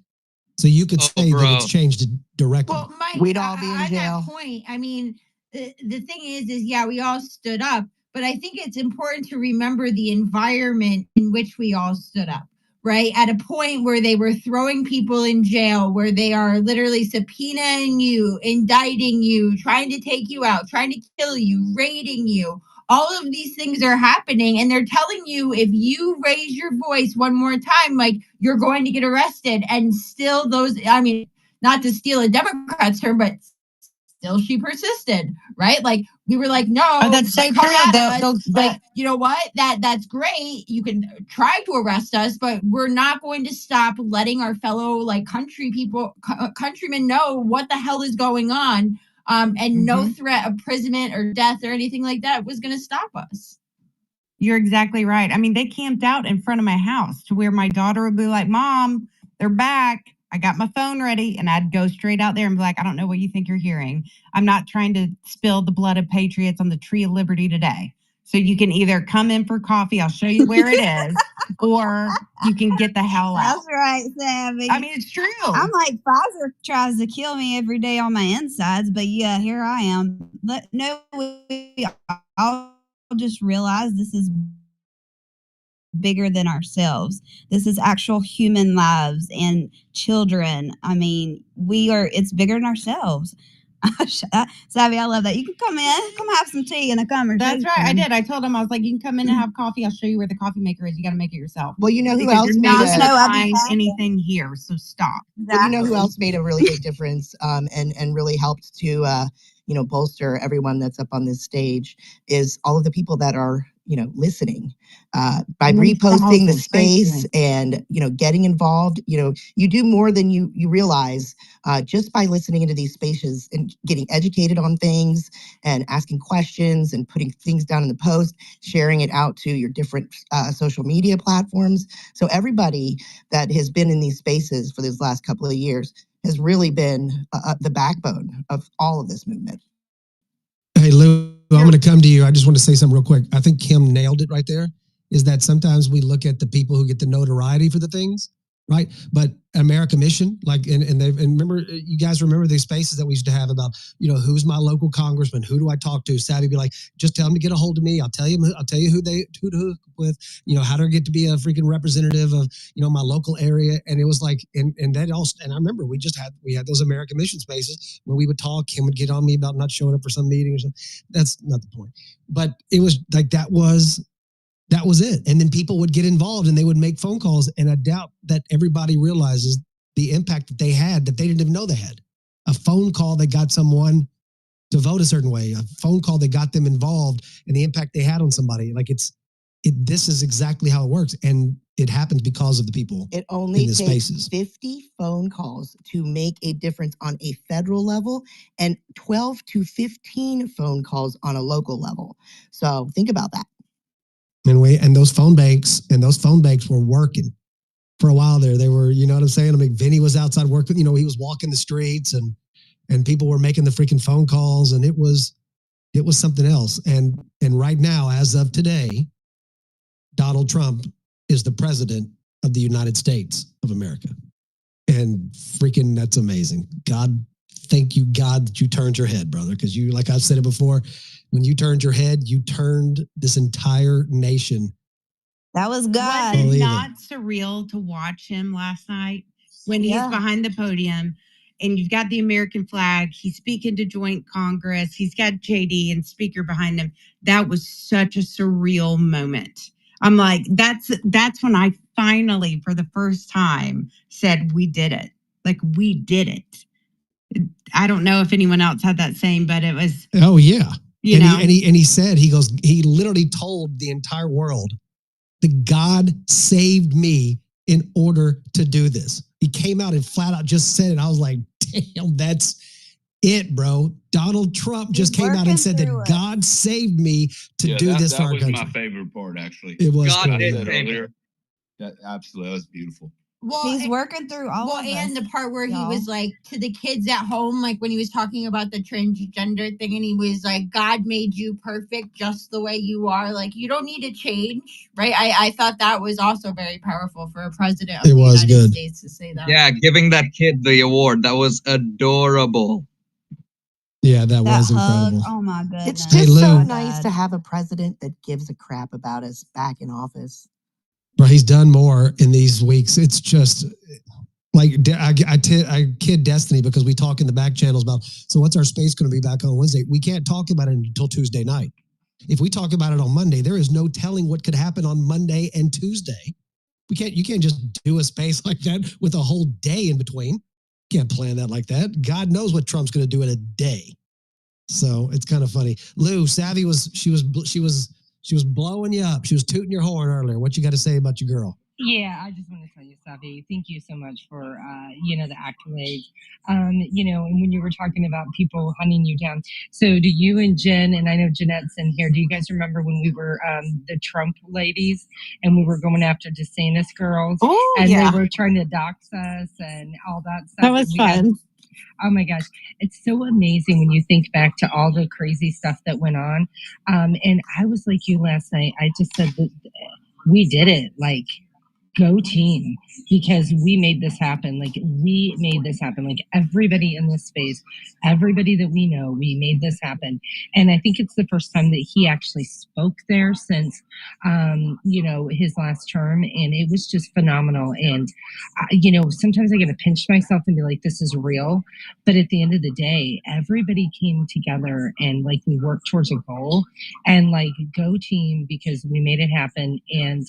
So you could say that it's changed directly. Well, Mike, We'd all be in jail. That point, I mean, the thing is yeah, we all stood up, but I think it's important to remember the environment in which we all stood up. Right? At a point where they were throwing people in jail, where they are literally subpoenaing you, indicting you, trying to take you out, trying to kill you, raiding you. All of these things are happening, and they're telling you if you raise your voice one more time, like you're going to get arrested. And still not to steal a Democrat's term, but still she persisted, right? Like we were like, no, that's so true. Like, you know what? That's great. You can try to arrest us, but we're not going to stop letting our fellow like countrymen know what the hell is going on. And no threat of imprisonment or death or anything like that was going to stop us. You're exactly right. I mean, they camped out in front of my house to where my daughter would be like, Mom, they're back. I got my phone ready, and I'd go straight out there and be like, I don't know what you think you're hearing. I'm not trying to spill the blood of patriots on the tree of liberty today. So you can either come in for coffee, I'll show you where it is, or you can get the hell out. That's right, Savvy. I mean, it's true. I'm like, Pfizer tries to kill me every day on my insides, but yeah, here I am. I'll just realize this is bigger than ourselves. This is actual human lives and children. I mean, it's bigger than ourselves. Savvy, I love that. You can come have some tea and a conversation. That's right. I did. I told him, I was like, you can come in and have coffee. I'll show you where the coffee maker is. You got to make it yourself. Well, you know who because else you're made not a- going to find anything here. So stop. Well, you know who else made a really big difference and really helped to bolster everyone that's up on this stage is all of the people that are listening by reposting the space and getting involved. You do more than you realize just by listening into these spaces and getting educated on things and asking questions and putting things down in the post, sharing it out to your different social media platforms. So everybody that has been in these spaces for these last couple of years has really been the backbone of all of this movement. Hey, Lou, I'm going to come to you. I just want to say something real quick. I think Kim nailed it right there, is that sometimes we look at the people who get the notoriety for the things, right? But America Mission, like, and remember, you guys remember these spaces that we used to have about, who's my local congressman? Who do I talk to? Savvy be like, just tell them to get a hold of me. I'll tell you who to hook with, how to get to be a freaking representative of, my local area. And it was like, and that also, and I remember we had those American Mission spaces where we would talk. Him would get on me about not showing up for some meeting or something. That's not the point. But it was like, that was it. And then people would get involved and they would make phone calls. And I doubt that everybody realizes the impact that they had that they didn't even know they had. A phone call that got someone to vote a certain way, a phone call that got them involved, and the impact they had on somebody. Like this is exactly how it works. And it happens because of the people It only in the takes spaces. 50 phone calls to make a difference on a federal level and 12 to 15 phone calls on a local level. So think about that. And those phone banks were working for a while there. They were, you know what I'm saying? I mean, Vinny was outside working, he was walking the streets and people were making the freaking phone calls, and it was something else. And right now, as of today, Donald Trump is the president of the United States of America. And freaking, that's amazing. God, thank you, God, that you turned your head, brother. Because you, like I've said it before, when you turned your head, you turned this entire nation. That was God. Was it not surreal to watch him last night when he's behind the podium and you've got the American flag, he's speaking to joint Congress, he's got JD and speaker behind him. That was such a surreal moment. I'm like, that's when I finally, for the first time, said we did it. Like, we did it. I don't know if anyone else had that same, but it was. Oh yeah. He said, he literally told the entire world that God saved me in order to do this. He came out and flat out just said it. I was like, damn, that's it, bro. Donald Trump just came out and said that God saved me to do this for our country. That was my favorite part, actually. It was God cool, did yeah. earlier. That absolutely, that was beautiful. Well, he's working through all of us. And the part where he y'all. was like to the kids at home, like when he was talking about the transgender thing, and he was like, God made you perfect just the way you are. Like, you don't need to change, right? I thought that was also very powerful for a president of the United States to say that. Yeah, giving that kid the award, that was adorable. Yeah, that was hug, incredible. oh my goodness. It's just so nice to have a president that gives a crap about us back in office. Bro, he's done more in these weeks. It's just like I kid Destiny because we talk in the back channels about, so what's our space going to be back on Wednesday? We can't talk about it until Tuesday night. If we talk about it on Monday, there is no telling what could happen on Monday and Tuesday. You can't just do a space like that with a whole day in between. You can't plan that like that. God knows what Trump's going to do in a day. So it's kind of funny. Lou, Savvy was blowing you up. She was tooting your horn earlier. What you got to say about your girl? Yeah, I just want to tell you, Savi, thank you so much for, the accolades. And when you were talking about people hunting you down. So do you and Jen, and I know Jeanette's in here, do you guys remember when we were the Trump ladies and we were going after DeSantis girls? Oh, and yeah. they were trying to dox us and all that stuff. That was fun. Oh my gosh. It's so amazing when you think back to all the crazy stuff that went on. And I was like you last night. I just said that we did it. Like, go team, because we made this happen. Like, we made this happen. Like, everybody in this space, everybody that we know, we made this happen. And I think it's the first time that he actually spoke there since, his last term. And it was just phenomenal. And, sometimes I get to pinch myself and be like, this is real. But at the end of the day, everybody came together and like we worked towards a goal and like go team, because we made it happen. And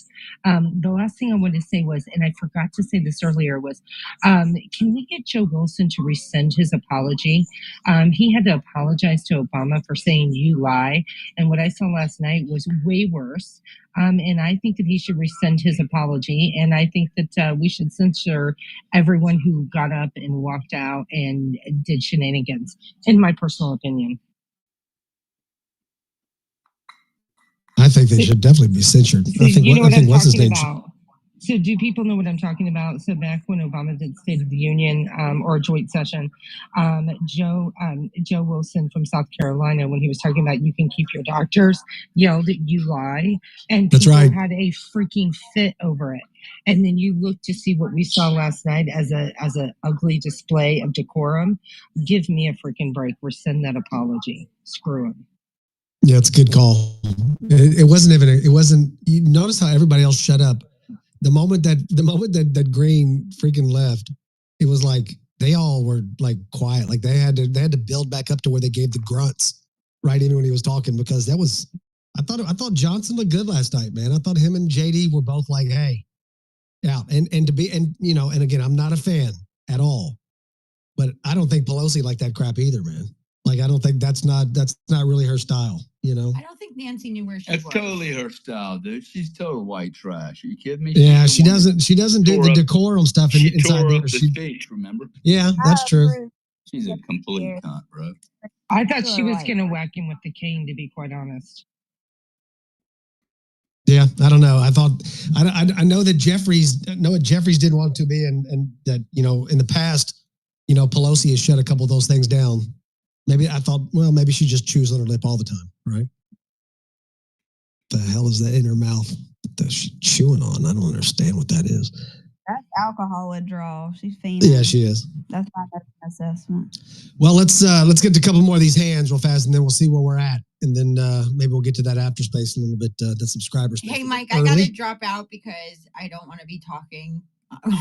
the last thing I wanted to say was, and I forgot to say this earlier, was can we get Joe Wilson to rescind his apology? He had to apologize to Obama for saying you lie. And what I saw last night was way worse. And I think that he should rescind his apology. And I think that we should censure everyone who got up and walked out and did shenanigans, in my personal opinion. I think they should definitely be censored. I think what's his name? So do people know what I'm talking about? So back when Obama did State of the Union or a joint session, Joe Wilson from South Carolina, when he was talking about you can keep your doctors, yelled at you lie, and That's people right. had a freaking fit over it. And then you look to see what we saw last night as a ugly display of decorum. Give me a freaking break. Rescind that apology. Screw him. Yeah, it's a good call. It wasn't even. It wasn't. You notice how everybody else shut up. The moment that Green freaking left, it was like they all were like quiet. Like they had to build back up to where they gave the grunts right even when he was talking, because that was. I thought Johnson looked good last night, man. I thought him and JD were both like, hey, yeah, and again, I'm not a fan at all, but I don't think Pelosi liked that crap either, man. Like I don't think that's not really her style, you know. I don't think Nancy knew where she That's was. totally her style, dude. She's total white trash. Are you kidding me? Yeah, She's the one that she doesn't do the decorum stuff she inside tore there. up the speech, remember? Yeah, that's true. She's a complete cunt, bro. I thought she was going to whack him with the cane, to be quite honest. Yeah, I don't know. I know that Jeffries didn't want to be, and that in the past, Pelosi has shut a couple of those things down. Maybe I thought, well, maybe she just chews on her lip all the time, right? The hell is that in her mouth that she's chewing on? I don't understand what that is. That's alcohol withdrawal. She's fainting. Yeah, she is. That's my assessment. Well, let's get to a couple more of these hands real fast, and then we'll see where we're at, and then maybe we'll get to that after space a little bit, the subscriber space. Hey, Mike, I got to drop out because I don't want to be talking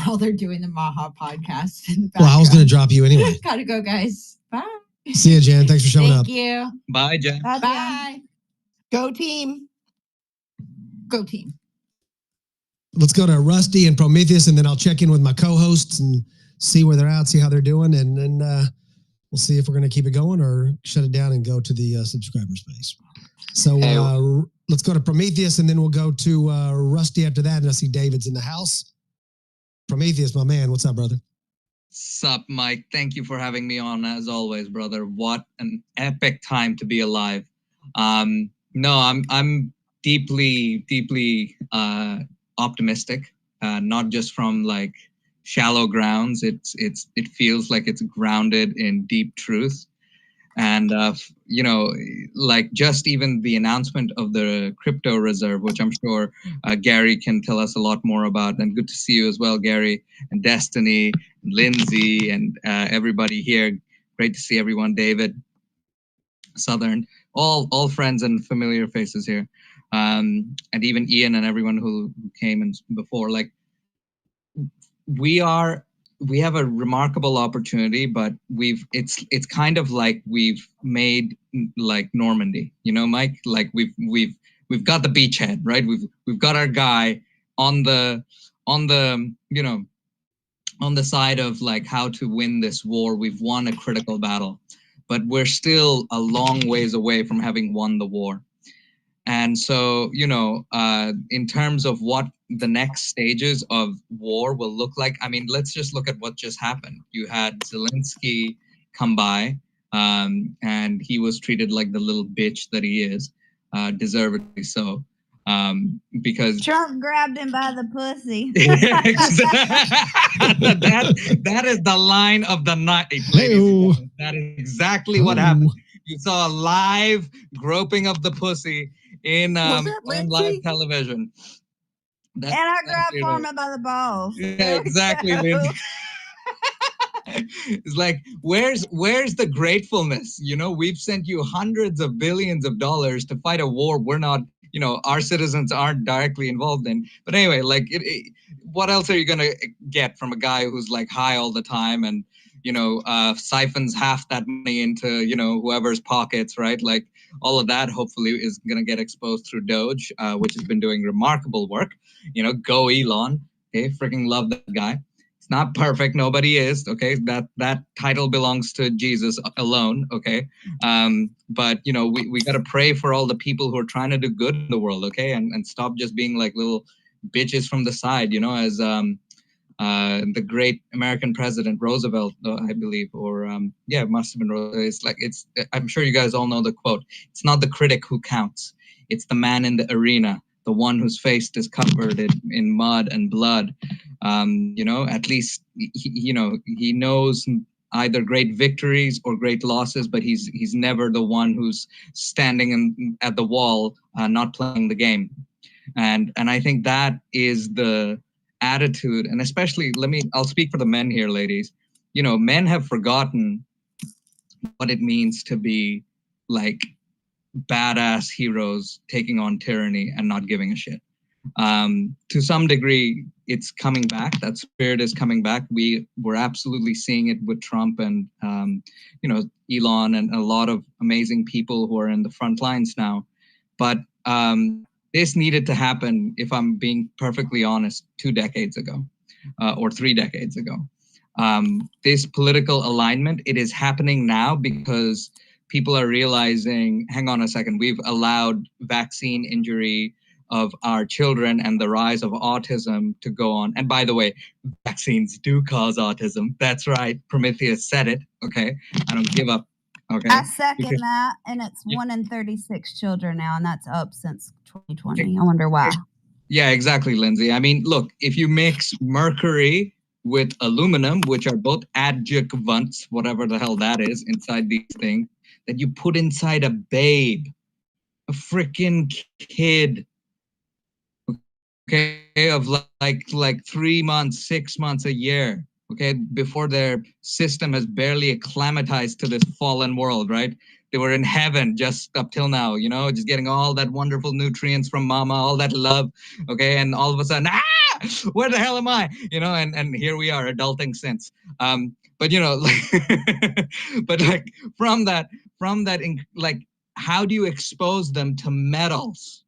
while they're doing the Maha podcast. Well, I was going to drop you anyway. Gotta go, guys. Bye. See you, Jan. Thanks for showing up. Thank you. Bye, Jen. Bye. Go team. Go team. Let's go to Rusty and Prometheus, and then I'll check in with my co-hosts and see where they're at, see how they're doing, and then we'll see if we're going to keep it going or shut it down and go to the subscriber space. So let's go to Prometheus, and then we'll go to Rusty after that, and I see David's in the house. Prometheus, my man, what's up, brother? Sup, Mike. Thank you for having me on as always, brother. What an epic time to be alive. No, I'm deeply optimistic. Not just from like shallow grounds. It feels like it's grounded in deep truth. And like just even the announcement of the crypto reserve, which I'm sure Gary can tell us a lot more about. And good to see you as well, Gary, and Destiny, and Lindsay, and everybody here. Great to see everyone, David, Southern, all friends and familiar faces here, and even Ian and everyone who came and before. Like we have a remarkable opportunity, but it's kind of like we've made like Normandy, Mike. Like we've got the beachhead, right? We've got our guy on the side of like how to win this war. We've won a critical battle, but we're still a long ways away from having won the war. And so, in terms of what the next stages of war will look like, I mean, let's just look at what just happened. You had Zelensky come by, and he was treated like the little bitch that he is, deservedly so, because Trump grabbed him by the pussy. that is the line of the night. That is exactly what happened. You saw a live groping of the pussy in on live television. And I grabbed Pharma by the balls. Yeah, exactly. It's like, where's the gratefulness? We've sent you hundreds of billions of dollars to fight a war we're not, our citizens aren't directly involved in. But anyway, like, what else are you gonna get from a guy who's like high all the time and siphons half that money into whoever's pockets, right? Like all of that hopefully is going to get exposed through Doge, which has been doing remarkable work. Go Elon. Okay, freaking love that guy. It's not perfect, nobody is. Okay, that title belongs to Jesus alone. Okay, but we got to pray for all the people who are trying to do good in the world. Okay, and stop just being like little bitches from the side. As the great American president Roosevelt, I believe, or it must have been Roosevelt. I'm sure you guys all know the quote. It's not the critic who counts. It's the man in the arena the one whose face is covered in mud and blood. At least he knows either great victories or great losses, but he's never the one who's standing at the wall, not playing the game. And I think that is the attitude. And especially, I'll speak for the men here, ladies. Men have forgotten what it means to be like badass heroes taking on tyranny and not giving a shit. To some degree, it's coming back. That spirit is coming back. We're absolutely seeing it with Trump and Elon and a lot of amazing people who are in the front lines now. But this needed to happen, if I'm being perfectly honest, 2 decades ago or 3 decades ago. This political alignment, it is happening now because people are realizing, hang on a second, we've allowed vaccine injury of our children and the rise of autism to go on. And by the way, vaccines do cause autism. That's right. Prometheus said it. Okay. I don't give up. Okay. I second that. And it's 1 in 36 children now, and that's up since 2020. I wonder why. Yeah, exactly, Lindsay. I mean, look, if you mix mercury with aluminum, which are both adjuvants, whatever the hell that is, inside these things, that you put inside a babe, a freaking kid, okay, of like 3 months, 6 months, a year, okay, before their system has barely acclimatized to this fallen world, right? They were in heaven just up till now, just getting all that wonderful nutrients from mama, all that love, okay, and all of a sudden, where the hell am I? And here we are, adulting since. But but like from that, how do you expose them to metals?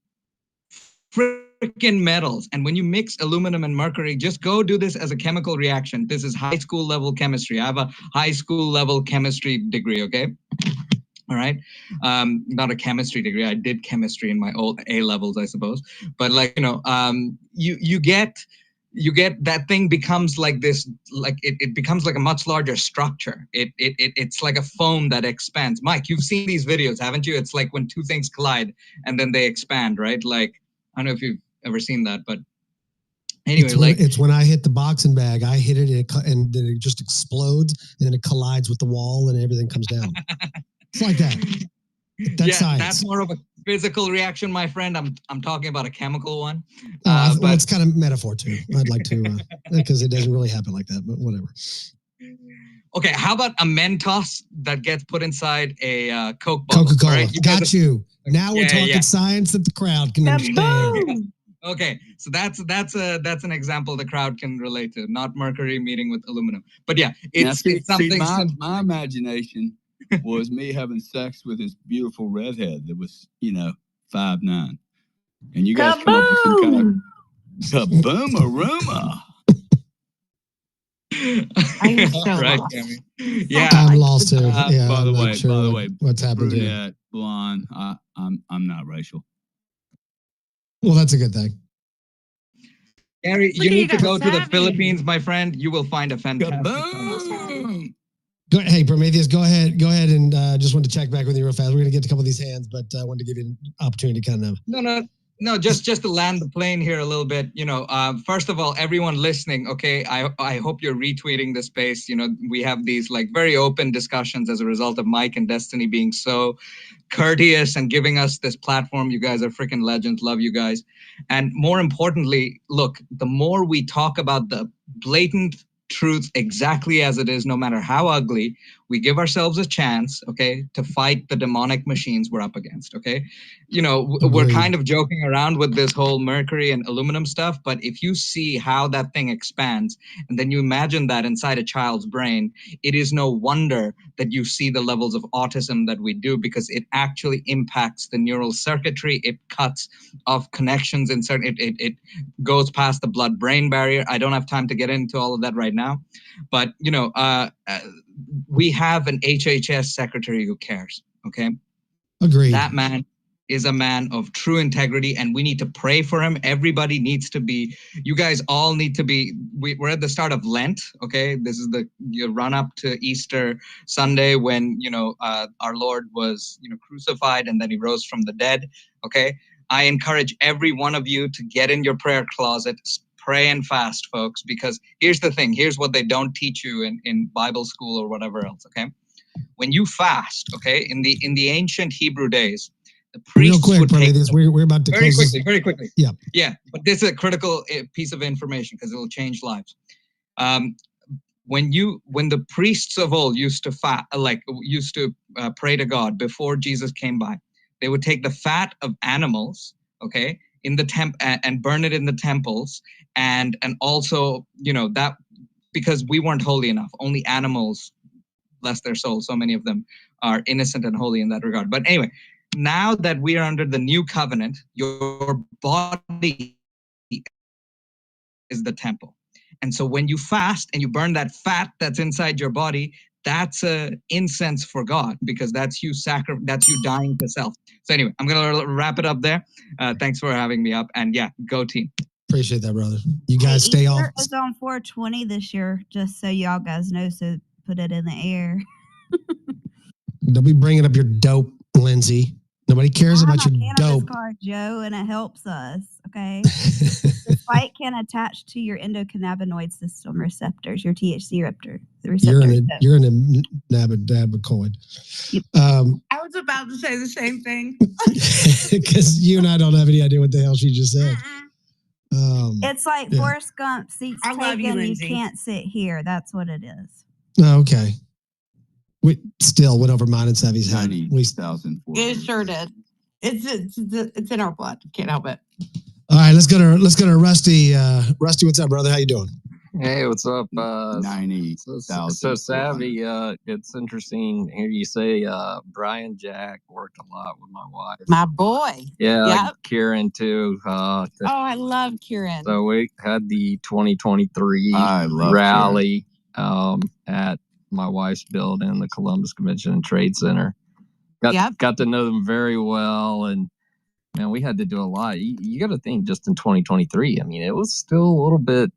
Freaking metals. And when you mix aluminum and mercury, just go do this as a chemical reaction. This is high school level chemistry. I have a high school level chemistry degree, okay? All right. Not a chemistry degree. I did chemistry in my old A levels, I suppose. But you get that thing becomes like this, like it becomes like a much larger structure. It's like a foam that expands. Mike, you've seen these videos, haven't you? It's like when two things collide and then they expand, right? Like, I don't know if you've ever seen that, but anyway, it's when I hit the boxing bag, I hit it and then it just explodes and then it collides with the wall and everything comes down. It's like that. That's science. That's more of a physical reaction, my friend. I'm talking about a chemical one. But it's kind of metaphor too. I'd like to, because it doesn't really happen like that, but whatever. Okay, how about a Mentos that gets put inside a Coke bottle? Coca-Cola. Right? Got you. Now we're talking science that the crowd can understand. Okay, so that's an example the crowd can relate to. Not mercury meeting with aluminum, but yeah, it's something. My imagination was me having sex with this beautiful redhead that was 5'9", and you guys come up with some kind of kaboom-a-rooma. I'm so right, Tammy. Yeah, I'm lost too. Yeah, by the way, what's happened to you? Brunette, blonde. I'm not racial. Well, that's a good thing. Gary, you need to go to the Philippines, my friend. You will find a fantastic. Hey, Prometheus, go ahead and just wanted to check back with you real fast. We're going to get to a couple of these hands, but I wanted to give you an opportunity to kind of. No, just to land the plane here a little bit. First of all, everyone listening, okay, I hope you're retweeting the space. We have these like very open discussions as a result of Mike and Destiny being so courteous and giving us this platform. You guys are freaking legends. Love you guys. And more importantly, look, the more we talk about the blatant truth exactly as it is, no matter how ugly, we give ourselves a chance, okay, to fight the demonic machines we're up against, okay? We're kind of joking around with this whole mercury and aluminum stuff, but if you see how that thing expands, and then you imagine that inside a child's brain, it is no wonder that you see the levels of autism that we do, because it actually impacts the neural circuitry. It cuts off connections in certain, it goes past the blood-brain barrier. I don't have time to get into all of that right now, but we have an HHS secretary who cares, okay? Agreed. That man is a man of true integrity, and we need to pray for him. Everybody needs to be, you guys all need to be, we're at the start of Lent, okay? This is the run up to Easter Sunday when, our Lord was, crucified and then he rose from the dead, okay? I encourage every one of you to get in your prayer closet, pray and fast, folks, because here's the thing. Here's what they don't teach you in Bible school or whatever else, okay? When you fast, okay, in the ancient Hebrew days, the priests Real quick, would take we're about to very close quickly, this. very quickly. Yeah. Yeah, but this is a critical piece of information because it will change lives. When the priests of old used to pray to God before Jesus came by, they would take the fat of animals, okay, in the and burn it in the temples, and also, that, because we weren't holy enough. Only animals, bless their souls, so many of them are innocent and holy in that regard. But anyway, now that we are under the new covenant, your body is the temple. And so when you fast and you burn that fat that's inside your body, that's incense for God, because that's you dying to self. So anyway, I'm going to wrap it up there. Thanks for having me up. And yeah, go team. Appreciate that, brother. You guys stay off. It's on 420 this year, just so y'all guys know. So put it in the air. Don't be bringing up your dope, Lindsay. Nobody cares about your dope. Card, Joe, and it helps us. Okay. The spike can attach to your endocannabinoid system receptors, your THC receptors. You're in a nabodabocoid. I was about to say the same thing. Because you and I don't have any idea what the hell she just said. It's like Forrest Gump, seats I love you, taken, you Lindsay. can't sit here. That's what it is. Oh, okay. We still went over mine and Savvy's head. 90,000. It sure did. It's in our blood. Can't help it. All right, let's go to Rusty. Rusty, what's up, brother? How you doing? Hey, what's up? 90,000. So Savvy, it's interesting to hear you say Brian Jack worked a lot with my wife. My boy. Yeah, Yep. Kieran too. Oh, I love Kieran. So we had the 2023 I love rally at my wife's building, the Columbus Convention and Trade Center. Got to know them very well, and man, we had to do a lot. You got to think, just in 2023. I mean, it was still a little bit.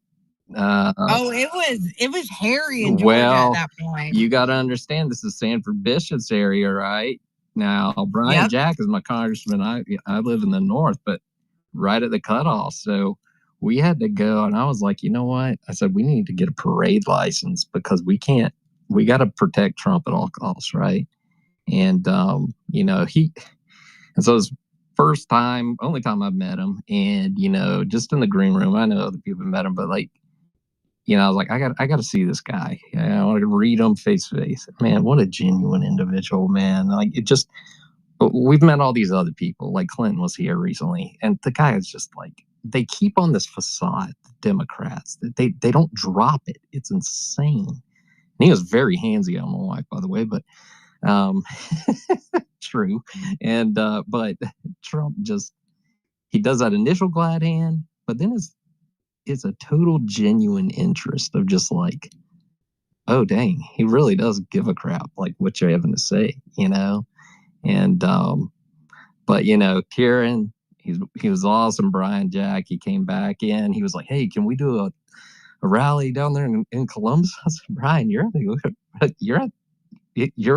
It was hairy in Georgia at that point. You got to understand, this is Sanford Bishop's area, right? Now, Brian Jack is my congressman. I live in the north, but right at the cutoff. So we had to go, and I was like, you know what? I said, we need to get a parade license because we got to protect Trump at all costs, right? And, and so his only time I've met him, and, just in the green room, I know other people have met him, but like, I was like, I got to see this guy. I want to read him face to face. Man, what a genuine individual, man. Like, we've met all these other people, like Clinton was here recently, and the guy is just like, they keep on this facade, the Democrats. They don't drop it. It's insane. And he was very handsy on my wife, by the way, but true. And but Trump he does that initial glad hand, but then it's a total genuine interest of just like, oh dang, he really does give a crap like what you're having to say, And but Kieran, he was awesome. Brian Jack, he came back in. He was like, hey, can we do a rally down there in Columbus? I said, Brian, you're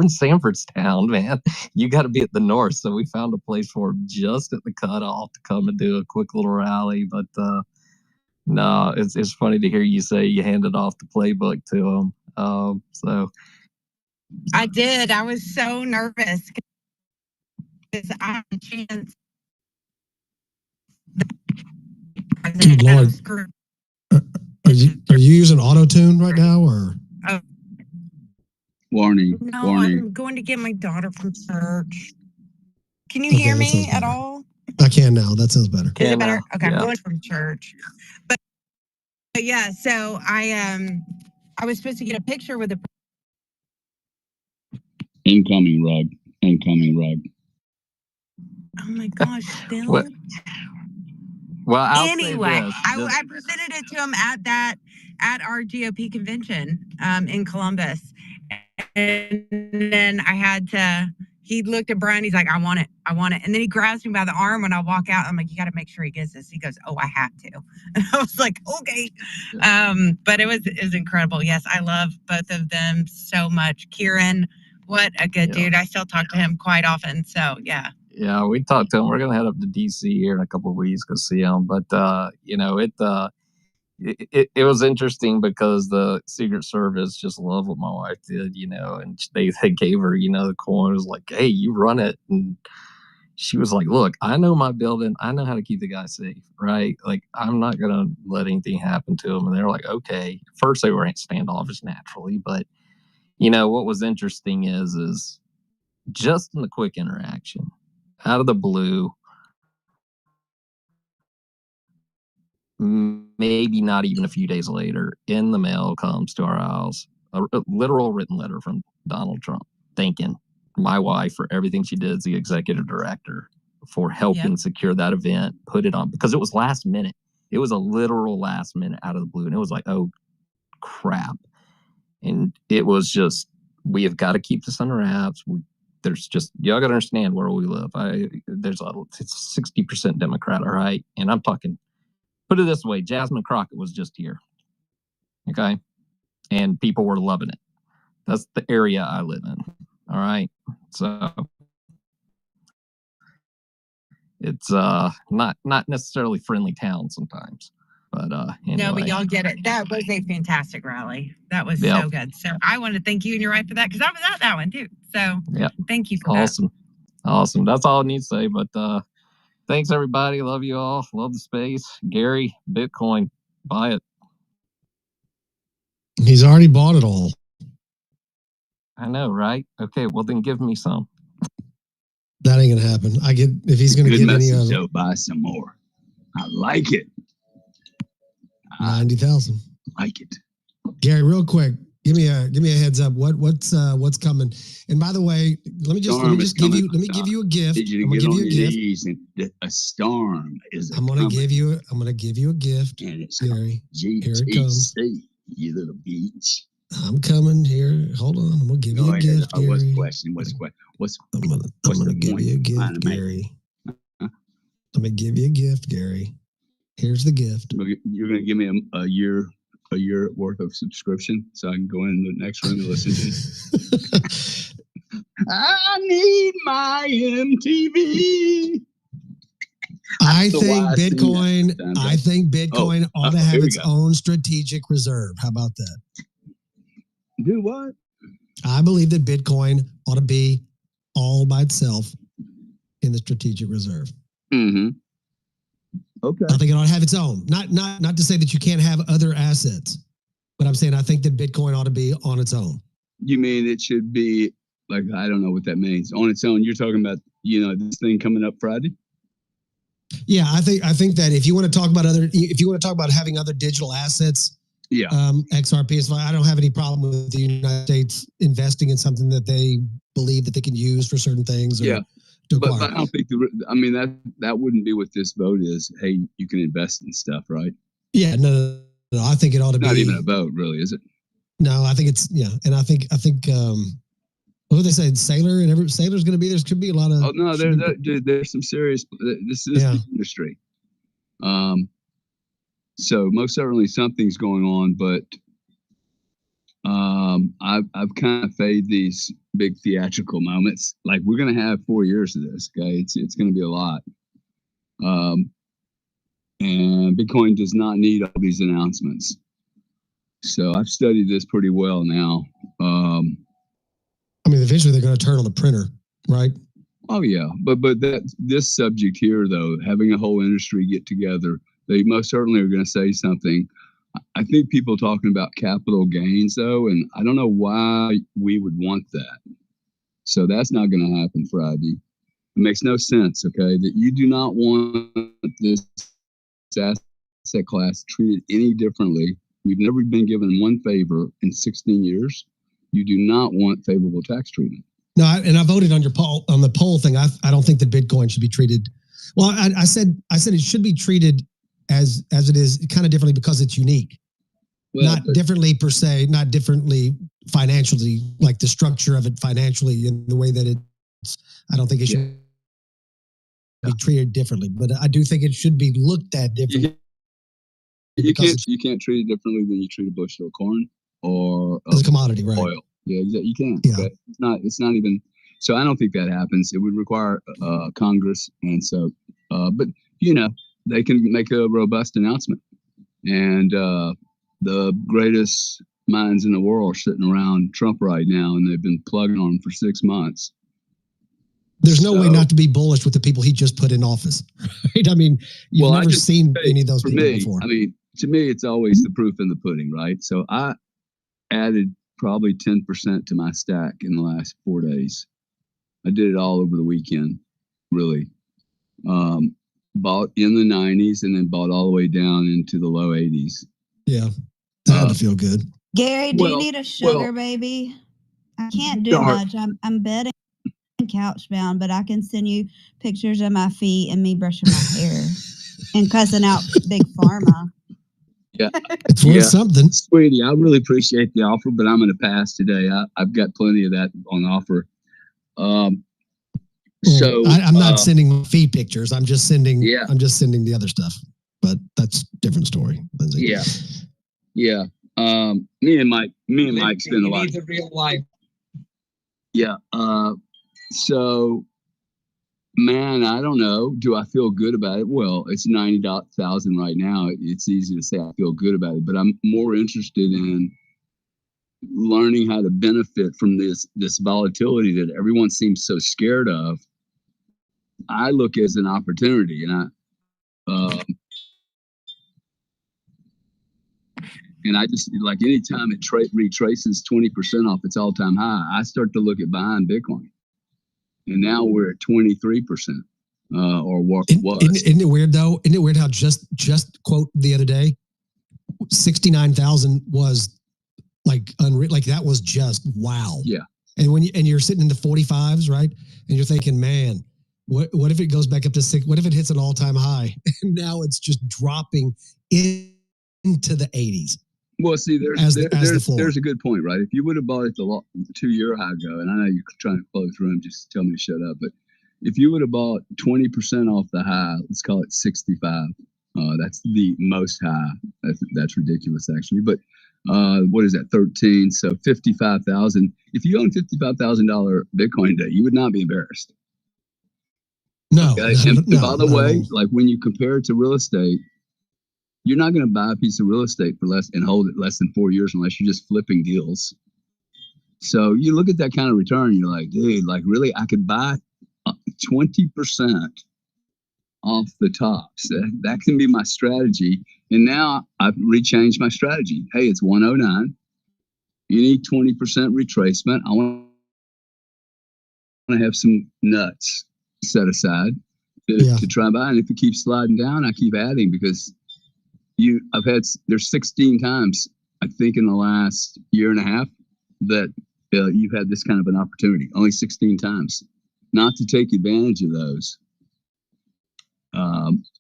in Sanford's town, man. You got to be at the north. So we found a place for him just at the cutoff to come and do a quick little rally. But no, it's funny to hear you say you handed off the playbook to him. So I did. I was so nervous because I had a chance. Good Lord. Are you using auto-tune right now, or? Warning. No, Warning. I'm going to get my daughter from church. Can you hear me at all? I can now. That sounds better. Is it better? Okay, Yeah. I'm going from church. But yeah, so I was supposed to get a picture with a. Incoming rug. Oh my gosh, still. What? Well, I'll Anyway, say this. I presented it to him at our GOP convention in Columbus, and then I had to. He looked at Brian. He's like, I want it. And then he grabs me by the arm when I walk out. I'm like, you got to make sure he gets this. He goes, oh, I have to. And I was like, okay. But it was incredible. Yes, I love both of them so much. Kieran, what a good dude. I still talk to him quite often. So yeah. Yeah, we talked to him. We're gonna head up to DC here in a couple of weeks to see him. But it was interesting because the Secret Service just loved what my wife did, and they gave her, the coin. It was like, hey, you run it. And she was like, look, I know my building. I know how to keep the guy safe, right? Like, I'm not going to let anything happen to him. And they're like, okay. First, they were standoffish naturally. But, what was interesting is just in the quick interaction, out of the blue, maybe not even a few days later, in the mail comes to our house a literal written letter from Donald Trump thanking my wife for everything she did as the executive director, for helping secure that event, put it on, because it was last minute. It was a literal last minute out of the blue. And it was like, oh, crap. And it was just, we have got to keep this under wraps. There's just, y'all got to understand where we live. It's 60% Democrat, all right? And I'm talking, put it this way, Jasmine Crockett was just here. Okay? And people were loving it. That's the area I live in. All right? So it's not necessarily friendly town sometimes. But anyway. No, but y'all get it. That was a fantastic rally. That was so good. So I want to thank you and your wife for that, because I was at that one too. So thank you for that. Awesome. That's all I need to say. But thanks, everybody. Love you all. Love the space. Gary, Bitcoin, buy it. He's already bought it all. I know, right? Okay, well then give me some. That ain't gonna happen. If he's gonna get any of it. Buy some more. I like it. 90,000. Like it. Gary, real quick, give me a heads up. What's coming? And by the way, let me give you a gift. I'm gonna give you a gift. And a storm is. I'm gonna give you a gift. And it's Gary. Here it comes. You little beach. I'm coming here. Hold on. I'm gonna give you a gift, Gary. What's the question? I'm gonna give you a gift, Gary. I'm gonna give you a gift, Gary. Here's the gift. You're gonna give me a year worth of subscription so I can go in the next room and listen to it. I need my MTV. I think Bitcoin ought to have its own strategic reserve. How about that? Do what? I believe that Bitcoin ought to be all by itself in the strategic reserve. Mm-hmm. Okay. I think it ought to have its own. Not to say that you can't have other assets, but I'm saying I think that Bitcoin ought to be on its own. You mean it should be like, I don't know what that means. On its own, you're talking about, this thing coming up Friday? Yeah, I think that if you want to talk about having other digital assets, XRP is fine. I don't have any problem with the United States investing in something that they believe that they can use for certain things. But I don't think that wouldn't be what this vote is. Hey, you can invest in stuff, right? Yeah, no. I think it ought to be not even a vote, really, is it? No, I think it's and I think what did they say? Sailor's going to be. There could be a lot of. Oh no, there's some serious. This is the industry. So most certainly something's going on, but I've kind of faded these big theatrical moments. Like, we're going to have 4 years of this, okay? It's going to be a lot. And Bitcoin does not need all these announcements. So I've studied this pretty well now. Eventually they're going to turn on the printer, right? Oh yeah, but this subject here, though, having a whole industry get together, they most certainly are going to say something. I think people talking about capital gains, though, and I don't know why we would want that. So that's not going to happen Friday. It makes no sense, okay, that you do not want this asset class treated any differently. We've never been given one favor in 16 years. You do not want favorable tax treatment. No, I voted on the poll thing. I don't think that Bitcoin should be treated. Well, I said it should be treated as it is, kind of differently because it's unique. Well, not differently per se, not differently financially, like the structure of it financially in the way that it's. I don't think it should be treated differently, but I do think it should be looked at differently. You can't treat it differently than you treat a bushel of corn or as a commodity, right? Oil. Yeah, you can't. Yeah. Okay? It's not even. So I don't think that happens. It would require Congress, and so, but they can make a robust announcement, and the greatest minds in the world are sitting around Trump right now, and they've been plugging on him for 6 months. There's no way not to be bullish with the people he just put in office, right? I mean, you've never seen any of those people before. I mean, to me, it's always the proof in the pudding, right? So I added probably 10% to my stack in the last 4 days. I did it all over the weekend, really. Bought in the 90s and then bought all the way down into the low 80s. Yeah, that had to feel good. Gary, do you need a sugar baby? I can't do much. I'm betting couch bound, but I can send you pictures of my feet and me brushing my hair and cussing out Big Pharma. Yeah, it's worth something, sweetie. I really appreciate the offer, but I'm going to pass today. I've got plenty of that on offer. So I'm not sending my feet pictures. I'm just sending. Yeah. I'm just sending the other stuff. But that's a different story, Lindsay. Yeah. Me and Mike spend a lot. Needs a real life. Yeah. So, man, I don't know. Do I feel good about it? Well, it's 90,000 right now. It's easy to say I feel good about it, but I'm more interested in learning how to benefit from this volatility that everyone seems so scared of. I look as an opportunity, and I just like anytime it retraces 20% off its all-time high, I start to look at buying Bitcoin. And now we're at 23%, or what was. Isn't it weird though? Isn't it weird how just quote the other day, 69,000 was like unreal. Like that was just wow. Yeah. And when you're sitting in the 45s, right? And you're thinking, man, what if it goes back up to 6? What if it hits an all-time high? And now it's just dropping into the 80s. Well, see, there's a good point, right? If you would have bought it the 2-year high ago, and I know you're trying to close the room, just tell me to shut up, but if you would have bought 20% off the high, let's call it 65. That's the most high. That's ridiculous, actually. But what is that? 13. So 55,000. If you own $55,000 Bitcoin today, you would not be embarrassed. No. Okay? And by the way, like when you compare it to real estate, you're not going to buy a piece of real estate for less and hold it less than 4 years unless you're just flipping deals. So you look at that kind of return, you're like, dude, like really, I could buy 20% off the tops. That can be my strategy. And now I've rechanged my strategy. Hey, it's 109. You need 20% retracement. I want to have some nuts set aside to try and buy. And if it keeps sliding down, I keep adding because there's 16 times, I think, in the last year and a half that you've had this kind of an opportunity. Only 16 times. Not to take advantage of those.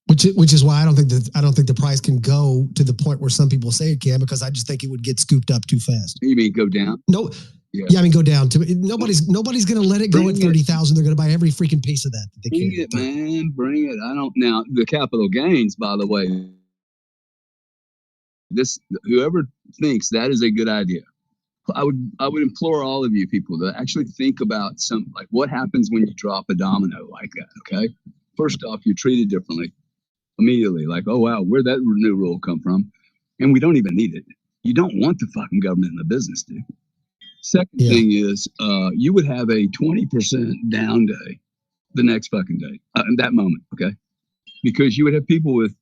Which is why I don't think the price can go to the point where some people say it can, because I just think it would get scooped up too fast. You mean go down? No. Yeah, I mean go down to nobody's going to let it go at 30,000. They're going to buy every freaking piece of that. Bring it, man. Bring it. Now the capital gains, by the way. Whoever thinks that is a good idea, I would implore all of you people to actually think about what happens when you drop a domino like that. Okay, first off, you're treated differently immediately. Like, oh wow, where'd that new rule come from? And we don't even need it. You don't want the fucking government in the business, dude. Second thing is, you would have a 20% down day the next fucking day, in that moment. Okay, because you would have people with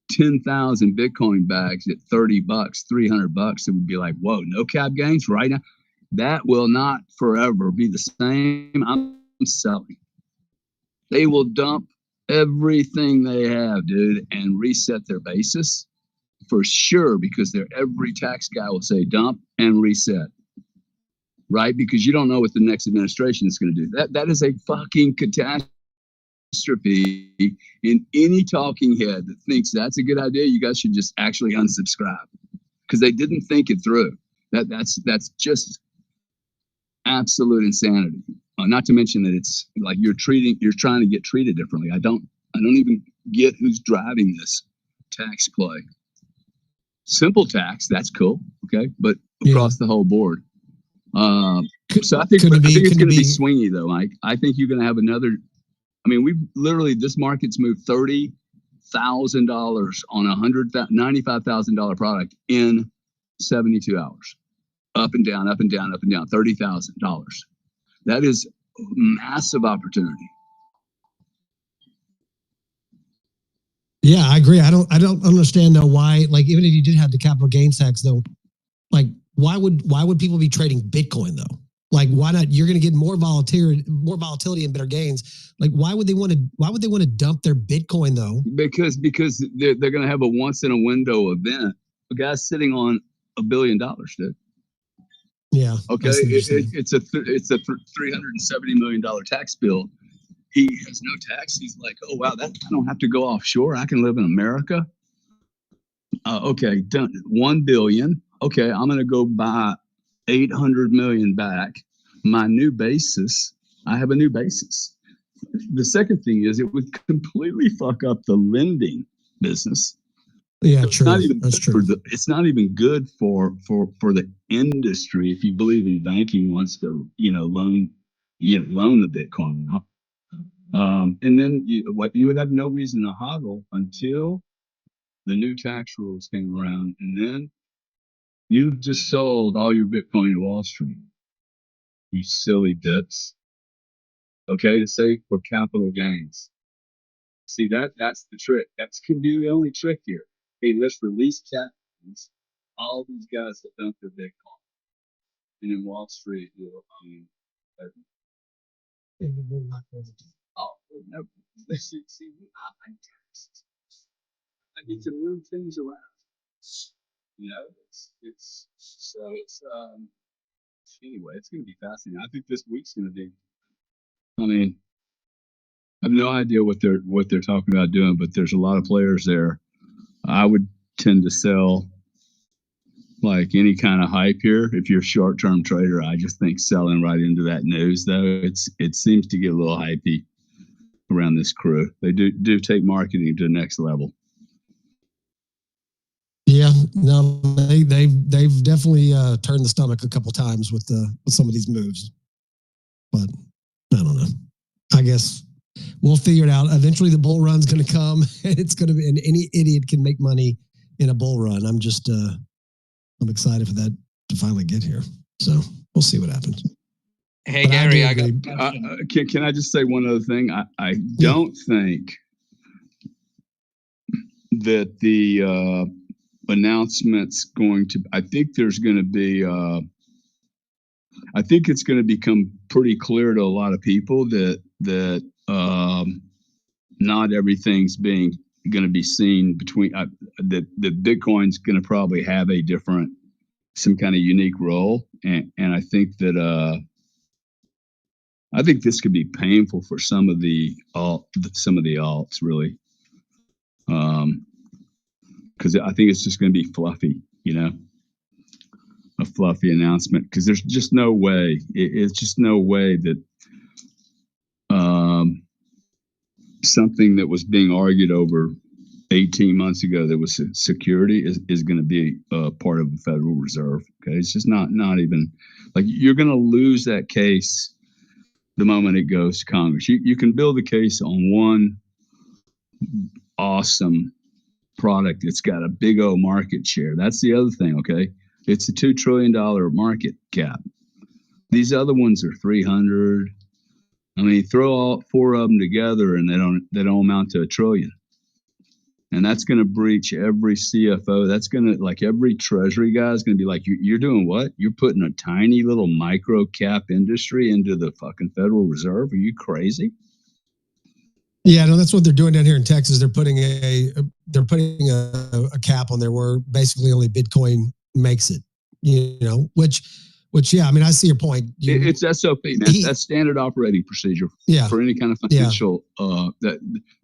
10,000 Bitcoin bags at $30, $300. It would be like, whoa, no cap gains right now. That will not forever be the same. I'm selling. They will dump everything they have, dude, and reset their basis for sure, because every tax guy will say dump and reset, right? Because you don't know what the next administration is going to do. That is a fucking catastrophe. In any talking head that thinks that's a good idea, you guys should just actually unsubscribe, because they didn't think it through. That's just absolute insanity. Not to mention that it's like you're trying to get treated differently. I don't even get who's driving this tax play. Simple tax, that's cool, okay, but across the whole board. So I think it's going to be swingy though, Mike. I think you're going to have another. I mean, we've literally, this market's moved $30,000 on a $95,000 product in 72 hours. Up and down, up and down, up and down. $30,000. That is massive opportunity. Yeah, I agree. I don't understand though why, like, even if you did have the capital gains tax though, like why would people be trading Bitcoin though? Like, why not? You're going to get more volatility and better gains. Like, why would they want to dump their Bitcoin though? Because they're going to have a once in a window event. A guy's sitting on $1 billion, dude. Yeah. Okay. It's a $370 million tax bill. He has no tax. He's like, oh wow, I don't have to go offshore. I can live in America. Okay, done. 1 billion. Okay, I'm going to go buy 800 million back. My new basis. I have a new basis. The second thing is it would completely fuck up the lending business. Yeah, so true. That's true. It's not even good for the industry if you believe in banking wants to loan the Bitcoin. And then you would have no reason to hodl until the new tax rules came around, and then you just sold all your Bitcoin to Wall Street. You silly bits. Okay, to say for capital gains. See that's the trick. That's can be the only trick here. Hey, let's release capitals. All these guys that dumped their Bitcoin, and in Wall Street, oh no, see, I need to move things around. Anyway, it's going to be fascinating. I think this week's going to be. I mean, I have no idea what they're talking about doing, but there's a lot of players there. I would tend to sell like any kind of hype here. If you're a short-term trader, I just think selling right into that news, though, it seems to get a little hypey around this crew. They do take marketing to the next level. Yeah, no, they've definitely turned the stomach a couple times with some of these moves, but I don't know. I guess we'll figure it out. Eventually, the bull run's going to come, and it's going to be. And any idiot can make money in a bull run. I'm just, I'm excited for that to finally get here. So we'll see what happens. Hey, but Gary, can I just say one other thing? I don't think that the announcement's going to. I think there's going to be. I think it's going to become pretty clear to a lot of people that not everything's going to be seen between that Bitcoin's going to probably have some kind of unique role, and I think that I think this could be painful for some of the alts really, because I think it's just going to be fluffy, a fluffy announcement, because there's just no way. It's just no way that something that was being argued over 18 months ago that was security is going to be part of the Federal Reserve. Okay, it's just not even like you're going to lose that case the moment it goes to Congress. You can build a case on one awesome product that's got a big old market share. That's the other thing. Okay, it's a $2 trillion market cap. These other ones are 300. I mean, throw all four of them together, and they don't amount to $1 trillion. And that's going to breach every CFO. That's going to, like, every treasury guy is going to be like, you're doing what? You're putting a tiny little micro cap industry into the fucking Federal Reserve? Are you crazy? Yeah, no, that's what they're doing down here in Texas. They're putting a cap on there where basically only Bitcoin makes it. Which yeah, I mean, I see your point. It's SOP, man. That's standard operating procedure for any kind of financial.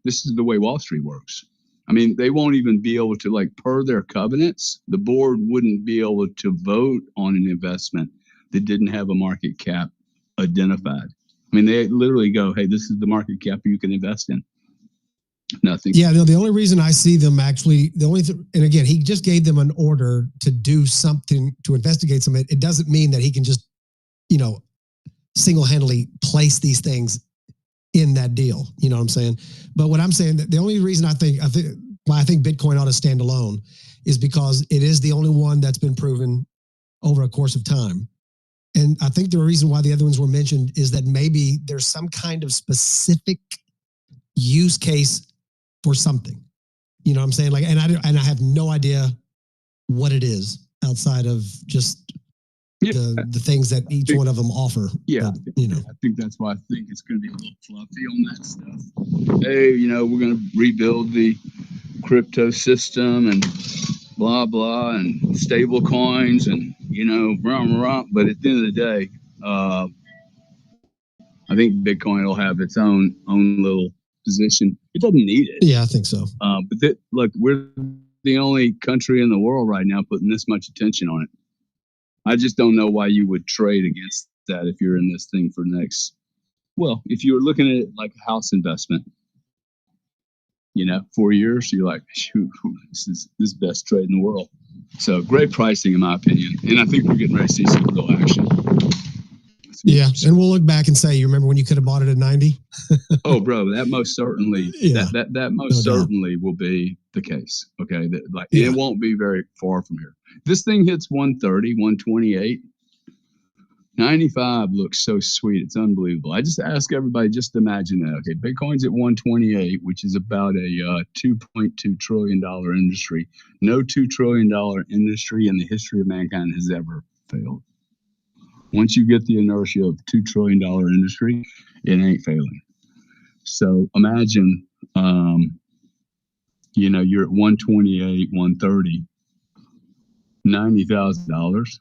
This is the way Wall Street works. I mean, they won't even be able to, like, per their covenants, the board wouldn't be able to vote on an investment that didn't have a market cap identified. I mean, they literally go, hey, this is the market cap you can invest in. Nothing. Yeah, no, the only reason I see them actually, and again, he just gave them an order to do something, to investigate something. It doesn't mean that he can just, single-handedly place these things in that deal. You know what I'm saying? But what I'm saying, that the only reason I think why I think Bitcoin ought to stand alone is because it is the only one that's been proven over a course of time. And I think the reason why the other ones were mentioned is that maybe there's some kind of specific use case for something. You know what I'm saying? Like, and I have no idea what it is outside of just the things that each one of them offer. Yeah, but, you know, I think that's why I think it's going to be a little fluffy on that stuff. Hey, we're going to rebuild the crypto system and blah blah and stable coins and rah. But at the end of the day, I think Bitcoin will have its own little position. It doesn't need it. Yeah, I think so. But look, we're the only country in the world right now putting this much attention on it. I just don't know why you would trade against that if you're in this thing for next. Well, if you were looking at it like a house investment, 4 years, you're like, shoot, this is the best trade in the world. So great pricing, in my opinion. And I think we're getting ready to see some real action. Yeah, and we'll look back and say, you remember when you could have bought it at 90? Oh, bro, that most certainly, that most certainly will be the case. Okay, it won't be very far from here. This thing hits 130, 128. 95 looks so sweet. It's unbelievable. I just ask everybody, just imagine that. Okay, Bitcoin's at 128, which is about a $2.2 trillion industry. No $2 trillion industry in the history of mankind has ever failed. Once you get the inertia of $2 trillion industry, it ain't failing. So imagine, you're at 128, 130, $90,000.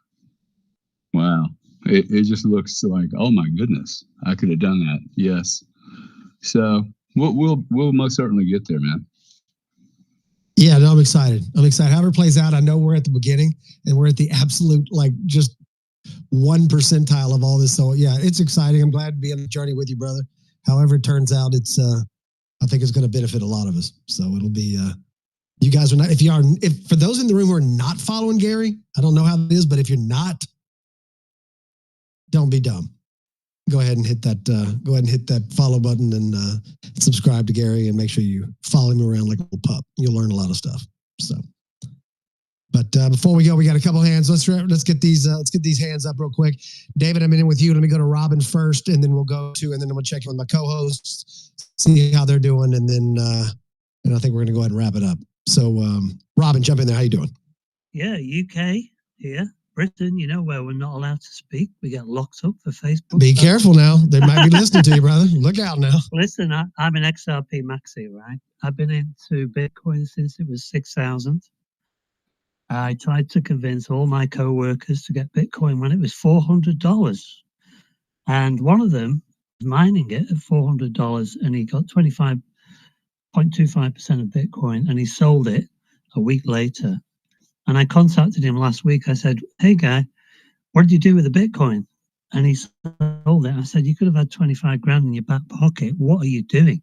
Wow. It just looks like, oh my goodness, I could have done that. Yes. So we'll most certainly get there, man. Yeah, no, I'm excited. However it plays out, I know we're at the beginning and we're at the absolute, just 1 percentile of all this. So yeah, it's exciting. I'm glad to be on the journey with you, brother. However it turns out, I think it's going to benefit a lot of us. So it'll be, you guys are not, if for those in the room who are not following Gary, I don't know how it is, but if you're not, don't be dumb. Go ahead and hit that follow button and subscribe to Gary and make sure you follow him around like a little pup. You'll learn a lot of stuff. So, but before we go, we got a couple hands. Let's get these hands up real quick. David, I'm in with you. Let me go to Robin first, and then we'll check in with my co-hosts, see how they're doing, and then I think we're going to go ahead and wrap it up. So, Robin, jump in there. How you doing? Yeah, UK here. Britain, where we're not allowed to speak. We get locked up for Facebook. Be careful now. They might be listening to you, brother. Look out now. Listen, I'm an XRP maxi, right? I've been into Bitcoin since it was 6,000. I tried to convince all my co-workers to get Bitcoin when it was $400. And one of them was mining it at $400, and he got 25.25% of Bitcoin, and he sold it a week later. And I contacted him last week. I said, hey, guy, what did you do with the Bitcoin? And he sold it. I said, you could have had 25 grand in your back pocket. What are you doing?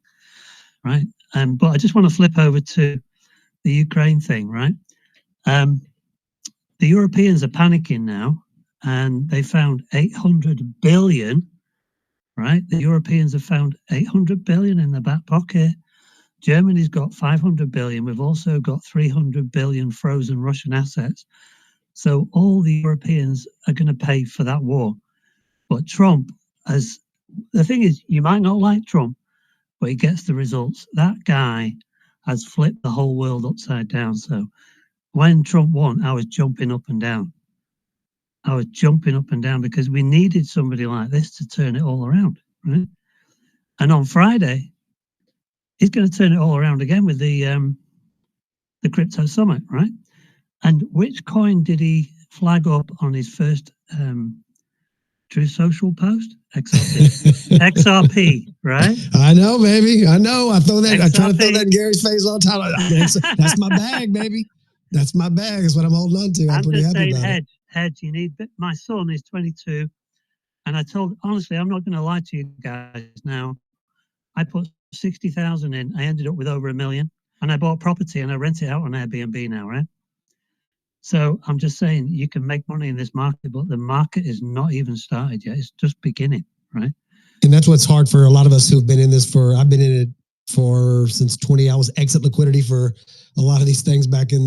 Right. But I just want to flip over to the Ukraine thing, right? The Europeans are panicking now, and they found 800 billion, right? The Europeans have found 800 billion in their back pocket. Germany's got 500 billion. We've also got 300 billion frozen Russian assets. So all the Europeans are going to pay for that war. But Trump, the thing is, you might not like Trump, but he gets the results. That guy has flipped the whole world upside down. So when Trump won, I was jumping up and down. Because we needed somebody like this to turn it all around, right? And on Friday, he's going to turn it all around again with the crypto summit, right? And which coin did he flag up on his first True Social post? XRP. XRP, right? I know, baby. I know. I try to throw that in Gary's face all the time. That's my bag, baby. That's my bag. That's what I'm holding on to. I'm pretty happy about it. Hedge. You need. My son is 22, and I told, honestly, I'm not going to lie to you guys now. I put 60,000 in. I ended up with over $1 million, and I bought property and I rent it out on Airbnb now, right? So I'm just saying you can make money in this market, but the market is not even started yet. It's just beginning, right? And that's what's hard for a lot of us who've been in this for. I've been in it for since 20. I was exit liquidity for a lot of these things back in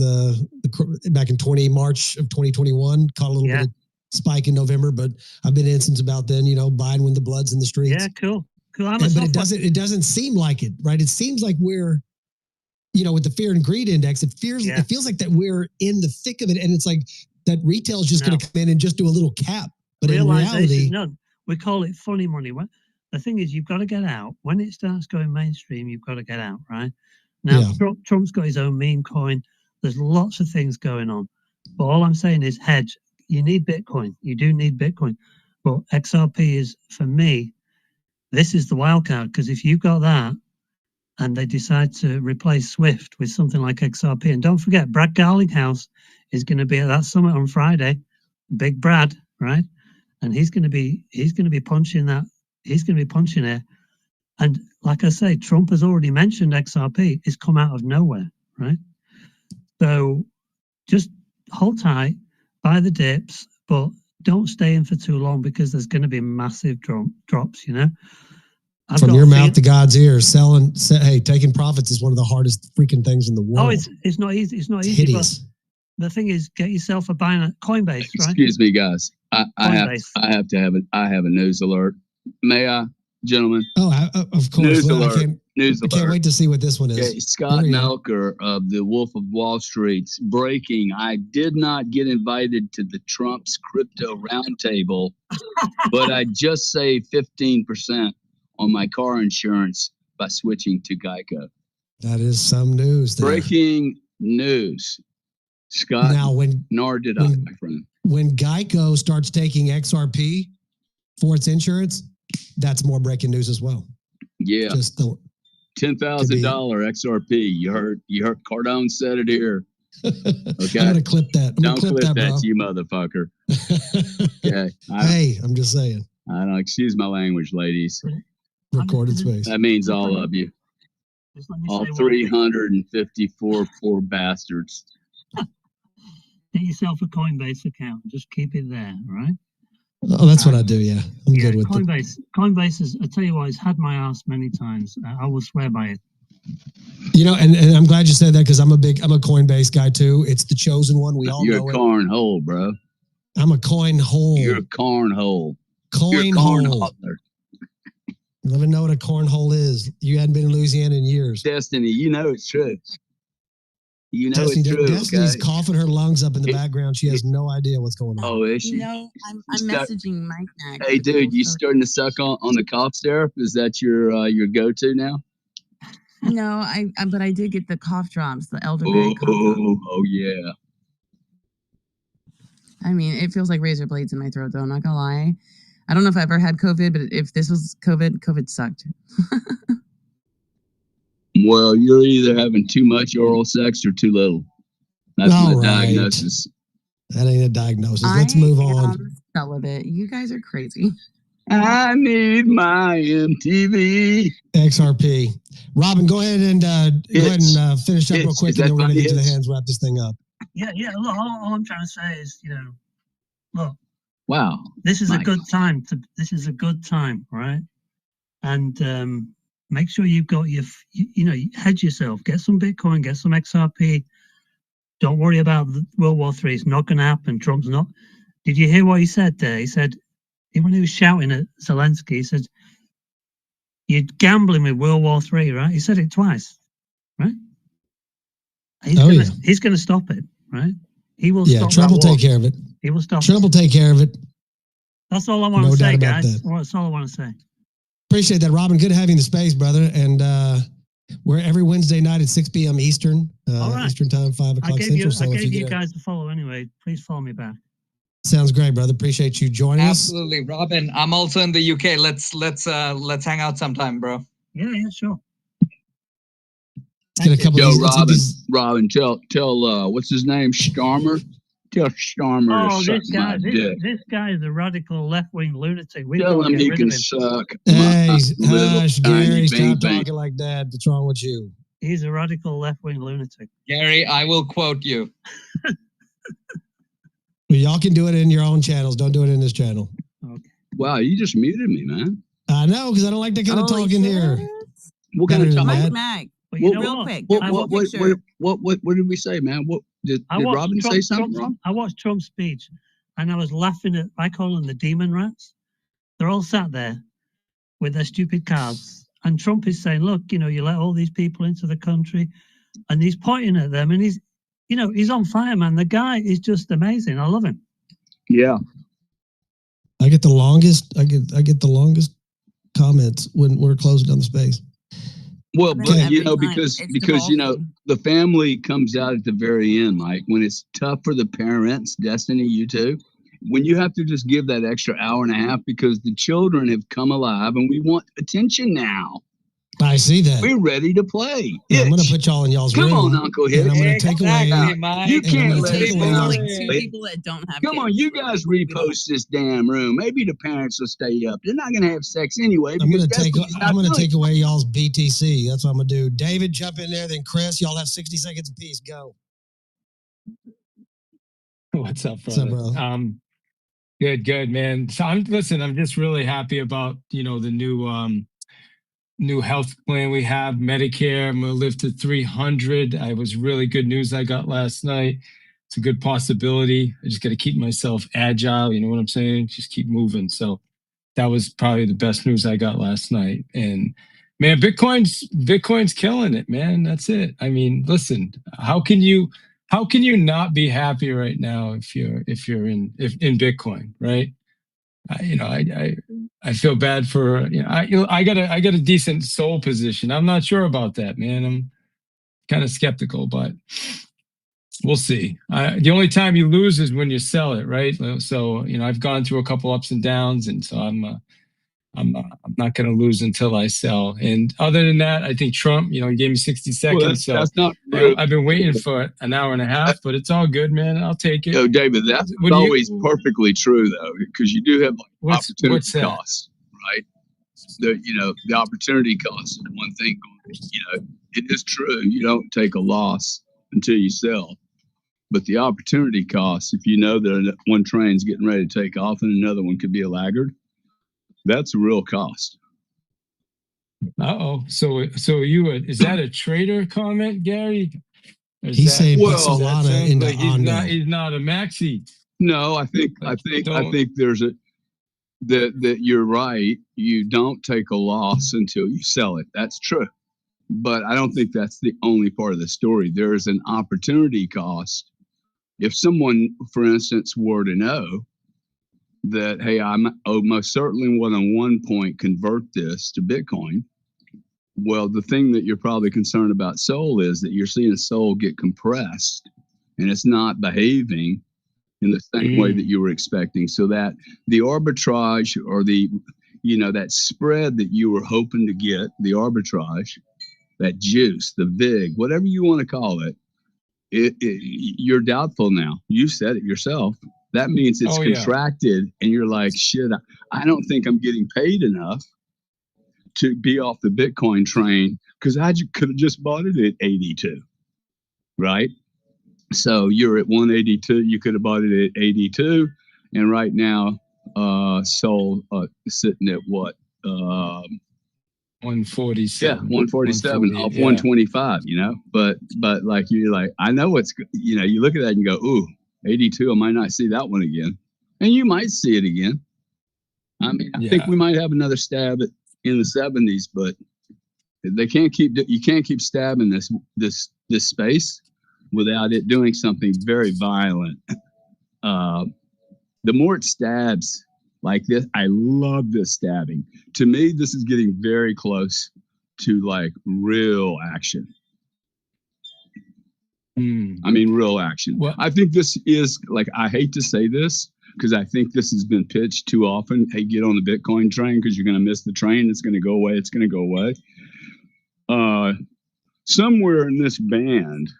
back in March of 2021. Caught a little bit of spike in November, but I've been in since about then. Buying when the blood's in the streets. Yeah, cool. But it doesn't seem like it, right? It seems like we're, with the fear and greed index, it feels like that we're in the thick of it, and it's like that retail is just going to come in and just do a little cap. But in reality, no, we call it funny money. The thing is, you've got to get out. When it starts going mainstream, you've got to get out, right? Now, Trump's got his own meme coin. There's lots of things going on. But all I'm saying is hedge. You need Bitcoin. You do need Bitcoin. But XRP is, for me, this is the wild card, because if you've got that and they decide to replace SWIFT with something like XRP, and don't forget, Brad Garlinghouse is going to be at that summit on Friday, Big Brad, right? And he's going to be punching that. He's going to be punching it. And like I say, Trump has already mentioned XRP. It's come out of nowhere, right? So just hold tight, buy the dips, but don't stay in for too long, because there's going to be massive drops, From your mouth to God's ears, taking profits is one of the hardest freaking things in the world. Oh, it's not easy. It's not easy. Hideous. But the thing is, get yourself a Coinbase, right? Excuse me, guys. I have a news alert. May I, gentlemen? Oh, of course. News Well, alert. I can't wait to see what this one is. Okay, Scott Melker of the Wolf of Wall Street's breaking. I did not get invited to the Trump's crypto roundtable, but I just saved 15% on my car insurance by switching to Geico. That is some news there. Breaking news. Scott, nor did I, my friend. When Geico starts taking XRP for its insurance, that's more breaking news as well. Yeah. Just the $10,000 XRP. You heard Cardone said it here. Okay. I'm gonna clip that. Don't clip that, you motherfucker. Okay. Hey, I'm just saying. I don't excuse my language, ladies. Recorded space. That means all of you. All 354 poor bastards. Get yourself a Coinbase account. Just keep it there, right? Oh, that's what I do. Yeah, I'm good with Coinbase. Coinbase is, I tell you what, it's had my ass many times. I will swear by it. And I'm glad you said that, because I'm a Coinbase guy too. It's the chosen one. We all know it. You're a cornhole, bro. I'm a coin hole. You're a cornhole. Coin hole. You never know what a cornhole is. You hadn't been in Louisiana in years. Destiny, you know it's true. You know it's true. Destiny's coughing her lungs up in the background. She has no idea what's going on. Oh, is she? No, I'm messaging MikeMac. Hey, dude, you starting to suck on the cough syrup? Is that your go-to now? No, but I did get the cough drops, the elderberry cough drops. Oh, yeah. I mean, it feels like razor blades in my throat, though. I'm not gonna lie. I don't know if I ever had COVID, but if this was COVID sucked. Well, you're either having too much oral sex or too little. That's the diagnosis. That ain't a diagnosis. Let's move on. Celibate. You guys are crazy. I need my MTV. XRP. Robin, go ahead and finish up real quick, and then we're going to get to the hands, wrap this thing up. Yeah. Look, all I'm trying to say is, look. Wow. This is a good time. This is a good time, right? And make sure you've got hedge yourself. Get some Bitcoin, get some XRP. Don't worry about World War III. It's not going to happen. Trump's not. Did you hear what he said there? He said, when he was shouting at Zelensky, he said, "You're gambling with World War III, right?" He said it twice, right? He's going to stop it, right? He will. Yeah, Trump will take care of it. He will stop. Trump will take care of it. That's all I want to say, guys. That's all I want to say. Appreciate that, Robin. Good to have you in the space, brother. And we're every Wednesday night at 6 p.m. Eastern, Eastern time, 5 o'clock Central. I gave you guys a follow anyway. Please follow me back. Sounds great, brother. Appreciate you joining us. Absolutely, Robin. I'm also in the UK. Let's hang out sometime, bro. Yeah, sure. Let's get a couple of these. Robin, tell what's his name? Starmer. Tell Starmer to suck my dick. This guy is a radical left-wing lunatic. Tell him he can suck. Hey, hush, Gary, stop talking like that. What's wrong with you? He's a radical left-wing lunatic. Gary, I will quote you. Well, y'all can do it in your own channels. Don't do it in this channel. Okay. Wow, you just muted me, man. I know, because I don't like that kind of talk in here. What kind of talk? Mike Mac, But you know real what? quick. What Give us a picture. what did we say, man? What did I watched Robin say something wrong? I watched Trump's speech, and I was laughing at, I call them the demon rats. They're all sat there with their stupid cards, and Trump is saying, "Look, you know, you let all these people into the country," and he's pointing at them, and he's, you know, he's on fire, man. The guy is just amazing. I love him. Yeah. I get the longest. I get the longest comments when we're closing down the space. Well, but Every you know, time. because It's you know, devolving. the family comes out at the very end, Mike. When it's tough for the parents, Destiny, you too. When you have to just give that extra hour and a half because the children have come alive and we want attention now. I see that. We're ready to play. Yeah, I'm going Itch. to put y'all in y'all's Come room. on, Uncle And Hitch. I'm going to take away. Mike. You and I'm can't gonna let take it away. go. Like two people that don't have Come on, kids. you guys repost this damn room. Maybe the parents will stay up. They're not going to have sex anyway. I'm Because going to take away y'all's BTC. That's what I'm going to do. David, jump in there. Then Chris, y'all have 60 seconds apiece. Go. What's up, What's up, brother? bro? Good, man. So I'm just really happy about, you know, the new health plan we have, Medicare. I'm gonna live to 300. I was really good news I got last night. It's a good possibility. I just got to keep myself agile. You know what I'm saying? Just keep moving. So that was probably the best news I got last night. And man, Bitcoin's killing it, man. That's it. I mean, listen, how can you not be happy right now if you're in Bitcoin, right? I feel bad for, you know, I got a decent soul position. I'm not sure about that, man. I'm kind of skeptical, but we'll see. The only time you lose is when you sell it, right? So, you know, I've gone through a couple ups and downs, and so I'm not going to lose until I sell. And other than that, I think Trump, you know, he gave me 60 seconds. that's not you know, I've been waiting for an hour and a half, but it's all good, man. I'll take it. Yo, David, that's always perfectly true, though, because you do have like opportunity costs, right? The opportunity cost is one thing. You know, it is true. You don't take a loss until you sell. But the opportunity cost, if you know that one train's getting ready to take off and another one could be a laggard, that's a real cost. So is that a trader comment, Gary? He's saying put Solana into Ondo. He's not a maxi. No, I think there's that you're right. You don't take a loss until you sell it. That's true. But I don't think that's the only part of the story. There is an opportunity cost. If someone, for instance, were to know that, hey, I'm most certainly want to 1 point convert this to Bitcoin. Well, the thing that you're probably concerned about Sol is that you're seeing Sol get compressed and it's not behaving in the same way that you were expecting. So that the arbitrage or that spread that you were hoping to get, the arbitrage, that juice, the VIG, whatever you want to call it, you're doubtful now. You said it yourself. That means it's contracted and you're like, shit, I don't think I'm getting paid enough to be off the Bitcoin train because I could have just bought it at 82, right? So you're at 182. You could have bought it at 82, and right now, Sol sitting at what? 147. Yeah, 147 off 125. You know, but like you're like, I know it's, you know, you look at that and you go, ooh, 82. I might not see that one again, and you might see it again. I mean, I think we might have another stab in the 70s, but you can't keep stabbing this space without it doing something very violent. The more it stabs like this, I love this stabbing. To me, this is getting very close to like real action. I mean, real action. I think this is like, I hate to say this because I think this has been pitched too often. Hey, get on the Bitcoin train because you're going to miss the train. It's going to go away. It's going to go away. Somewhere in this band,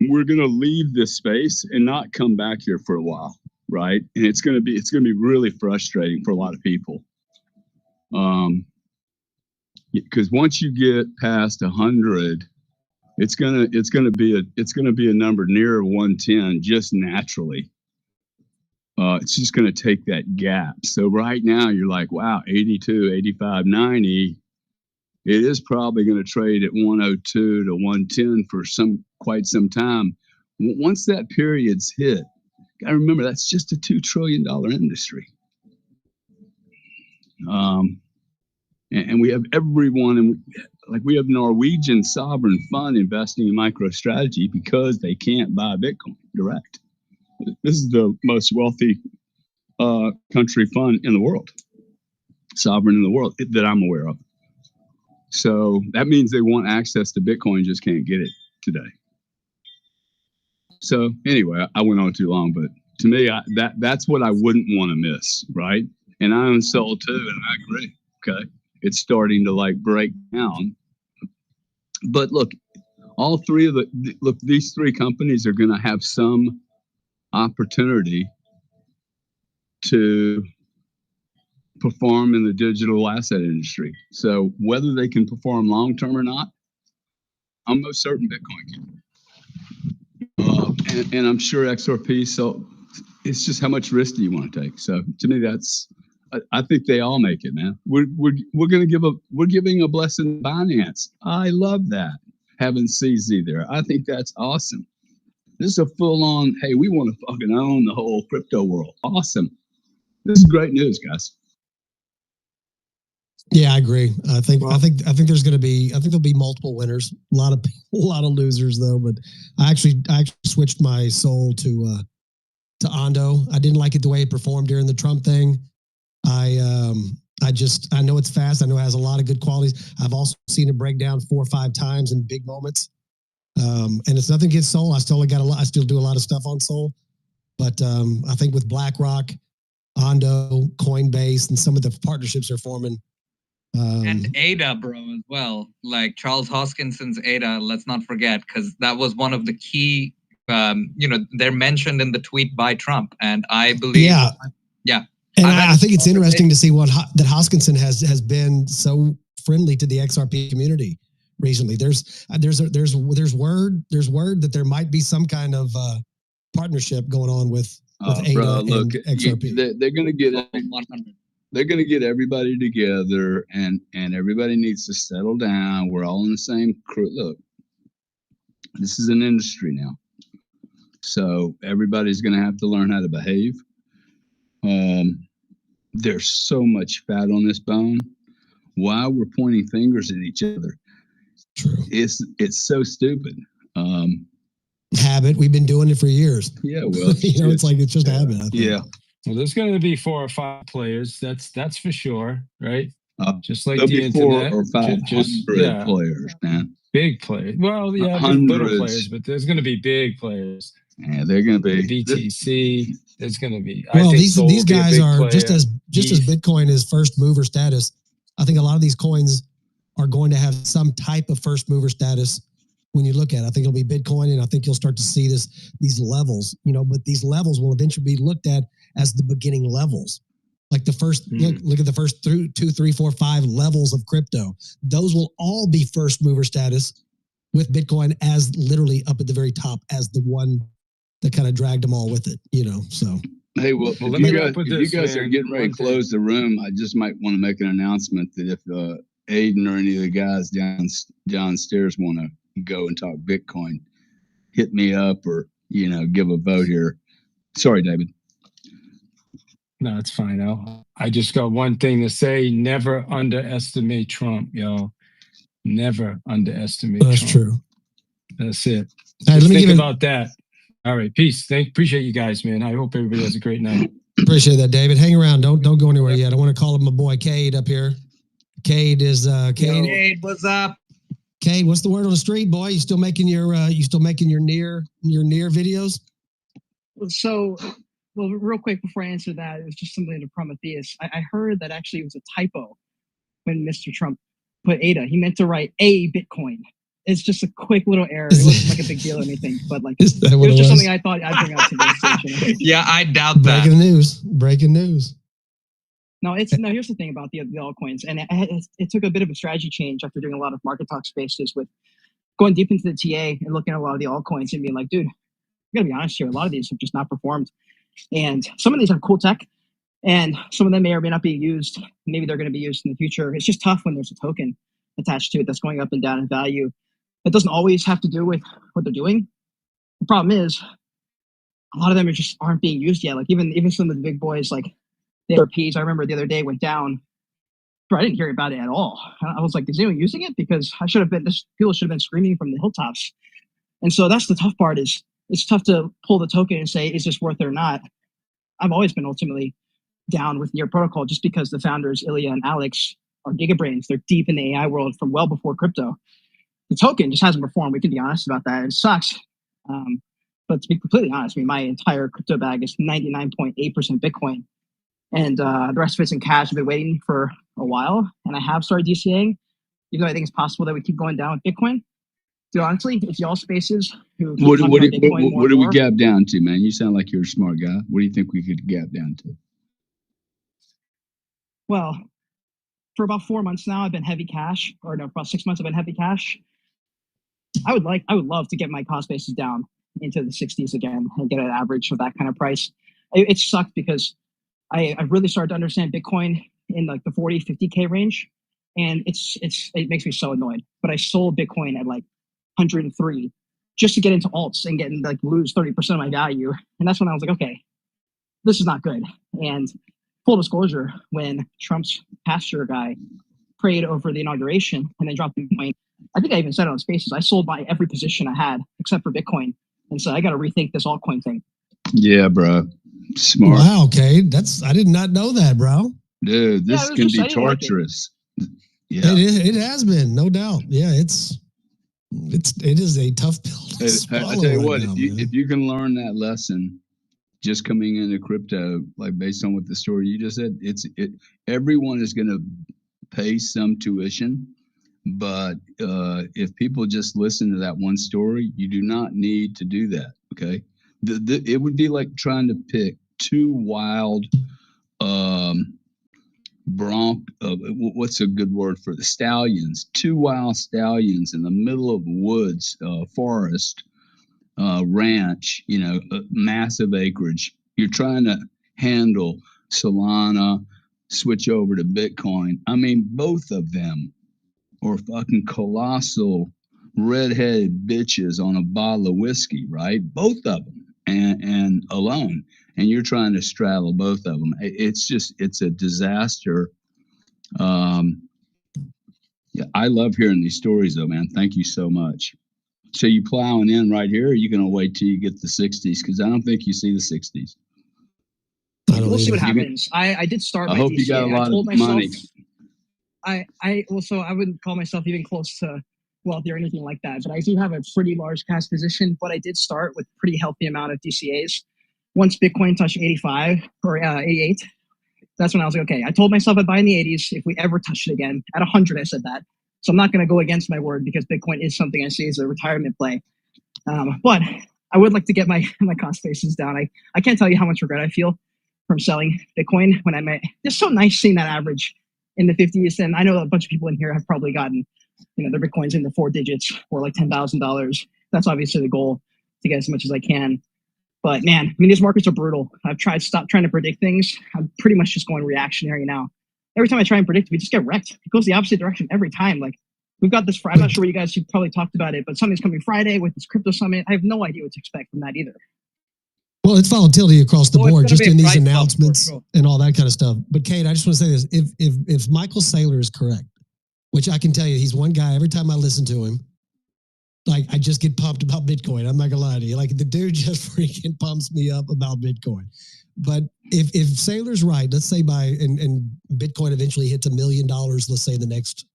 we're going to leave this space and not come back here for a while, right? And it's going to be really frustrating for a lot of people. Because once you get past 100, it's gonna be a number near 110 just naturally. It's just going to take that gap. So right now you're like, wow, 82, 85, 90. It is probably going to trade at 102 to 110 for quite some time. Once that period's hit, gotta remember that's just a $2 trillion industry. And we have everyone, and like we have Norwegian sovereign fund investing in MicroStrategy because they can't buy Bitcoin direct. This is the most wealthy country fund in the world, sovereign in the world that I'm aware of. So that means they want access to Bitcoin, just can't get it today. So anyway, I went on too long, but to me, that's what I wouldn't want to miss, right? And I own Sol too, and I agree. Okay, it's starting to like break down. But look, all three of these three companies are going to have some opportunity to perform in the digital asset industry. So whether they can perform long term or not, I'm most certain Bitcoin can. And I'm sure XRP. So it's just how much risk do you want to take? So to me, I think they all make it, man. We're giving a blessing to Binance. I love that, having CZ there. I think that's awesome. This is a full on, hey, we want to fucking own the whole crypto world. Awesome. This is great news, guys. Yeah, I agree. I think there's going to be, there'll be multiple winners. A lot of losers though. But I actually switched my Sol to Ondo. I didn't like it the way it performed during the Trump thing. I know it's fast. I know it has a lot of good qualities. I've also seen it break down 4 or 5 times in big moments. And it's nothing against Sol. I still do a lot of stuff on Sol. But I think with BlackRock, Ondo, Coinbase, and some of the partnerships they're forming. And ADA, bro, as well. Like Charles Hoskinson's ADA, let's not forget, because that was one of the key, they're mentioned in the tweet by Trump. And I believe. Yeah. And I think it's interesting to see that Hoskinson has been so friendly to the XRP community recently. There's word that there might be some kind of partnership going on with ADA and XRP. They're going to get 100. They're going to get everybody together, and everybody needs to settle down. We're all in the same crew. Look, this is an industry now, so everybody's going to have to learn how to behave. There's so much fat on this bone. Why we're pointing fingers at each other? True. It's so stupid. Habit. We've been doing it for years. Yeah, well, it's just a habit. Yeah. Well, there's going to be 4 or 5 players. That's for sure, right? Just like there'll the be internet. 4 or 500 players, man. Big players. Well, yeah, there's little players, but there's going to be big players. Yeah, they're going to be BTC. There's going to be. Well, these guys are just as Bitcoin is first mover status. I think a lot of these coins are going to have some type of first mover status. When you look at it, I think it'll be Bitcoin, and I think you'll start to see these levels. But these levels will eventually be looked at as the beginning levels. Like the first look at the first 2, 3, 4, 5 levels of crypto. Those will all be first mover status, with Bitcoin as literally up at the very top as the one that kind of dragged them all with it. So. Hey, well if you guys are getting ready to close the room, I just might want to make an announcement that if Aiden or any of the guys downstairs want to go and talk Bitcoin, hit me up or give a vote here. Sorry, David. No, it's fine. I just got one thing to say: never underestimate Trump, y'all. Never underestimate Trump. That's true. That's it. All right, just think about that. All right, peace. Appreciate you guys, man. I hope everybody has a great night. Appreciate that, David. Hang around. Don't go anywhere yet. I want to call up my boy Cade up here. Cade is Cade, what's up? Cade, what's the word on the street, boy? You still making your near videos? So, real quick before I answer that, it was just something to Prometheus. I heard that actually it was a typo when Mr. Trump put ADA. He meant to write a Bitcoin. It's just a quick little error. It wasn't like a big deal or anything, but like it was just something I thought I'd bring up to the station. Yeah, I doubt that. Breaking news. No, here's the thing about the altcoins, and it took a bit of a strategy change after doing a lot of market talk spaces with going deep into the TA and looking at a lot of the altcoins and being like, dude, I gotta be honest here, a lot of these have just not performed. And some of these have cool tech, and some of them may or may not be used. Maybe they're going to be used in the future. It's just tough when there's a token attached to it that's going up and down in value. It doesn't always have to do with what they're doing. The problem is a lot of them just aren't being used yet. Like even some of the big boys, like the RPs, I remember the other day went down. Bro, I didn't hear about it at all. I was like, is anyone using it? Because people should have been screaming from the hilltops. And so that's the tough part, is it's tough to pull the token and say, is this worth it or not? I've always been ultimately down with Near Protocol just because the founders, Ilya and Alex, are gigabrains. They're deep in the AI world from well before crypto. The token just hasn't performed. We can be honest about that. It sucks. But to be completely honest, I mean, my entire crypto bag is 99.8% Bitcoin. And the rest of it's in cash. I've been waiting for a while, and I have started DCAing, even though I think it's possible that we keep going down with Bitcoin. Dude, honestly, it's y'all spaces who keep talking about Bitcoin more what and do we more. gap down to, man? You sound like you're a smart guy. What do you think we could gap down to? Well, for about 4 months now, I've been heavy cash, or no, about 6 months I've been heavy cash. I would love to get my cost basis down into the 60s again and get an average of that kind of price. It sucked because I really started to understand Bitcoin in like the 40, 50K range. And it makes me so annoyed. But I sold Bitcoin at like 103 just to get into alts and get like lose 30% of my value. And that's when I was like, okay, this is not good. And full disclosure, when Trump's pasture guy prayed over the inauguration and then dropped Bitcoin, I think I even said it on Spaces, I sold every position I had except for Bitcoin. And so I got to rethink this altcoin thing. Yeah, bro. Smart. Wow, okay. I did not know that, bro. Dude, this can be torturous. Yeah. It has been, no doubt. Yeah, it is a tough pill to I swallow tell you right what, now, if you can learn that lesson just coming into crypto, like based on what the story you just said, everyone is going to pay some tuition. But if people just listen to that one story, you do not need to do that. Okay. It would be like trying to pick two wild what's a good word for the stallions? Two wild stallions in the middle of woods, forest, ranch, massive acreage. You're trying to handle Solana, switch over to Bitcoin. I mean, both of them are fucking colossal redheaded bitches on a bottle of whiskey, right? Both of them, and alone. And you're trying to straddle both of them. It's a disaster. Yeah, I love hearing these stories though, man. Thank you so much. So you plowing in right here, or are you going to wait till you get the 60s? Because I don't think you see the 60s. We'll see what happens. I did start my hope DCA. you got a lot I told of myself, money. I wouldn't call myself even close to wealthy or anything like that, but I do have a pretty large cash position. But I did start with a pretty healthy amount of DCAs. Once Bitcoin touched 85 or 88, that's when I was like, okay, I told myself I'd buy in the 80s if we ever touch it again. At 100, I said that. So I'm not going to go against my word because Bitcoin is something I see as a retirement play. But I would like to get my cost basis down. I can't tell you how much regret I feel from selling Bitcoin when it's so nice seeing that average in the 50s. And I know a bunch of people in here have probably gotten, their Bitcoins in the 4 digits or like $10,000. That's obviously the goal, to get as much as I can. But man, I mean, these markets are brutal. I've stopped trying to predict things. I'm pretty much just going reactionary now. Every time I try and predict, we just get wrecked. It goes the opposite direction every time. Like we've got this, I'm not sure what you probably talked about it, but something's coming Friday with this crypto summit. I have no idea what to expect from that either. Well, it's volatility across the board, just in these announcements and all that kind of stuff. But Kate, I just want to say this: if Michael Saylor is correct, which I can tell you, he's one guy. Every time I listen to him, like I just get pumped about Bitcoin. I'm not gonna lie to you. Like the dude just freaking pumps me up about Bitcoin. But if Saylor's right, let's say and Bitcoin eventually hits $1 million, let's say the next,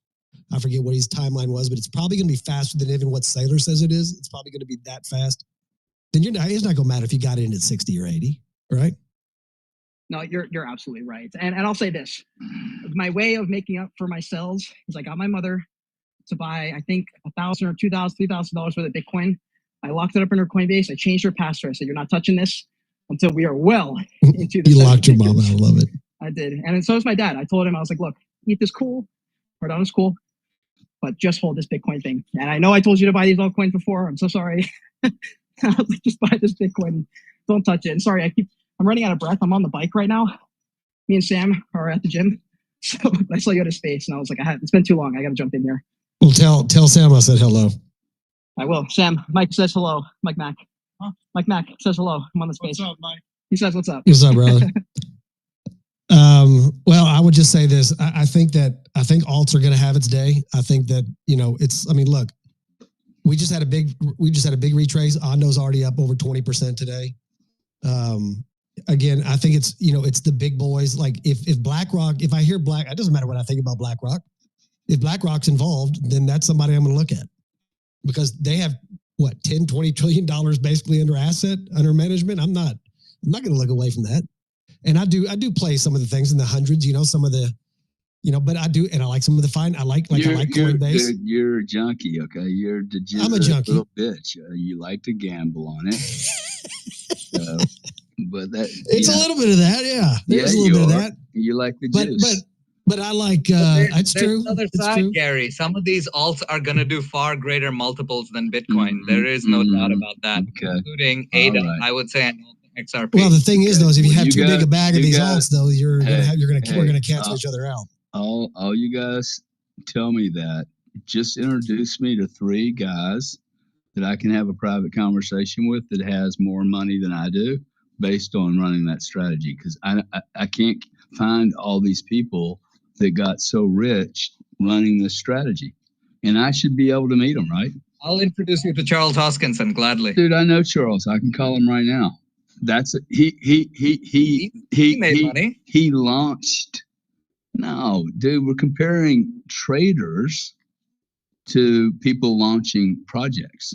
I forget what his timeline was, but it's probably going to be faster than even what Saylor says it is. It's probably going to be that fast. Then it's not going to matter if you got in at 60 or 80, right? No, you're absolutely right. And I'll say this. My way of making up for my sells is I got my mother to buy, I think, $1,000 or $2,000, $3,000 worth of Bitcoin. I locked it up in her Coinbase. I changed her password. I said, you're not touching this until we are well into the You locked your mom out. I love it. I did. And so was my dad. I told him, I was like, look, ETH is cool. Cardano is cool. But just hold this Bitcoin thing. And I know I told you to buy these altcoins before. I'm so sorry. I was like, just buy this Bitcoin. Don't touch it. And sorry, I'm running out of breath. I'm on the bike right now. Me and Sam are at the gym. So I saw you at a space and I was like, it's been too long. I got to jump in here. Well, tell Sam I said hello. I will. Sam, Mike says hello. Mike Mac. Huh? Mike Mac says hello. I'm on the space. What's up, Mike? He says, what's up? What's up, brother? Well, I would just say this. I think alts are going to have its day. I think that, look, we just had a big retrace. Ondo's already up over 20% today. Again, I think it's the big boys. Like if BlackRock, if I hear it doesn't matter what I think about BlackRock. If BlackRock's involved, then that's somebody I'm going to look at because they have what, 10, 20 trillion dollars basically under management. I'm not going to look away from that. And I do play some of the things in the hundreds, some of the, but I do, and I like some of the fine. I like Coinbase. You're a junkie, okay? You're a degenerate I'm a junkie. little bitch. You like to gamble on it. But it's a little bit of that, yeah. There's a little bit of that. You like the juice. But I like, it's true. Another It's side, true. Gary. Some of these alts are going to do far greater multiples than Bitcoin. There is no doubt about that, including ADA, right. I would say, and XRP. Well, the thing is, though, is if you have too big a bag of these guys- alts, though, we're going to hey, cancel each other out. All you guys tell me that. Just introduce me to 3 guys that I can have a private conversation with that has more money than I do based on running that strategy. Because I can't find all these people that got so rich running this strategy. And I should be able to meet them, right? I'll introduce you to Charles Hoskinson gladly. Dude, I know Charles. I can call him right now. He made money. He launched. No, dude, we're comparing traders to people launching projects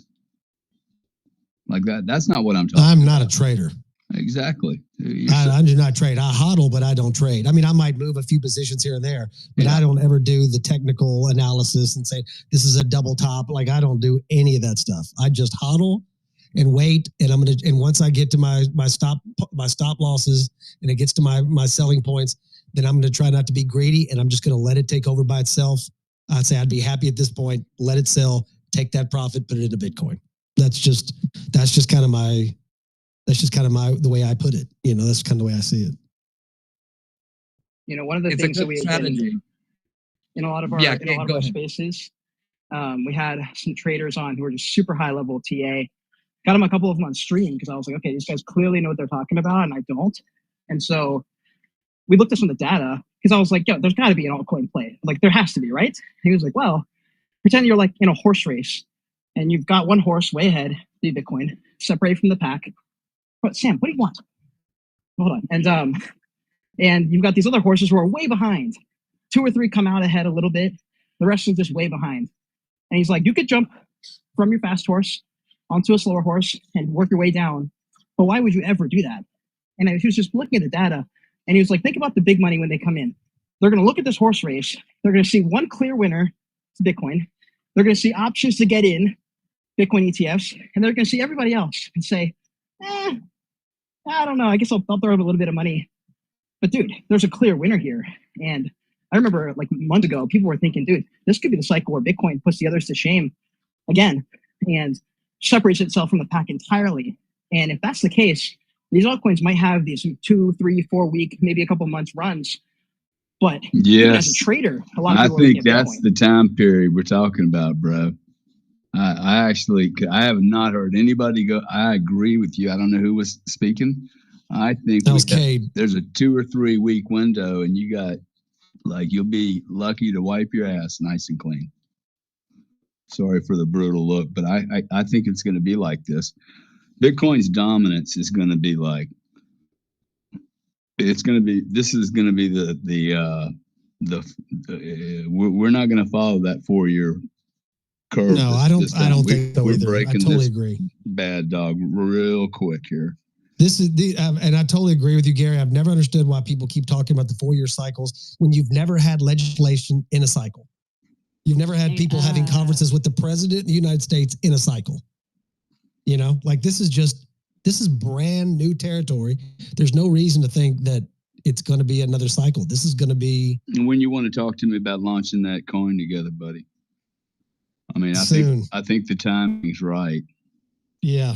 like that. That's not what I'm talking about. I'm not a trader. Exactly. I do not trade. I hodl, but I don't trade. I mean, I might move a few positions here and there, but I don't ever do the technical analysis and say, this is a double top. Like, I don't do any of that stuff. I just hodl and wait. And once I get to my stop losses and it gets to my selling points, then I'm going to try not to be greedy and I'm just going to let it take over by itself. I'd say I'd be happy at this point, let it sell, take that profit, put it into Bitcoin. That's just kind of the way I put it. That's kind of the way I see it. One of the things that we had in a lot of our spaces, we had some traders on who were just super high level TA. Got them a couple of them on stream because I was like, okay, these guys clearly know what they're talking about, and I don't. And so we looked at some of the data because I was like, yo, there's got to be an altcoin play. Like, there has to be, right? He was like, well, pretend you're like in a horse race and you've got one horse way ahead, the Bitcoin, separate from the pack. But Sam, what do you want? Hold on. And you've got these other horses who are way behind. 2 or 3 come out ahead a little bit. The rest is just way behind. And he's like, you could jump from your fast horse onto a slower horse and work your way down. But why would you ever do that? And he was just looking at the data. And he was like, think about the big money when they come in. They're going to look at this horse race. They're going to see one clear winner, Bitcoin. They're going to see options to get in, Bitcoin ETFs. And they're going to see everybody else and say, I don't know. I guess I'll throw up a little bit of money. But dude, there's a clear winner here. And I remember like months ago, people were thinking, dude, this could be the cycle where Bitcoin puts the others to shame again and separates itself from the pack entirely. And if that's the case, these altcoins might have these 2, 3, 4 week, maybe a couple months runs. But even as a trader, a lot of people think that's the time period we're talking about, bro. I have not heard anybody go. I agree with you. I don't know who was speaking. I think there's a 2 or 3 week window, and you got you'll be lucky to wipe your ass nice and clean. Sorry for the brutal look, but I think it's going to be like this. Bitcoin's dominance is going to be this is going to be we're not going to follow that 4-year curve. No, I don't think so either. Breaking I totally agree. Bad dog real quick here. This is and I totally agree with you, Gary. I've never understood why people keep talking about the 4-year cycles when you've never had legislation in a cycle. You've never had people having conferences with the president of the United States in a cycle. This is brand new territory. There's no reason to think that it's going to be another cycle. This is going to be. And when you want to talk to me about launching that coin together, buddy? I mean, I think the timing's right. Yeah,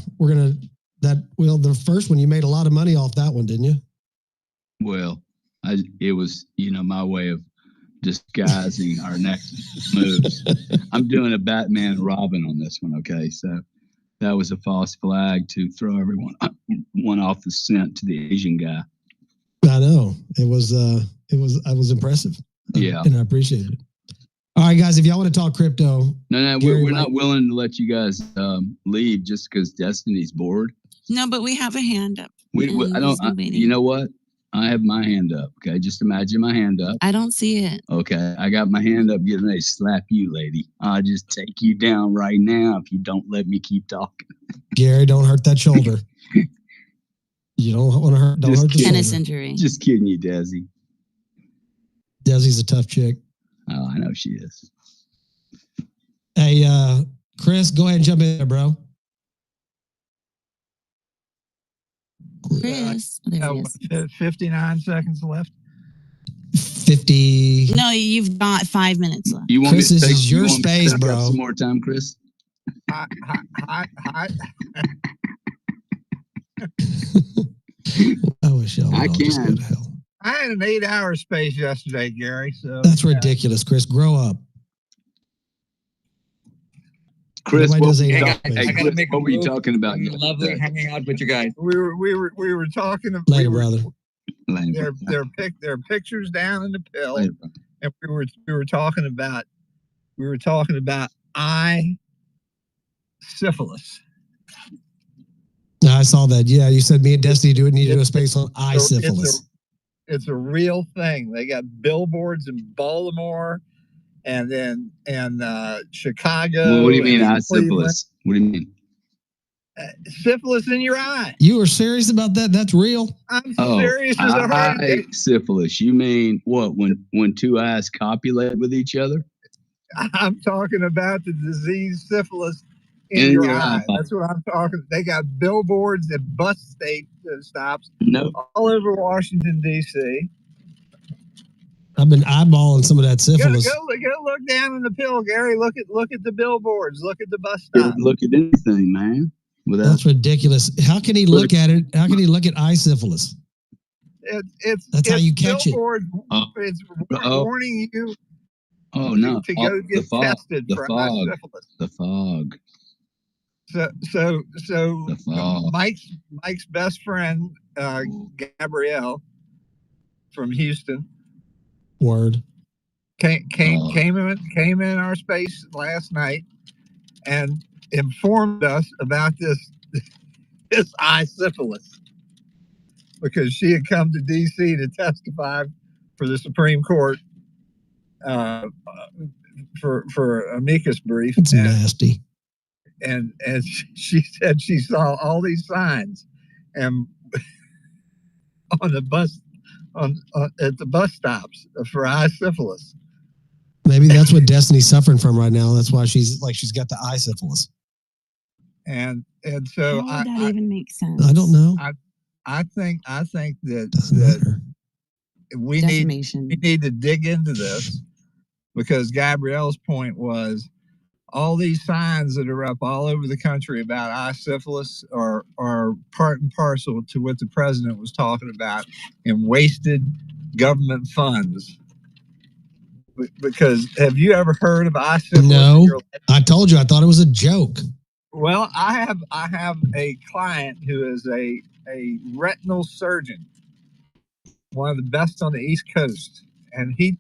the first one, you made a lot of money off that one, didn't you? Well, it was, my way of disguising our next moves. I'm doing a Batman and Robin on this one, okay? So that was a false flag to throw everyone off the scent to the Asian guy. I know. It was impressive. Yeah. And I appreciate it. All right, guys, if y'all want to talk crypto. No, we're not willing to let you guys leave just because Destiny's bored. No, but we have a hand up. You know what? I have my hand up. Okay, just imagine my hand up. I don't see it. Okay, I got my hand up getting ready to slap you, lady. I'll just take you down right now if you don't let me keep talking. Gary, don't hurt that shoulder. You don't want to hurt. Don't hurt the tennis shoulder. Injury. Just kidding you, Desi. Desi's a tough chick. Oh, I know she is. Hey, Chris, go ahead and jump in there, bro. Chris, there he is. 59 seconds left. 50. No, you've got 5 minutes left. You want Chris, me to this take, is your space, bro. Some more time, Chris. I wish y'all would I all just go can. to hell. I had an 8-hour space yesterday, Gary. So That's ridiculous, Chris. Grow up. Chris, Nobody does 8 Chris, hours space. what were you talking about? Lovely hanging out with you guys. we were talking. Later, brother. There are pictures down in the pill, and we were talking about eye syphilis. I saw that. Yeah, you said me and Destiny need to do a space on eye syphilis. It's a real thing. They got billboards in Baltimore, and then Chicago. Well, what do you mean eye Cleveland. syphilis? What do you mean? Syphilis in your eye. You were serious about that? That's real? I'm serious as a heart attack. Syphilis. You mean what? When two eyes copulate with each other? I'm talking about the disease syphilis in your eye. That's what I'm talking. They got billboards at bus stops all over Washington, D.C. I've been eyeballing some of that syphilis. Go look down in the pill, Gary. Look at the billboards. Look at the bus stop. Look at anything, man. That's ridiculous. How can he look at it? How can he look at eye syphilis? That's how you catch it. It's warning you. Oh no! To go get tested for eye syphilis. The fog. So Mike's best friend, Gabrielle from Houston. Word. Came in our space last night and informed us about this eye syphilis because she had come to D.C. to testify for the Supreme Court for amicus brief. It's nasty. And she said she saw all these signs, and on the bus at the bus stops for eye syphilis. Maybe that's what Destiny's suffering from right now. That's why she's got the eye syphilis. And so how would that even make sense? I don't know. I think that we need to dig into this, because Gabrielle's point was all these signs that are up all over the country about eye syphilis are part and parcel to what the president was talking about in wasted government funds. Because have you ever heard of eye syphilis? No, I told you I thought it was a joke. Well, I have a client who is a retinal surgeon, one of the best on the East Coast, and he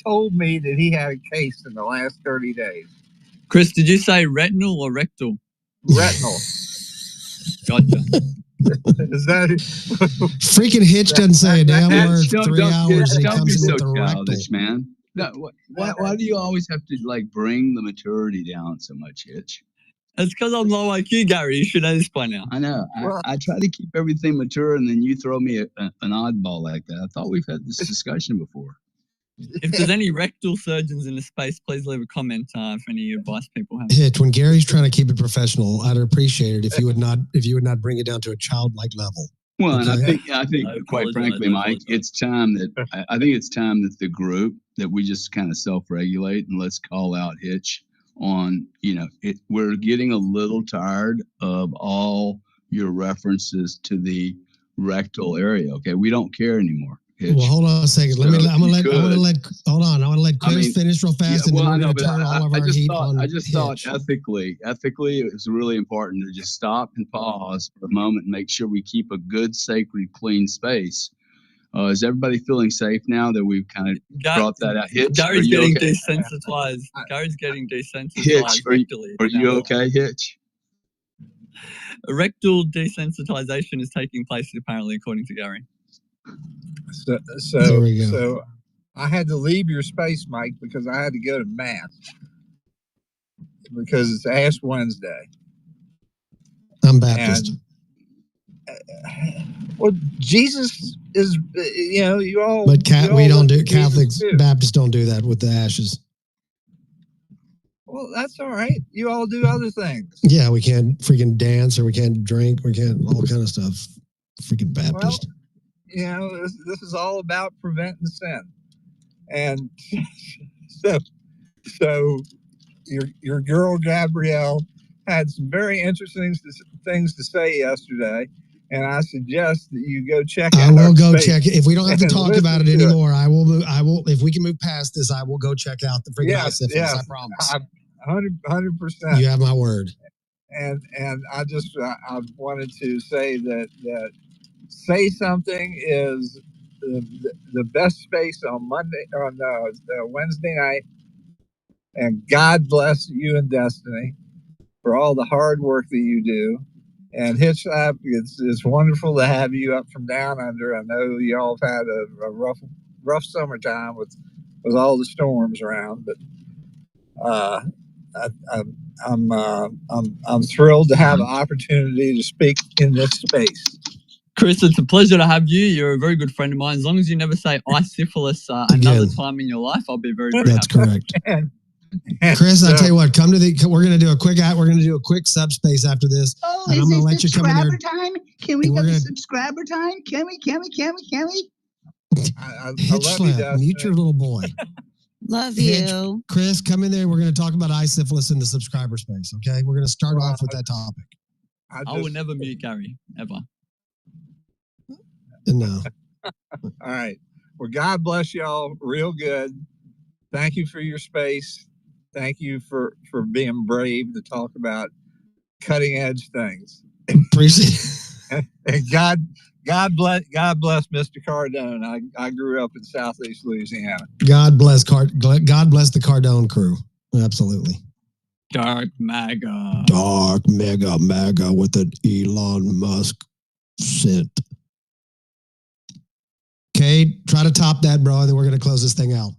told me that he had a case in the last 30 days. Chris, did you say retinal or rectal? Retinal. Gotcha. Is that freaking Hitch doesn't say a damn word for 3 hours? And he Don't comes be in so with the childish, man. No, why do you always have to bring the maturity down so much, Hitch? It's because I'm low IQ, Gary. You should know this by now. I know. I try to keep everything mature, and then you throw me an oddball like that. I thought we've had this discussion before. If there's any rectal surgeons in the space, please leave a comment if any advice people have. Hitch, when Gary's trying to keep it professional, I'd appreciate it if you would not bring it down to a childlike level. Well, okay? And I think, quite frankly, Mike, it's time that I think it's time that the group that we just kind of self-regulate and let's call out Hitch on. We're getting a little tired of all your references to the rectal area. Okay, we don't care anymore. Well, hold on a second. So I want to let hold on. I want to let Chris finish real fast, and then we're going to turn all of our heat on. I just thought ethically, it was really important to just stop and pause for a moment and make sure we keep a good, sacred, clean space. Is everybody feeling safe now that we've kind of brought that out? Hitch, Gary's are you getting okay? desensitized. Gary's getting desensitized. Hitch, rectally are you now. okay, Hitch? Rectal desensitization is taking place apparently, according to Gary. So I had to leave your space, Mike, because I had to go to mass because it's Ash Wednesday. I'm Baptist. Well, Jesus is, you all. But we don't do Catholics, too. Baptists don't do that with the ashes. Well, that's all right. You all do other things. Yeah, we can't freaking dance, or we can't drink, we can't all kind of stuff. Freaking Baptist. Well, this is all about preventing sin, and so your girl Gabrielle had some very interesting things to say yesterday, and I suggest that you go check out. I will go check it. If we don't have to talk about it to anymore, I will move. If we can move past this, I will go check out the freaking syphilis. Yes, I promise. 100%. You have my word. And I just I wanted to say that Say Something is the best space on Wednesday night, and God bless you and Destiny for all the hard work that you do. And Hitchlap, it's wonderful to have you up from down under. I know y'all have had a rough summertime with all the storms around, but I'm thrilled to have an opportunity to speak in this space. Chris, it's a pleasure to have you. You're a very good friend of mine. As long as you never say I syphilis another time in your life, I'll be very, very That's happy. correct. Chris, I'll tell you what. Come to we're going to do a quick subspace after this. Oh, and is I'm going to it let you come in there. subscriber time? Can we go to subscriber time? Can we? Hitchlap, mute your little boy. Love Hitch, you. Chris, come in there. We're going to talk about eye syphilis in the subscriber space. Okay, we're going to start off with that topic. I will never mute Gary ever. No. All right. Well, God bless y'all real good. Thank you for your space. Thank you for being brave to talk about cutting edge things. Appreciate and God bless Mr. Cardone. I grew up in Southeast Louisiana. God bless the Cardone crew. Absolutely. Dark MAGA with an Elon Musk scent. Okay, try to top that, bro, and then we're going to close this thing out.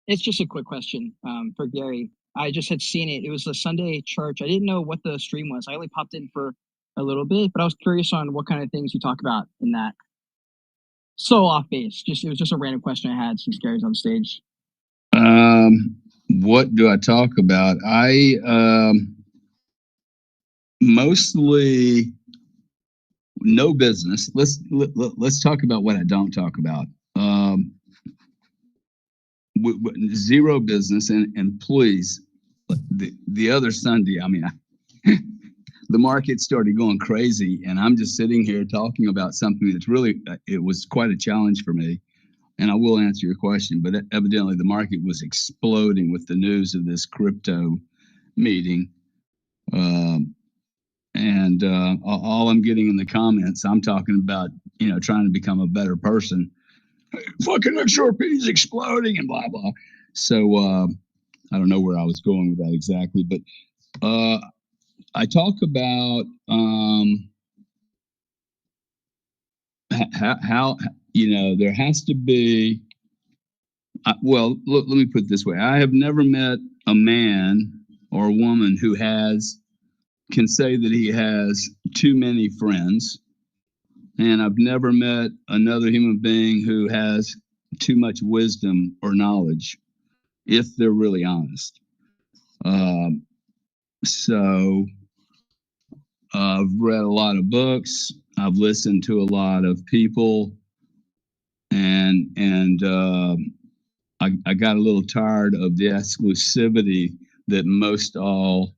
It's just a quick question for Gary. I just had seen it. It was a Sunday church. I didn't know what the stream was. I only popped in for a little bit, but I was curious on what kind of things you talk about in that. So off base. It was just a random question I had since Gary's on stage. What do I talk about? I mostly no business. Let's talk about what I don't talk about. Zero business, and please, the other Sunday, I mean, the market started going crazy, and I'm just sitting here talking about something that's really, it was quite a challenge for me. And I will answer your question, but evidently the market was exploding with the news of this crypto meeting. And all I'm getting in the comments, I'm talking about, trying to become a better person. Fucking XRP is exploding and blah, blah. So I don't know where I was going with that exactly, but I talk about how there has to be, look, let me put it this way. I have never met a man or a woman who can say that he has too many friends. And I've never met another human being who has too much wisdom or knowledge, if they're really honest. So I've read a lot of books. I've listened to a lot of people, and I got a little tired of the exclusivity that most all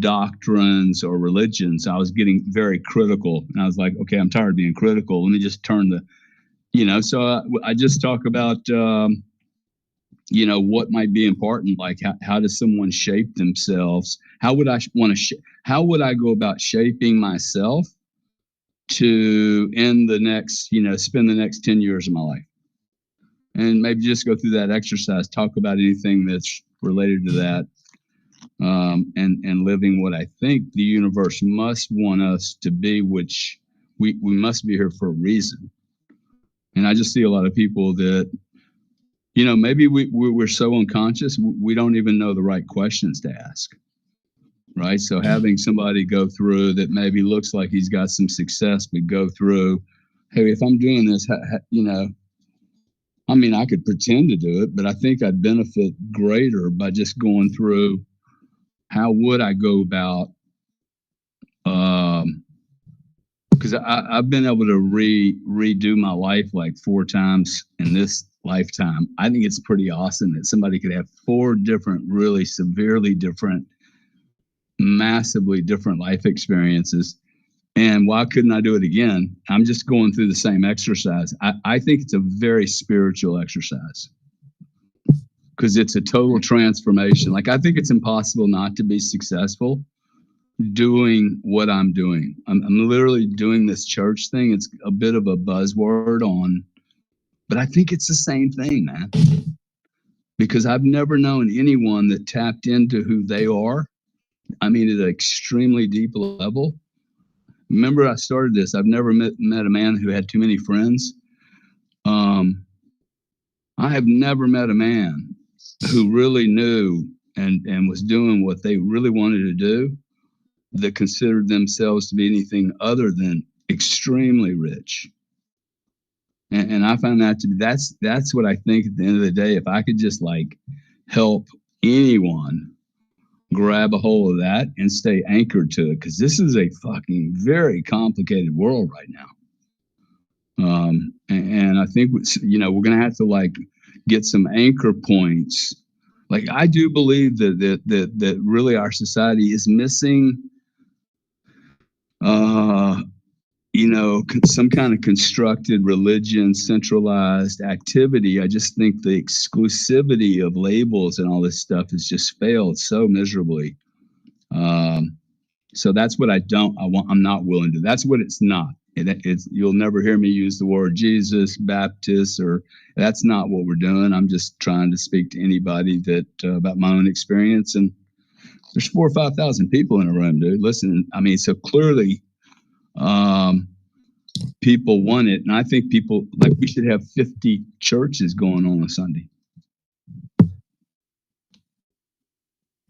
doctrines or religions. I was getting very critical, and I was like, okay, I'm tired of being critical. Let me just turn the, so I just talk about, what might be important, like how does someone shape themselves? How would I how would I go about shaping myself to end the next, spend the next 10 years of my life? And maybe just go through that exercise, talk about anything that's related to that, and living what I think the universe must want us to be, which we must be here for a reason. And I just see a lot of people that, maybe we're so unconscious, we don't even know the right questions to ask. Right. So having somebody go through that maybe looks like he's got some success, but go through, hey, if I'm doing this, I mean, I could pretend to do it, but I think I'd benefit greater by just going through how would I go about, because I've been able to redo my life like 4 times in this lifetime. I think it's pretty awesome that somebody could have 4 different, really severely different, massively different life experiences. And why couldn't I do it again? I'm just going through the same exercise. I think it's a very spiritual exercise because it's a total transformation. Like, I think it's impossible not to be successful doing what I'm doing. I'm literally doing this church thing. It's a bit of a buzzword but I think it's the same thing, man. Because I've never known anyone that tapped into who they are. I mean, at an extremely deep level. Remember, I started this. I've never met a man who had too many friends. I have never met a man who really knew and was doing what they really wanted to do that considered themselves to be anything other than extremely rich. And I found that to be, that's what I think at the end of the day, if I could just like help anyone grab a hold of that and stay anchored to it, because this is a fucking very complicated world right now. And I think, we're going to have to like get some anchor points. Like, I do believe that really our society is missing, some kind of constructed religion, centralized activity. I just think the exclusivity of labels and all this stuff has just failed so miserably. So that's what I'm not willing to. That's what it's not. You'll never hear me use the word Jesus, Baptist, or that's not what we're doing. I'm just trying to speak to anybody that about my own experience. And there's 4,000 or 5,000 people in a room, dude. Listen, I mean, so clearly, people want it, and I think we should have 50 churches going on Sunday.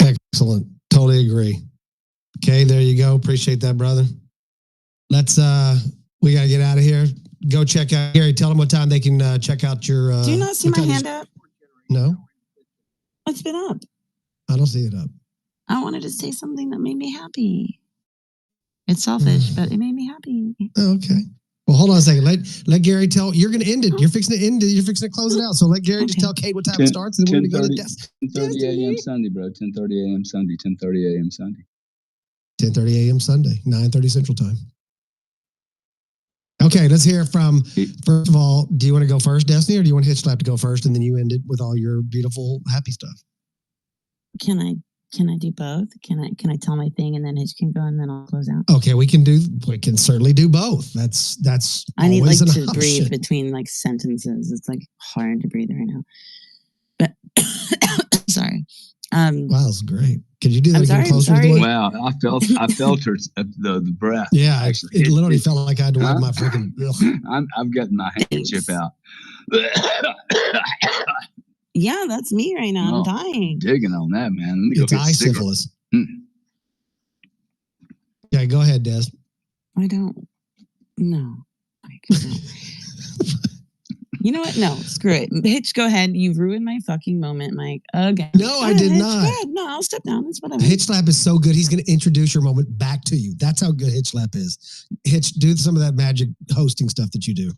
Excellent. Totally agree. Okay, there you go. Appreciate that, brother. Let's we gotta get out of here. Go check out Gary. Tell them what time they can check out your. Do you not see my hand up? No, It's been up. I don't see it up. I wanted to say something that made me happy. It's selfish, but it made me happy. Oh, okay. Well, hold on a second. Let Gary tell. You're going to end it. You're fixing to end it. You're fixing to close it out. So let Gary just tell Kate what time it starts, and then we're going to go to 10:30 a.m. Sunday, bro. 10:30 a.m. Sunday. 10:30 a.m. Sunday. 10:30 a.m. Sunday. 9:30 Central Time. Okay, let's hear from. First of all, do you want to go first, Destiny, or do you want Hitch Slap to go first, and then you end it with all your beautiful, happy stuff? Can I do both? Can I tell my thing and then Hitch can go and then I'll close out? Okay, we can certainly do both. That's I need always like an to option. breathe between like sentences. It's like hard to breathe right now. But sorry. Wow, that's great. Could you do that again closer to the mic? Wow, I felt her the breath. Yeah, actually, it literally felt like I had to wipe my freaking. I've got my handkerchief out. Yeah, that's me right now. I'm dying. Digging on that, man. Let me go It's get eye syphilis. Yeah, go ahead, Des. I don't. No. You know what? No, screw it. Hitch, go ahead. You've ruined my fucking moment, Mike. Again. No, I did Hitch, not. go ahead. No, I'll step down. It's whatever. Hitch Slap is so good. He's going to introduce your moment back to you. That's how good Hitch Slap is. Hitch, do some of that magic hosting stuff that you do.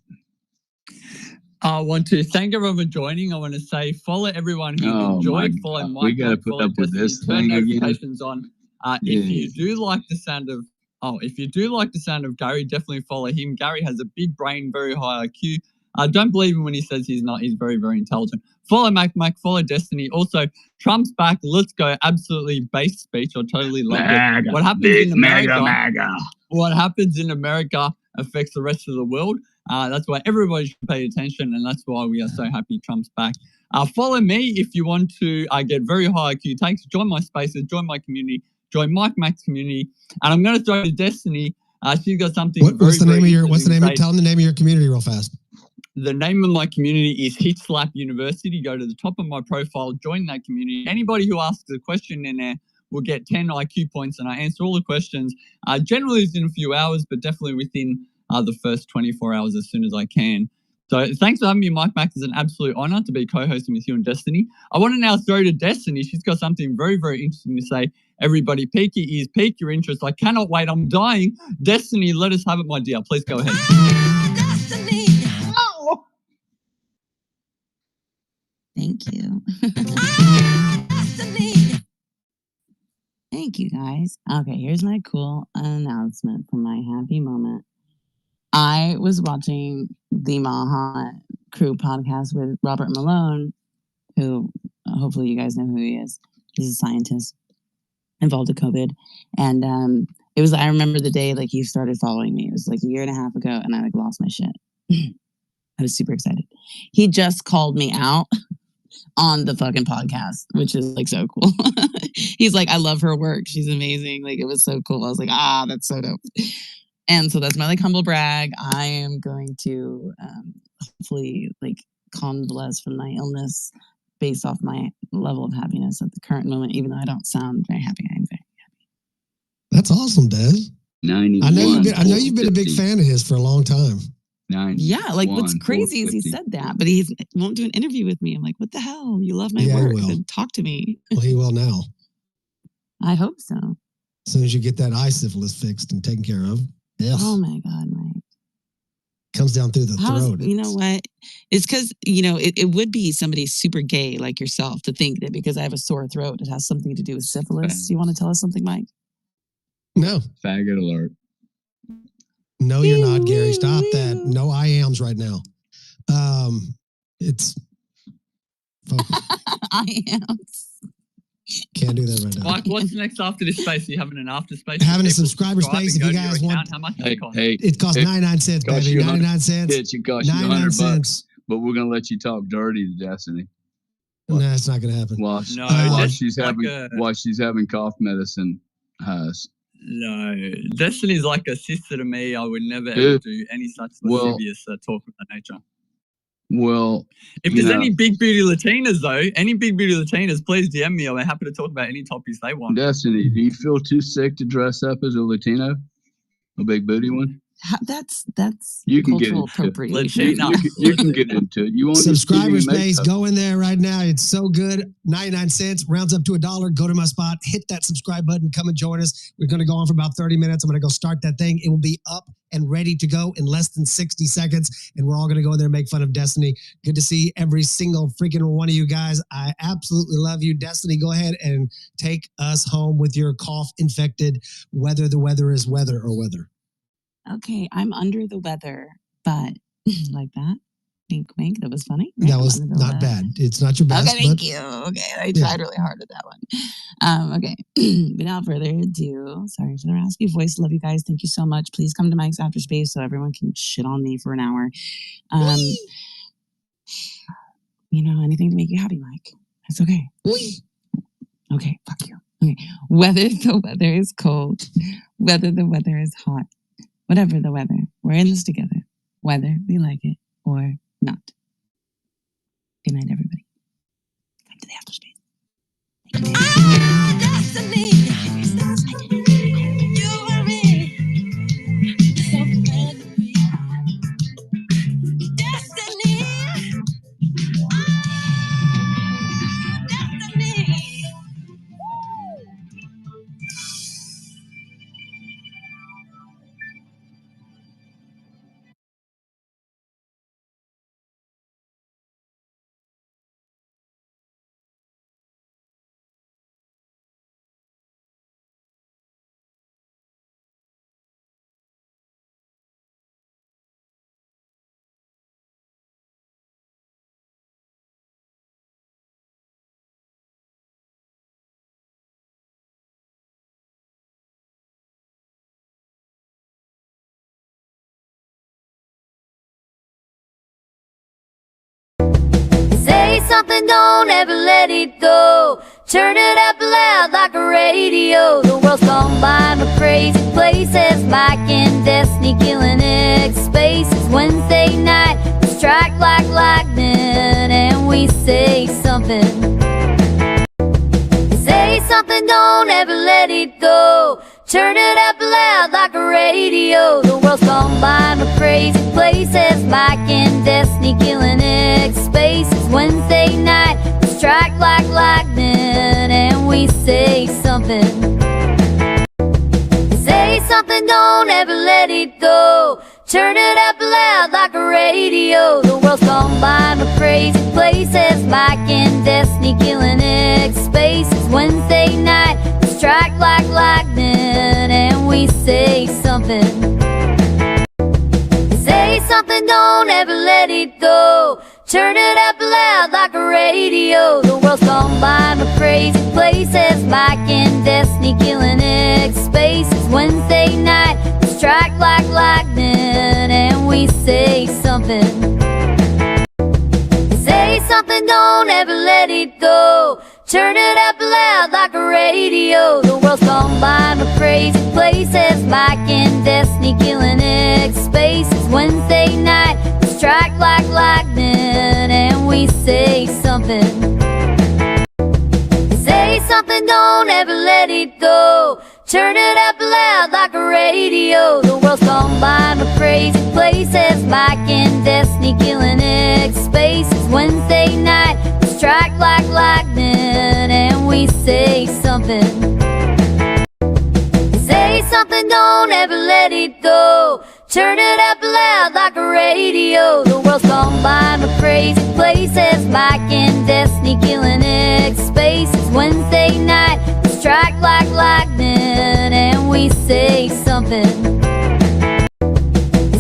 I want to thank everyone for joining. I want to say follow everyone who enjoyed following Mike. We got to put up with this thing again. Notifications on. If you do like the sound of Gary, definitely follow him. Gary has a big brain, very high IQ. Don't believe him when he says he's not. He's very, very intelligent. Follow MikeMac, follow Destiny. Also, Trump's back. Let's go. Absolutely base speech. I totally love it. What happens in America? What happens in America affects the rest of the world. That's why everybody should pay attention, and that's why we are so happy Trump's back. Follow me if you want to get very high IQ takes. Join my spaces, join my community, join MikeMac's community, and I'm going to throw to Destiny. She's got something. What's the name of your? Tell them the name of your community real fast. The name of my community is Hit Slap University. Go to the top of my profile, join that community. Anybody who asks a question in there will get 10 IQ points, and I answer all the questions. Generally, it's in a few hours, but definitely within the first 24 hours as soon as I can. So thanks for having me, MikeMac. It's an absolute honor to be co-hosting with you and Destiny. I want to now throw to Destiny. She's got something very, very interesting to say. Everybody, peek your ears, peek your interest. I cannot wait. I'm dying. Destiny, let us have it, my dear. Please go ahead. Thank you. Thank you, guys. Okay, here's my cool announcement for my happy moment. I was watching the Maha Crew podcast with Robert Malone, who hopefully you guys know who he is. He's a scientist involved in COVID. And it was, I remember the day like he started following me. It was like a year and a half ago, and I like lost my shit. I was super excited. He just called me out on the fucking podcast, which is like so cool. He's like, I love her work. She's amazing. Like, it was so cool. I was like, that's so dope. And so that's my like humble brag. I am going to hopefully like convalesce from my illness based off my level of happiness at the current moment, even though I don't sound very happy. I'm very happy. That's awesome, Des. 91. I know you've been a big fan of his for a long time. Yeah, like what's crazy is he said that, but he won't do an interview with me. I'm like, what the hell? You love my work. Then talk to me. Well, he will now. I hope so. As soon as you get that eye syphilis fixed and taken care of. Yes. Oh my God, Mike. Comes down through the throat. You know what? It's because, it would be somebody super gay like yourself to think that because I have a sore throat, it has something to do with syphilis. You want to tell us something, Mike? No. Faggot alert. No, you're not, Gary. Stop that. No I ams right now. It's I ams. Can't do that right now. Mike, what's next after this space? Are you having an after space? Having a subscriber space if you guys want. How much does it cost? It costs 99 cents, baby. 99 cents. It costs you 100 bucks, but we're gonna let you talk dirty to Destiny. No, that's not gonna happen. While she's having cough medicine highs. No, Destiny's like a sister to me. I would never ever do any such lascivious talk of that nature. Well, if there's any big beauty Latinas, please DM me. I'm happy to talk about any topics they want. Destiny, do you feel too sick to dress up as a Latino? A big booty one? That's you can cultural get into appropriation. You can get into it. You want subscriber space? Go in there right now. It's so good. 99 cents rounds up to $1. Go to my spot. Hit that subscribe button. Come and join us. We're going to go on for about 30 minutes. I'm going to go start that thing. It will be up and ready to go in less than 60 seconds. And we're all going to go in there and make fun of Destiny. Good to see every single freaking one of you guys. I absolutely love you. Destiny, go ahead and take us home with your cough-infected whether the weather is weather or weather. Okay, I'm under the weather, but like that. Wink, wink. That was funny. Right? That was not bad. It's not your best. Okay, thank you. Okay, I tried really hard at that one. Okay, without further ado, sorry for the raspy voice. Love you guys. Thank you so much. Please come to Mike's After Space so everyone can shit on me for an hour. Anything to make you happy, Mike. It's okay. Okay, fuck you. Okay, whether the weather is cold, whether the weather is hot, whatever the weather, we're in this together, whether we like it or not. Good night, everybody. Come to the After Space. something, don't ever let it go. Turn it up loud like a radio. The world's gone by my crazy places. Mike and Destiny killing XSpace. It's Wednesday night, we strike like lightning, and we say something. Say something, don't ever let it go. Turn it up loud like a radio. The world's gone by my crazy places. Mike and Destiny killing XSpace. It's Wednesday night, we strike like lightning, and we say something. Say something, don't ever let it go. Turn it up loud like a radio. The world's gone by my crazy places. Mike and Destiny killing XSpace. It's Wednesday night, we strike like lightning, and we say something. Say something, don't ever let it go. Turn it up loud like a radio. The world's gone by my crazy places. Mike and Destiny killing XSpace. It's Wednesday night, we strike like lightning, and we say something. Say something, don't ever let it go. Turn it up loud like a radio. The world's gone by my crazy places. Mike and Destiny killing XSpace. It's Wednesday night, we strike like lightning, and we say something. Say something, don't ever let it go. Turn it up loud like a radio. The world's gone by my crazy places. Mike and Destiny killing XSpace. It's Wednesday night, we strike like lightning, and we say something. Say something, don't ever let it go. Turn it up loud like a radio. The world's gone by my crazy places. Mike and Destiny killing XSpace. It's Wednesday night, we strike like lightning, and we say something.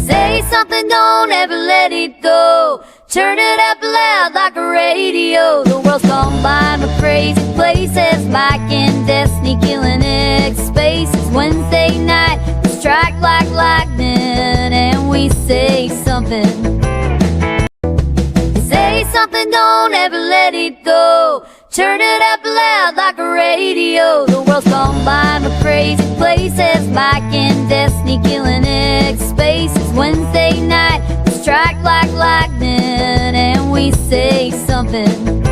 Say something, don't ever let it go. Turn it up loud like a radio. The world's gone by my crazy places. Mike and Destiny killing XSpace. It's Wednesday night, we strike like lightning, and we say something. Say something, don't ever let it go. Turn it up loud like a radio. The world's gone by my crazy places. Mike and Destiny killing XSpace. It's Wednesday night, we strike like lightning, and we say something.